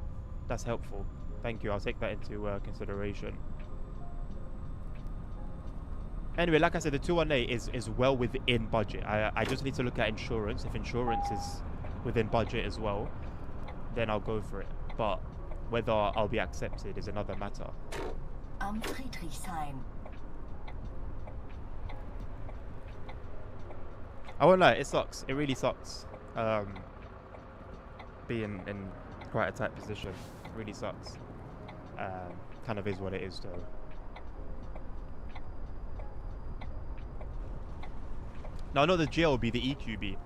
That's helpful. Thank you. I'll take that into consideration. Anyway, like I said, the 218 is well within budget. I just need to look at insurance. If insurance is within budget as well, then I'll go for it. But whether I'll be accepted is another matter. Am Friedrichshain. I won't lie, it sucks. It really sucks. Being in quite a tight position. It really sucks. Kind of is what it is though. No, not the GLB, the EQB.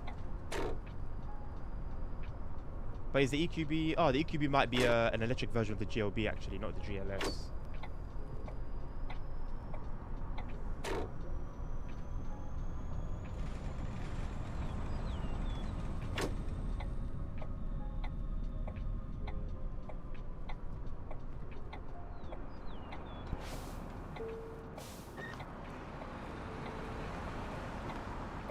But is the EQB... Oh, the EQB might be an electric version of the GLB actually, not the GLS.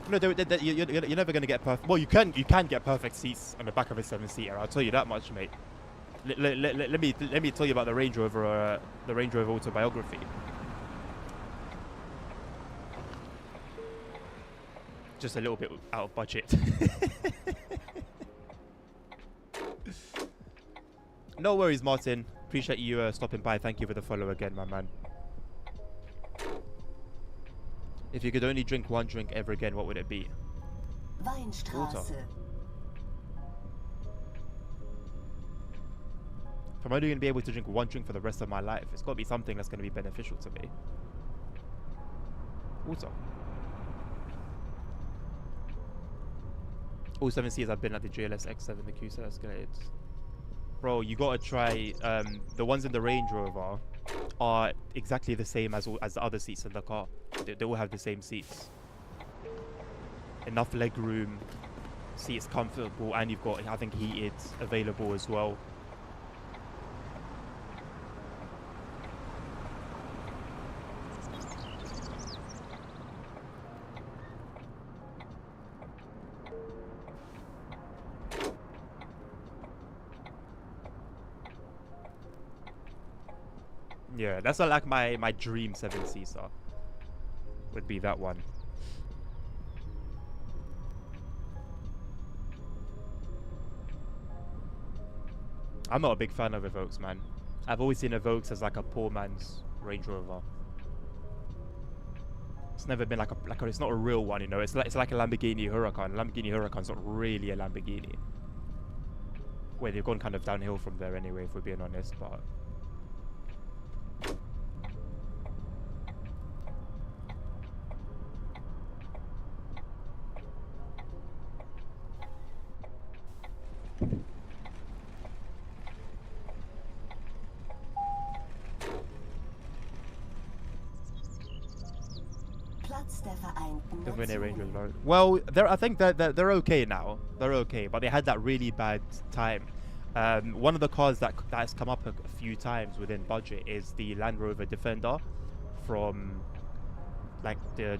No, you're never gonna get perfect. Well, you can get perfect seats on the back of a 7-seater. I'll tell you that much, mate. Let me tell you about the Range Rover autobiography. Just a little bit out of budget. No worries, Martin. Appreciate you stopping by. Thank you for the follow again, my man. If you could only drink one drink ever again, what would it be? Weinstraße. Water. If I'm only going to be able to drink one drink for the rest of my life, it's got to be something that's going to be beneficial to me. Water. All 7 Cs I've been at the GLS X7, the Q7 Escalades. Bro, you got to try the ones in the Range Rover are exactly the same as the other seats in the car. They all have the same seats. Enough leg room, seats comfortable, and you've got, I think, heated available as well. Yeah, that's like my dream 7-seater. Would be that one. I'm not a big fan of Evoques, man. I've always seen Evoques as like a poor man's Range Rover. It's never been like a it's not a real one, you know. It's like a Lamborghini Huracan. Lamborghini Huracan's not really a Lamborghini. Well, they've gone kind of downhill from there anyway, if we're being honest, but. Well, I think that they're okay now. They're okay, but they had that really bad time. One of the cars that has come up a few times within budget is the Land Rover Defender from like the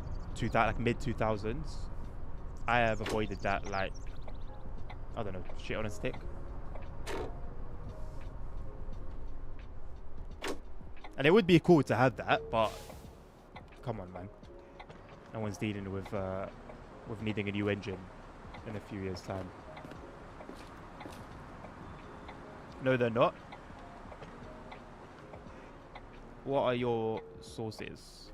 mid 2000s. I have avoided that like, I don't know, shit on a stick. And it would be cool to have that, but come on, man. No one's dealing with needing a new engine in a few years' time. No, they're not. What are your sources?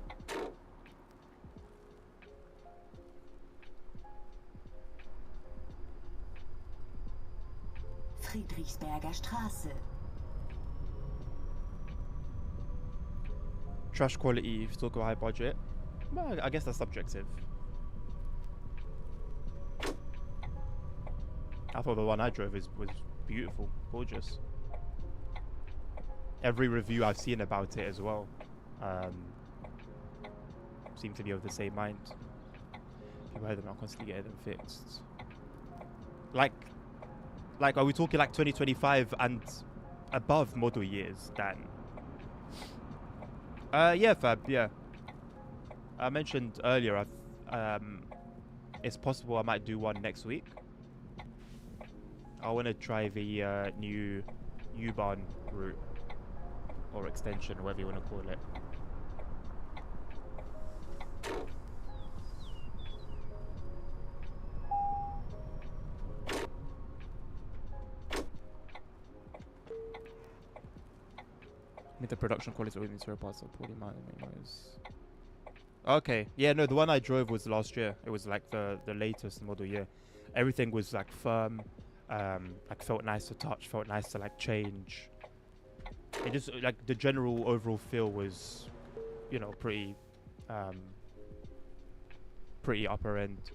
Friedrichsberger Straße. Trash quality, if you talk about high budget. Well, I guess that's subjective. I thought the one I drove was beautiful, gorgeous. Every review I've seen about it as well seem to be of the same mind. People heard them not constantly getting them fixed. Like, are we talking like 2025 and above model years, Dan? Yeah, Fab, yeah. I mentioned earlier, it's possible I might do one next week. I want to try the new U-Bahn route, or extension, whatever you want to call it. Need the production quality within 0 parts of 40 miles. Okay, yeah, no, the one I drove was last year. It was like the latest model year. Everything was like firm, like felt nice to touch, felt nice to like change. It just like the general overall feel was, you know, pretty upper end.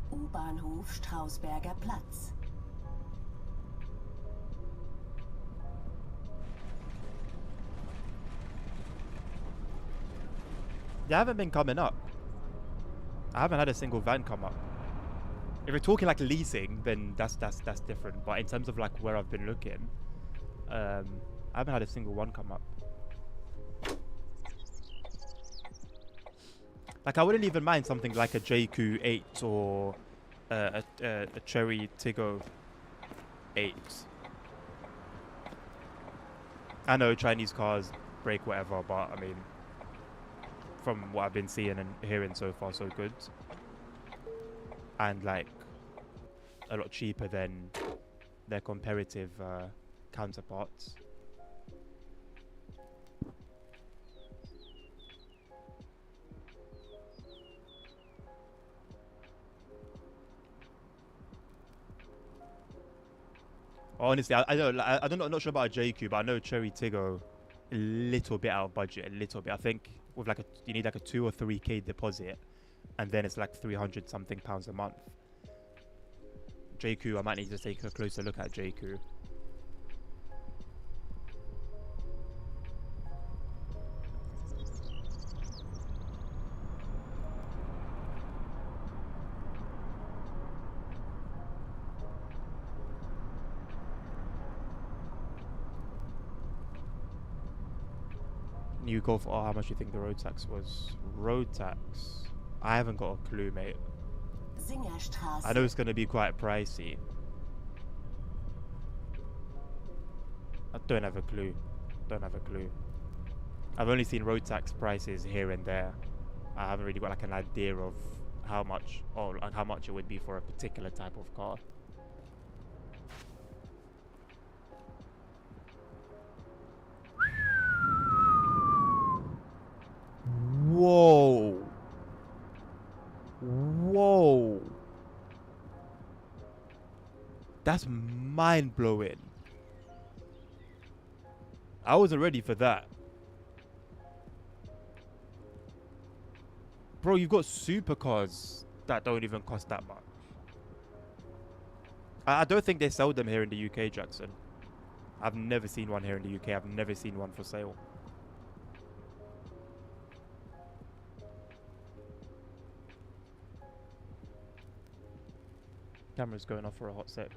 U-Bahnhof Strausberger Platz. They haven't been coming up. I haven't had a single van come up. If you're talking like leasing, then that's different. But in terms of like where I've been looking, I haven't had a single one come up. Like I wouldn't even mind something like a JQ8 or a Cherry Tiggo 8. I know Chinese cars break whatever, but I mean, from what I've been seeing and hearing so far, so good. And like a lot cheaper than their comparative counterparts. Honestly, I don't know. I'm not sure about a JQ, but I know Cherry Tiggo a little bit out of budget, a little bit. I think with like you need like a 2 or 3k deposit, and then it's like 300 something pounds a month. JQ, I might need to take a closer look at JQ. New Golf. Oh, how much do you think the road tax was? Road tax? I haven't got a clue, mate. Singerstraße. I know it's going to be quite pricey. I don't have a clue. Don't have a clue. I've only seen road tax prices here and there. I haven't really got like an idea of how much, or like how much it would be for a particular type of car. Whoa. Whoa. That's mind-blowing. I wasn't ready for that. Bro, you've got supercars that don't even cost that much. I don't think they sell them here in the UK, Jackson. I've never seen one here in the UK. I've never seen one for sale. Camera's going off for a hot sec.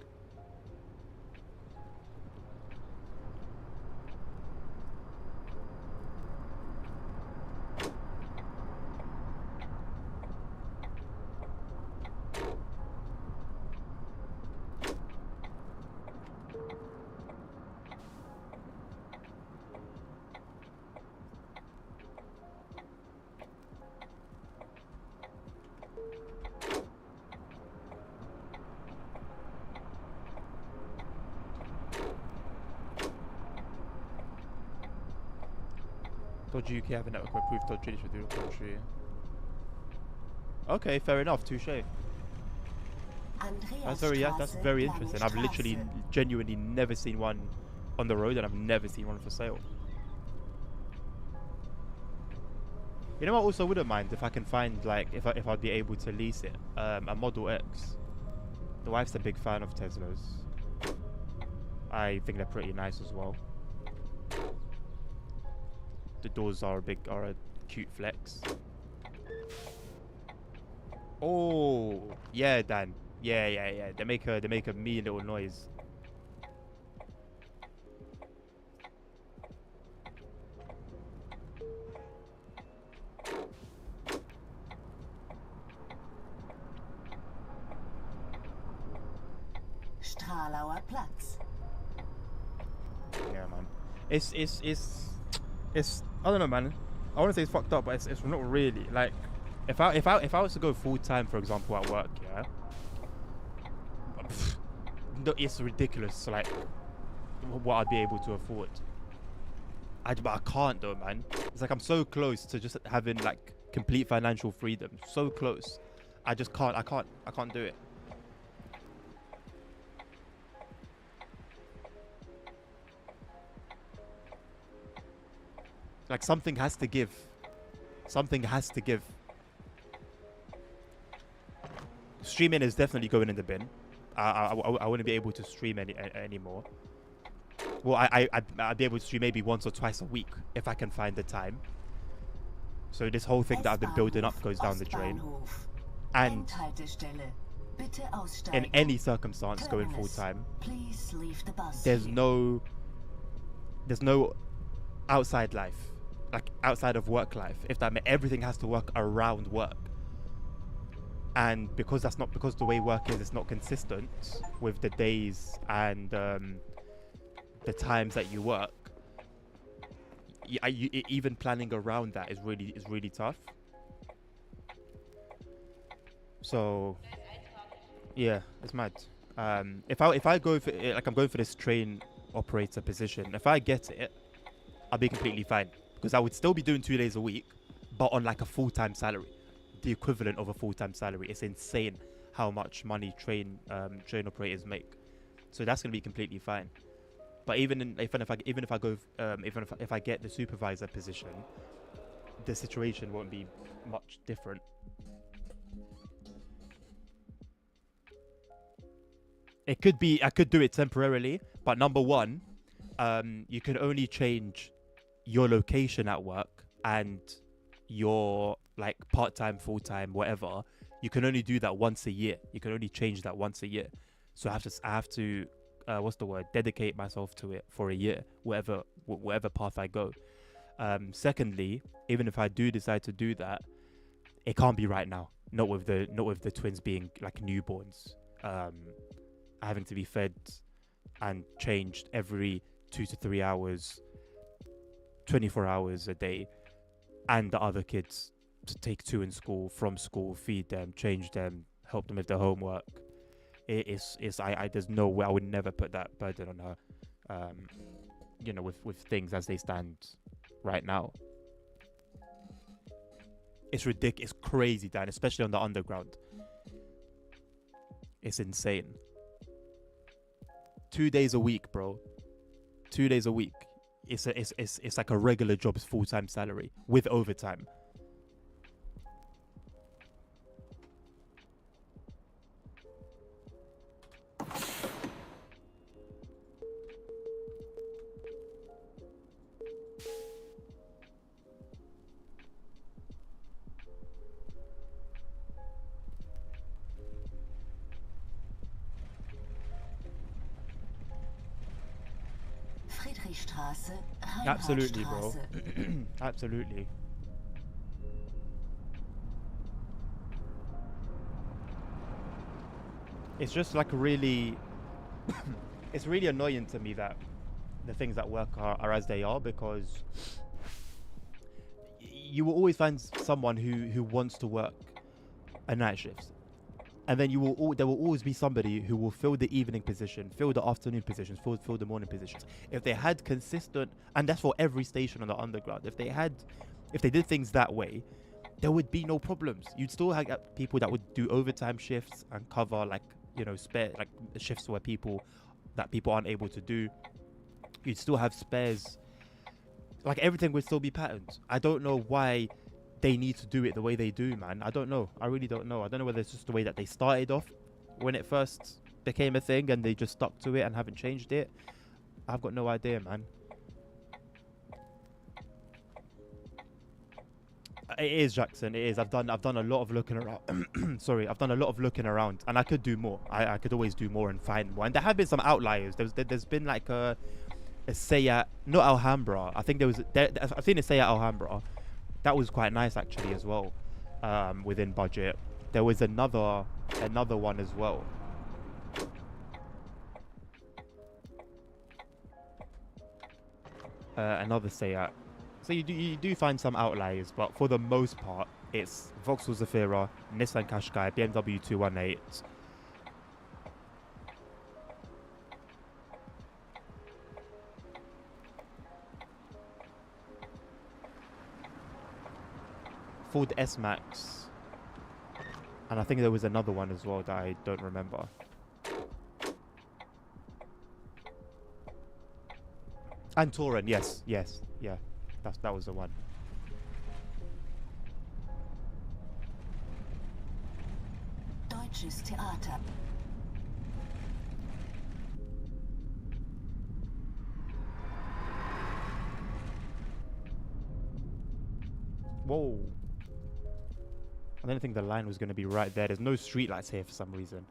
Dodge UK have a network of approved Dodge dealers within the country. Okay, fair enough. Touche. That's very interesting. I've literally, genuinely never seen one on the road, and I've never seen one for sale. You know what? I also wouldn't mind if I can find, like, if I'd be able to lease it. A Model X. The wife's a big fan of Teslas. I think they're pretty nice as well. The doors are a cute flex. Oh, yeah, Dan. Yeah. They make a mean little noise. Stralauer Platz. Yeah, man. It's I don't know, man. I want to say it's fucked up, but it's not really. Like, if I was to go full time, for example, at work, yeah, no, it's ridiculous. Like, what I'd be able to afford. But I can't though, man. It's like I'm so close to just having like complete financial freedom. So close. I just can't. I can't do it. Like, something has to give. Something has to give. Streaming is definitely going in the bin. I wouldn't be able to stream anymore. Well, I'd be able to stream maybe once or twice a week if I can find the time. So this whole thing that I've been building up goes down the drain. And in any circumstance going full time, there's no outside life. Like, outside of work life, if that meant everything has to work around work. And because the way work is, it's not consistent with the days and the times that you work. Even planning around that is really tough. So yeah, it's mad. If I go for, like, I'm going for this train operator position, if I get it, I'll be completely fine. Because I would still be doing 2 days a week, but on like a full-time salary, the equivalent of a full-time salary. It's insane how much money train operators make. So that's gonna be completely fine. But even if I get the supervisor position, the situation won't be much different. It could be I could do it temporarily, but number one, you can only change your location at work and your, like, part-time, full-time, whatever. You can only do that once a year. You can only change that once a year. So I have to dedicate myself to it for a year, whatever path I go. Secondly, even if I do decide to do that, it can't be right now. Not with the twins being like newborns, having to be fed and changed every 2 to 3 hours, 24 hours a day, and the other kids to take to in school, from school, feed them, change them, help them with their homework. There's no way. I would never put that burden on her, with things as they stand right now. It's ridiculous. It's crazy, Dan, especially on the underground. It's insane. 2 days a week, bro. 2 days a week. It's like a regular job's full-time salary with overtime. Absolutely, bro. Absolutely. It's just like really it's really annoying to me that the things at work are as they are, because you will always find someone who wants to work a night shift, And then there will always be somebody who will fill the evening position, fill the afternoon positions, fill the morning positions. If they had consistent, and that's for every station on the underground, if they did things that way, there would be no problems. You'd still have people that would do overtime shifts and cover spare shifts where people aren't able to do. You'd still have spares. Like everything would still be patterned. I don't know why they need to do it the way they do, man. I don't know. I really don't know. I don't know whether it's just the way that they started off when it first became a thing and they just stuck to it and haven't changed it. I've got no idea, man. It is, Jackson. It is. I've done a lot of looking around. Sorry, I've done a lot of looking around, and I could do more. I could always do more and find more. And there have been some outliers. There's been like a Seat, not Alhambra. I think I've seen a Seat Alhambra. That was quite nice actually as well. Within budget, there was another one as well. Another Seat. So you do find some outliers, but for the most part, it's Vauxhall Zafira, Nissan Qashqai, BMW 218. Ford S-Max. And I think there was another one as well that I don't remember. And Touran, yes, yeah. That was the one. Deutsches Theater. Whoa. I didn't think the line was going to be right there. There's no streetlights here for some reason.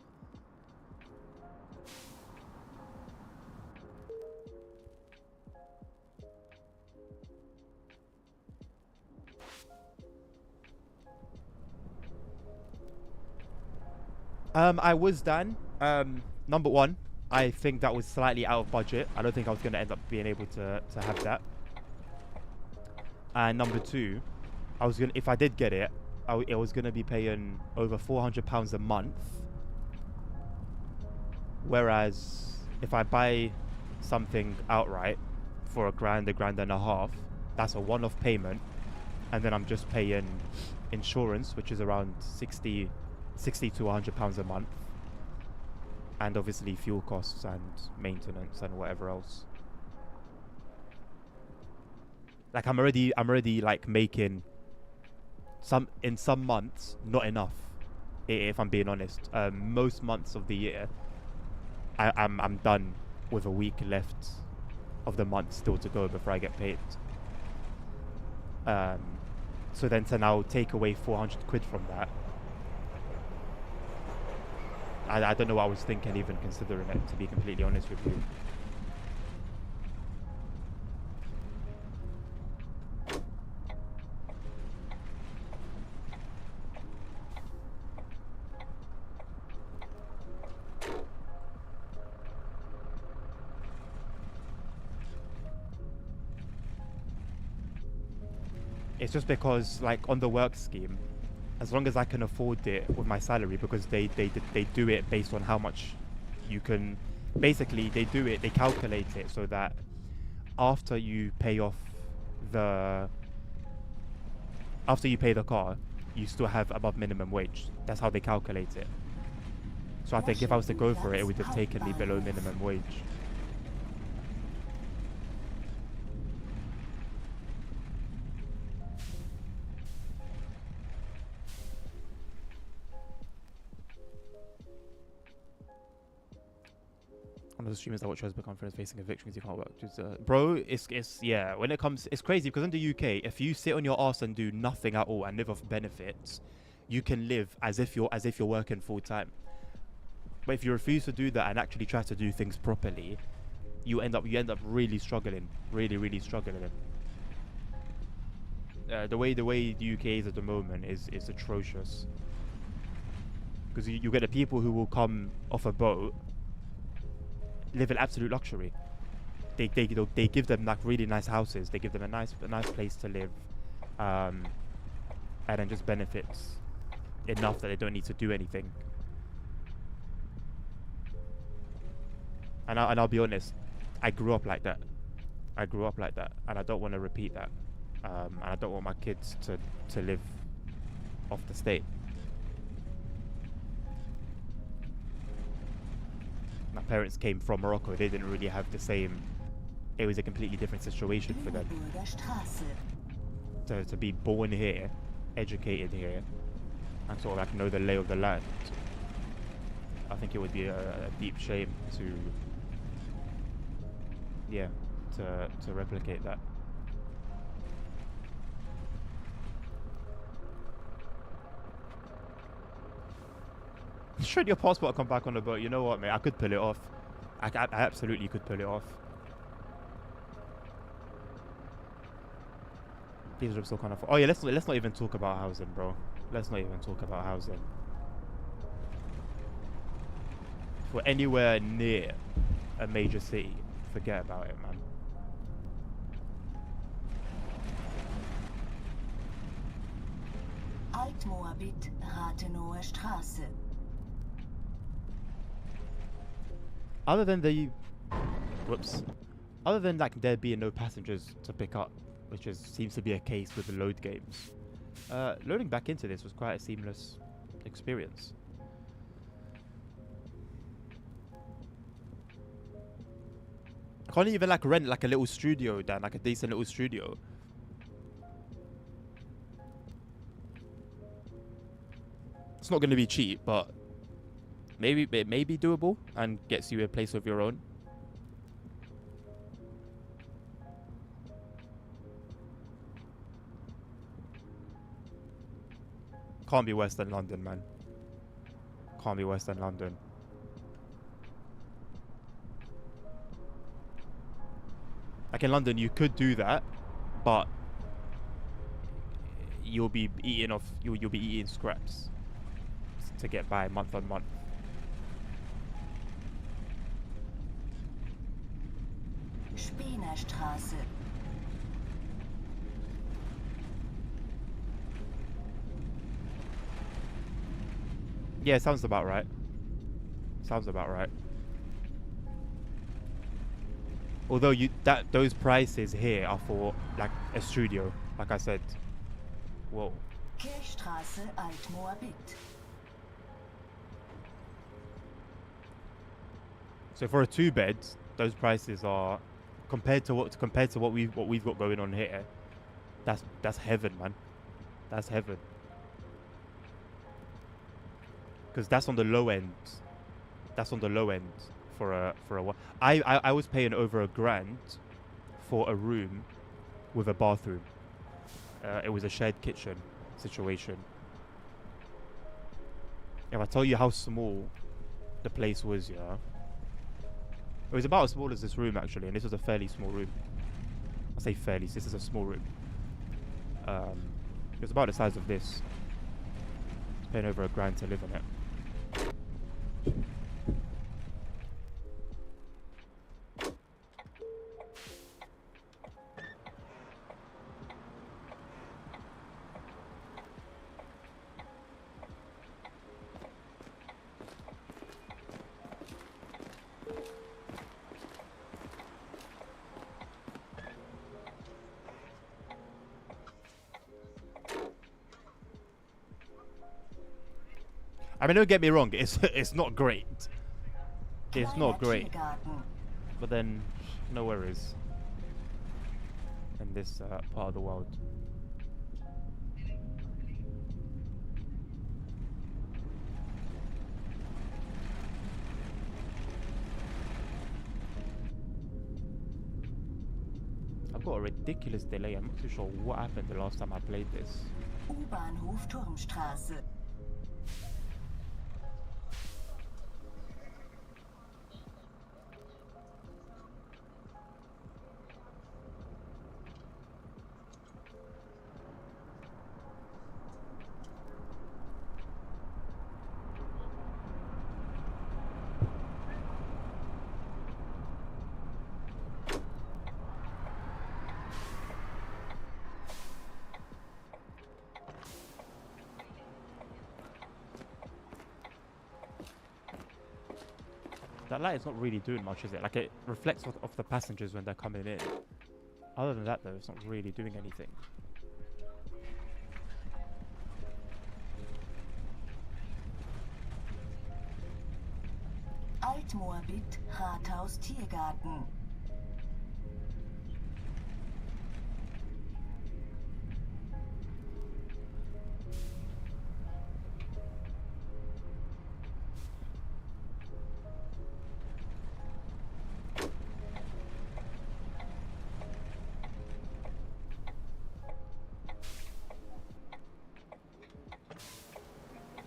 I was done. Number one, I think that was slightly out of budget. I don't think I was going to end up being able to have that. And number two, if I did get it, I was going to be paying over £400 a month. Whereas if I buy something outright for £1,000, £1,500, that's a one-off payment. And then I'm just paying insurance, which is around 60 to £100 a month. And obviously fuel costs and maintenance and whatever else. Like I'm already like making in some months not enough, if I'm being honest. Most months of the year I'm done with a week left of the month still to go before I get paid. So then to now take away 400 quid from that, I don't know what I was thinking even considering it, to be completely honest with you. It's just because, like, on the work scheme, as long as I can afford it with my salary, because they do it based on how much you can. Basically, they calculate it so that after you pay the car, you still have above minimum wage. That's how they calculate it. So I think if I was to go for it, it would have taken me below minimum wage. One of the streamers that watch Rosberg conference facing evictions, you can't work. Bro, it's yeah. When it comes, it's crazy because in the UK, if you sit on your ass and do nothing at all and live off benefits, you can live as if you're working full time. But if you refuse to do that and actually try to do things properly, you end up really struggling, really struggling. The way the UK is at the moment is atrocious. Because you get the people who will come off a boat, live in absolute luxury. They give them like really nice houses. They give them a nice place to live, and then just benefits enough that they don't need to do anything. And I'll be honest, I grew up like that. I grew up like that, and I don't want to repeat that. And I don't want my kids to live off the state. My parents came from Morocco. They didn't really have the same. It was a completely different situation for them. Lüneburger Straße. To be born here, educated here, and sort of like know the lay of the land. I think it would be a deep shame to replicate that. Should your passport come back on the boat? You know what, mate? I could pull it off. I absolutely could pull it off. These are still kind of. Oh yeah, let's not even talk about housing, bro. Let's not even talk about housing. If we're anywhere near a major city, forget about it, man. Altmoabit, Rathenower Straße. Other than other than like there being no passengers to pick up, which seems to be a case with the load games, loading back into this was quite a seamless experience. Can't you even like rent like a little studio, Dan, like a decent little studio? It's not going to be cheap, but maybe it may be doable and gets you a place of your own. Can't be worse than London, man. Can't be worse than London. Like in London, you could do that, but you'll be eating off. You'll be eating scraps to get by month on month. Spienerstraße. Yeah, sounds about right. Sounds about right. Although those prices here are for like a studio, like I said. Whoa. Kirchstraße, Altmoabit. So for a 2-bed, those prices are compared to what we've got going on here. That's heaven, man. That's heaven. Because that's on the low end. That's on the low end for a one. I was paying over £1,000 for a room with a bathroom. It was a shared kitchen situation. If I tell you how small the place was, yeah. It was about as small as this room actually, and this was a fairly small room. I say fairly, this is a small room. It was about the size of this. I was paying over £1,000 to live in it. I mean, don't get me wrong, it's not great. It's not great. But then, no worries. In this part of the world. I've got a ridiculous delay. I'm not too sure what happened the last time I played this. U-Bahnhof Turmstraße. That light is not really doing much, is it? Like, it reflects off the passengers when they're coming in. Other than that, though, it's not really doing anything. Altmoabit, Rathaus Tiergarten.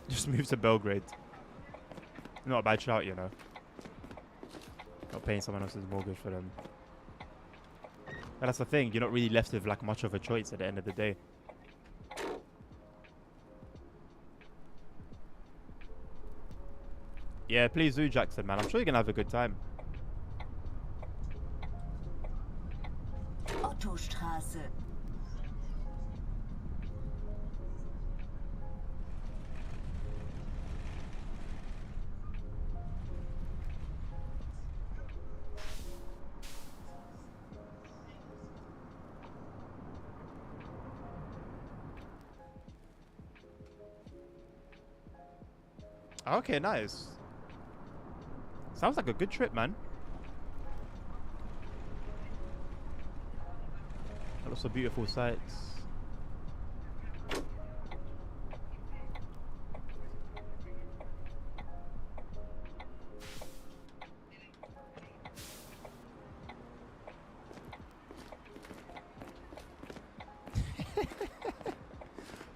Just move to Belgrade. Not a bad shout, you know. Not paying someone else's mortgage for them. But that's the thing, you're not really left with like much of a choice at the end of the day. Yeah, please do, Jackson, man. I'm sure you're gonna have a good time. Ottostraße. Okay, nice. Sounds like a good trip, man. Lots of beautiful sights.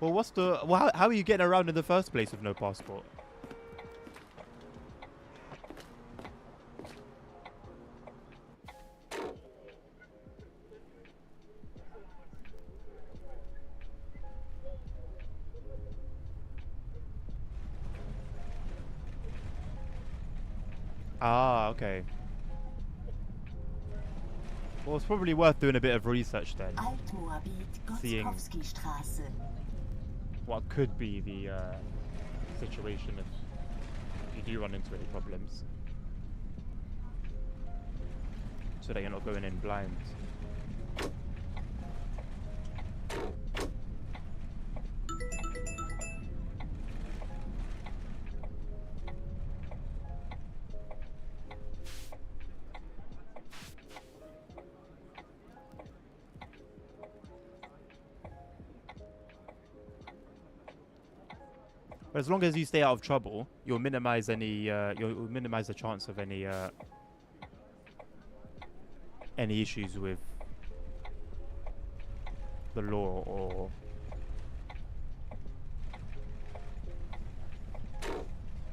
Well, what's the... Well, how are you getting around in the first place with no passport? Ah, okay. Well, it's probably worth doing a bit of research then. Altmoabit, Seeing Gotzkowski-Straße. what could be the situation if you do run into any problems. So that you're not going in blind. But as long as you stay out of trouble, you'll minimize any. You'll minimize the chance of any issues with the law or.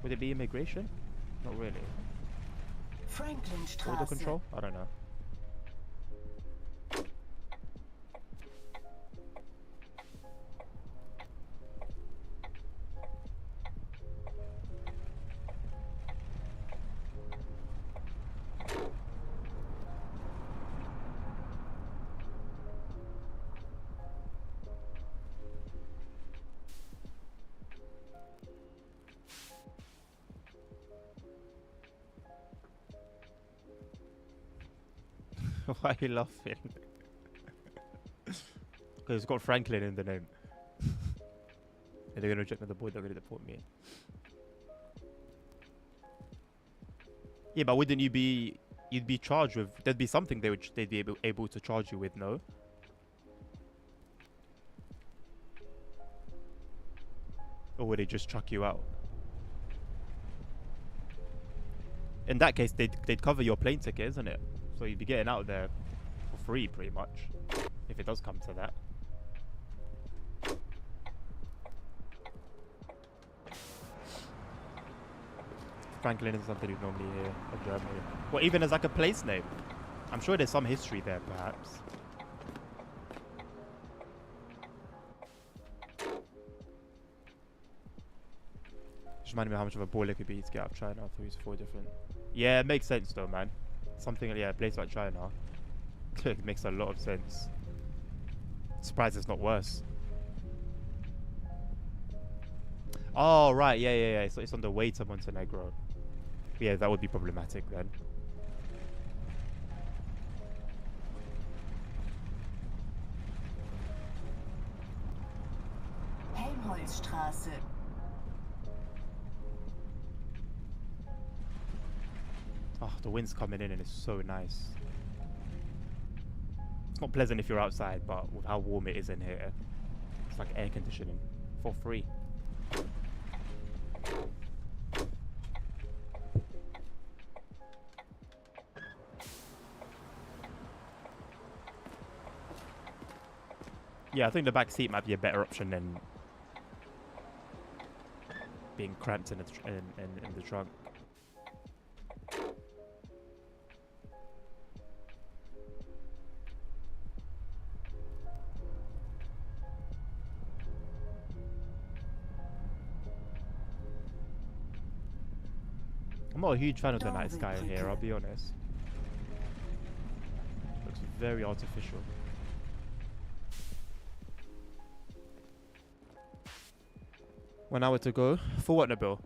Would it be immigration? Not really. Border Franklinstraße. control? I don't know. Why are you laughing? Because it's got Franklin in the name. If they're gonna reject me the board, they're gonna deport me. Yeah, but wouldn't you be? You'd be charged with. There'd be something they'd be able to charge you with, no? Or would they just chuck you out? In that case, they'd cover your plane ticket, isn't it? So you'd be getting out of there for free, pretty much, if it does come to that. Franklin is something you'd normally hear in Germany. Or even as like a place name. I'm sure there's some history there, perhaps. Just reminded me how much of a ball it could be to get out of China. 3 to 4 different. Yeah, it makes sense though, man. Something, yeah, a place like China. It makes a lot of sense. Surprised it's not worse. Oh, right, yeah. So it's on the way to Montenegro. Yeah, that would be problematic then. Helmholtzstraße. Oh, the wind's coming in and it's so nice. It's not pleasant if you're outside, but with how warm it is in here, it's like air conditioning for free. Yeah, I think the back seat might be a better option than being cramped in the trunk. I'm not a huge fan of the night sky here, I'll be honest. Looks very artificial. 1 hour to go. For what, Nabil?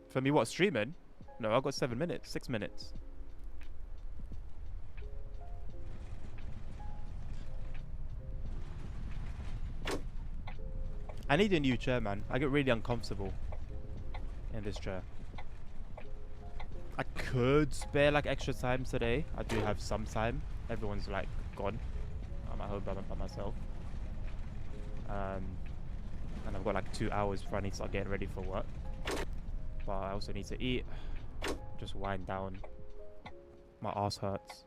For me, what, streaming? No, I've got 7 minutes, 6 minutes. I need a new chair, man. I get really uncomfortable in this chair. I could spare like extra time today. I do have some time. Everyone's like gone. I'm at home by myself. And I've got like 2 hours before I need to start getting ready for work. But I also need to eat. Just wind down. My ass hurts.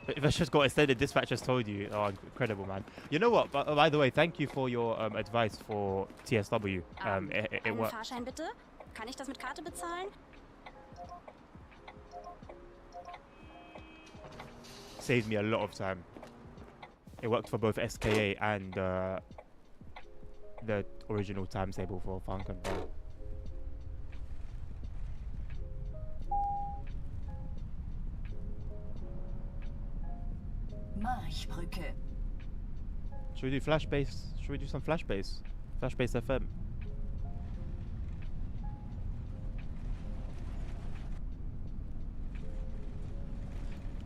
But if I just got extended dispatch, just told you. Oh, incredible, man. You know what? By the way, thank you for your advice for TSW. It worked. Fahrschein bitte? Kann ich das mit Karte bezahlen? Saved me a lot of time. It worked for both SKA and the original timetable for Frankenthal. Marchbrücke. Should we do flash bass? Should we do some flash bass? Flash bass FM.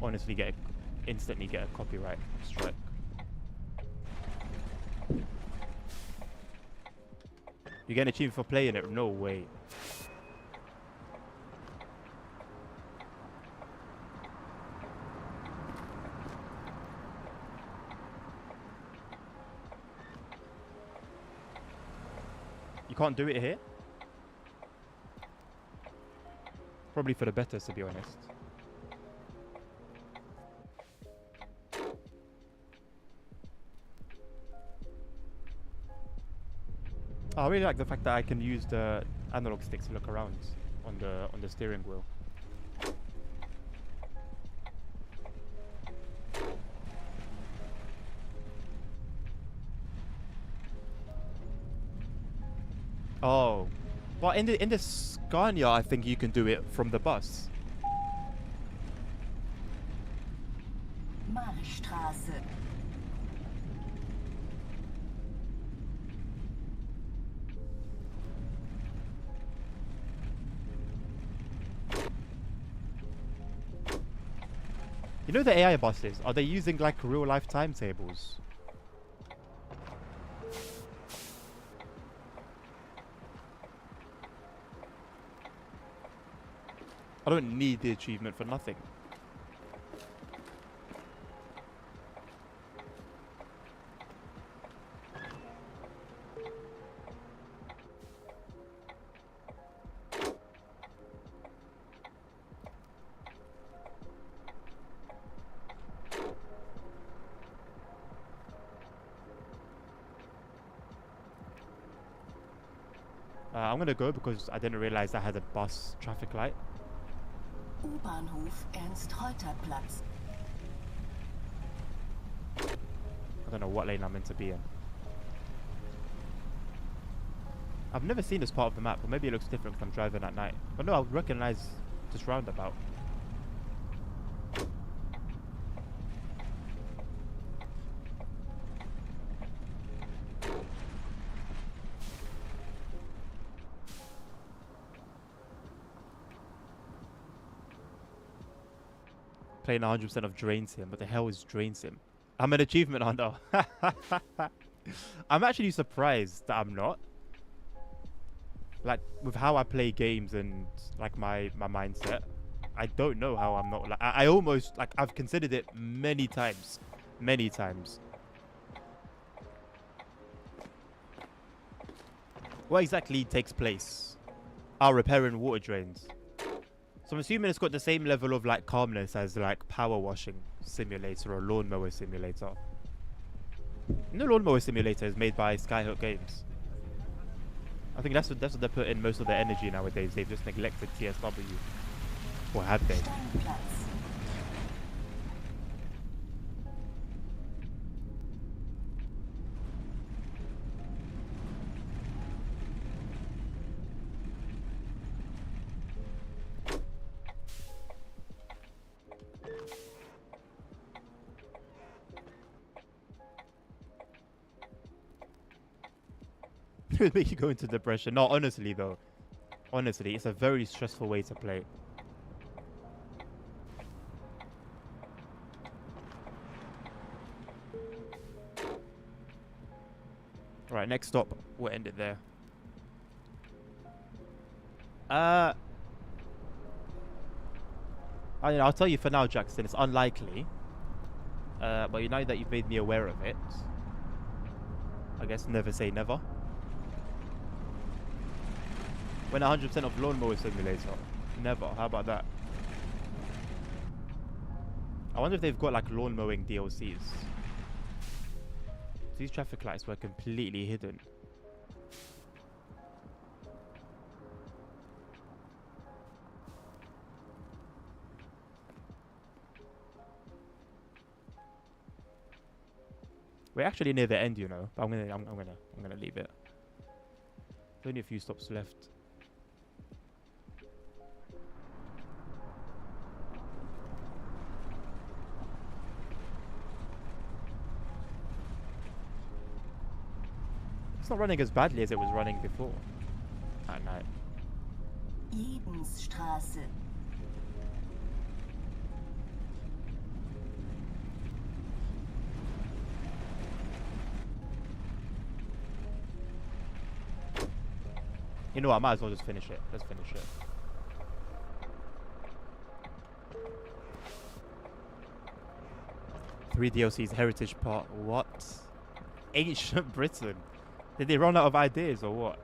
Honestly, instantly get a copyright strike. You get an achievement for playing it? No way. You can't do it here? Probably for the better, to be honest. I really like the fact that I can use the analog sticks to look around on the steering wheel. Oh, but in the Scania, I think you can do it from the bus. Marchstraße. You know the AI buses? Are they using like real life timetables? I don't need the achievement for nothing. I'm gonna go because I didn't realize I had a bus traffic light. U-Bahnhof Ernst-Reuter-Platz. I don't know what lane I'm meant to be in. I've never seen this part of the map, or maybe it looks different because I'm driving at night. But no, I would recognize this roundabout. Playing 100% of Drain Sim. What the hell is Drain Sim? I'm an achievement hunter. I'm actually surprised that I'm not. Like, with how I play games and, like, my mindset, I don't know how I'm not. Like, I almost, like, I've considered it many times. Many times. What exactly takes place? Repairing water drains. So I'm assuming it's got the same level of, like, calmness as, like, power washing simulator or lawnmower simulator. No, lawnmower simulator is made by Skyhook Games. I think that's what they put in most of their energy nowadays. They've just neglected TSW. Or have they? Steinplatz. It would make you go into depression. No, honestly though. Honestly, it's a very stressful way to play. Right, next stop. We'll end it there. I'll tell you for now, Jackson, it's unlikely. But now that you've made me aware of it, I guess never say never. When 100% of Lawnmower Simulator. Never. How about that? I wonder if they've got like lawn mowing DLCs. These traffic lights were completely hidden. We're actually near the end, you know. But I'm gonna leave it. There's only a few stops left. It's not running as badly as it was running before. At night. Lebensstraße. You know what, I might as well just finish it. Let's finish it. Three DLCs, Heritage Part. What? Ancient Britain. Did they run out of ideas or what?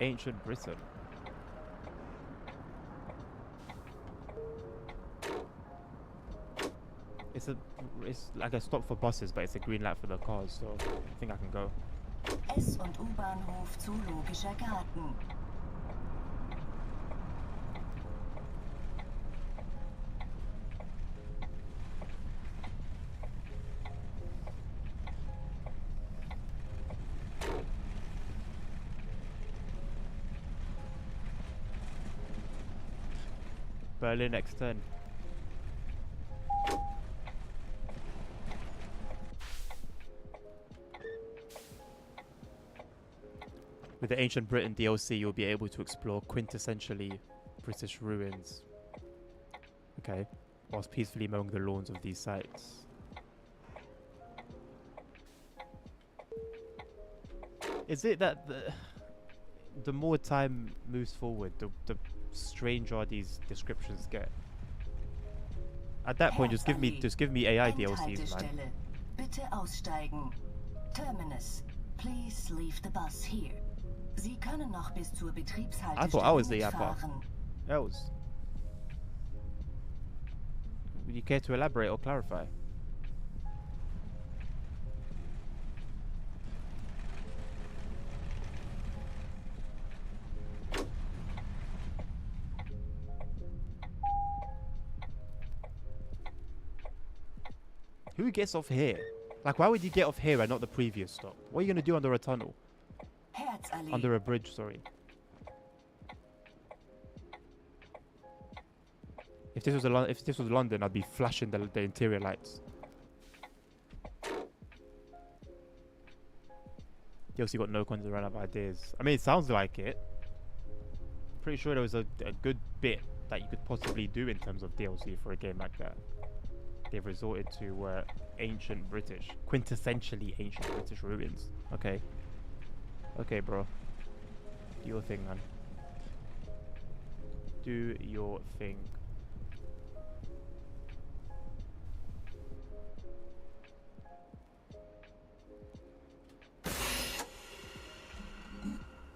Ancient Britain. It's like a stop for buses, but it's a green light for the cars, so I think I can go. S- und U-Bahnhof Zoologischer Garten. Berlin X10. With the Ancient Britain DLC, you'll be able to explore quintessentially British ruins. Okay. Whilst peacefully mowing the lawns of these sites. Is it that the more time moves forward, the stranger these descriptions get? At that point, just give me AI DLCs, man. Endhaltestelle. Bitte aussteigen. Terminus. Please leave the bus here. Sie können noch bis zur I thought I was Betriebshaltestelle the yapper. mitfahren. Else. Would you care to elaborate or clarify? Who gets off here? Like, why would you get off here and not the previous stop? What are you going to do under a tunnel? Herzallee. Under a bridge, sorry. If this was London, I'd be flashing the interior lights. DLC got no content run out of ideas. I mean, it sounds like it. Pretty sure there was a good bit that you could possibly do in terms of DLC for a game like that. They've resorted to ancient British, quintessentially ancient British ruins. Okay. Okay, bro. Do your thing, man. Do your thing.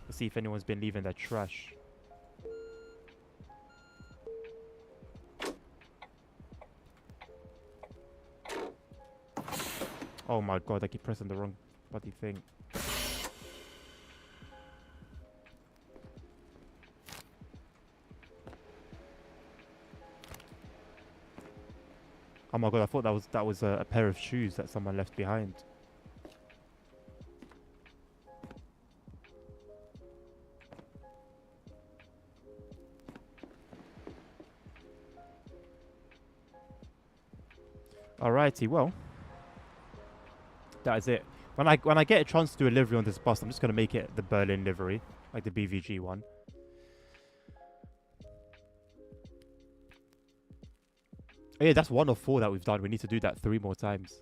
Let's see if anyone's been leaving their trash. Oh my god, I keep pressing the wrong bloody thing. Oh my god, I thought that was a pair of shoes that someone left behind. Alrighty, well, that is it. When I get a chance to do a livery on this bus, I'm just gonna make it the Berlin livery, like the BVG one. Oh, yeah, that's 1 of 4 that we've done. We need to do that 3 more times.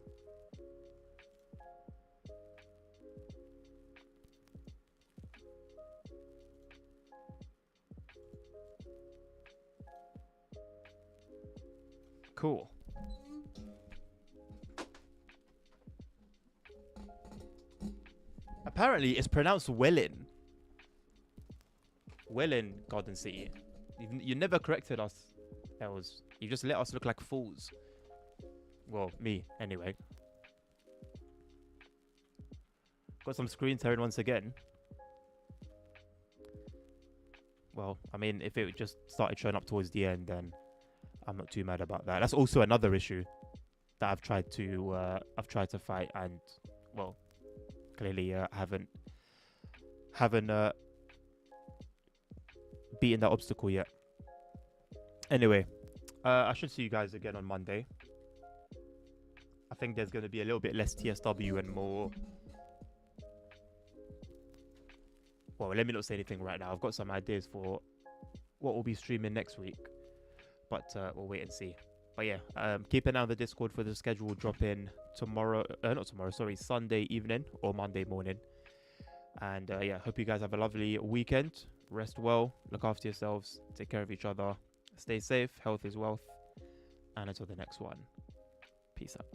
Cool. Apparently, it's pronounced Wellin. Wellin, Garden City. You never corrected us, Els. You just let us look like fools. Well, me, anyway. Got some screen tearing once again. Well, I mean, if it just started showing up towards the end, then I'm not too mad about that. That's also another issue that I've tried to fight, and well, clearly haven't beaten that obstacle yet. Anyway, I should see you guys again on Monday. I think there's going to be a little bit less TSW and more. Well, let me not say anything right now. I've got some ideas for what we'll be streaming next week, but we'll wait and see. But yeah, keep an eye on the Discord for the schedule drop in tomorrow. Not tomorrow, sorry, Sunday evening or Monday morning. And yeah, hope you guys have a lovely weekend. Rest well, look after yourselves, take care of each other, stay safe, health is wealth. And until the next one, peace out.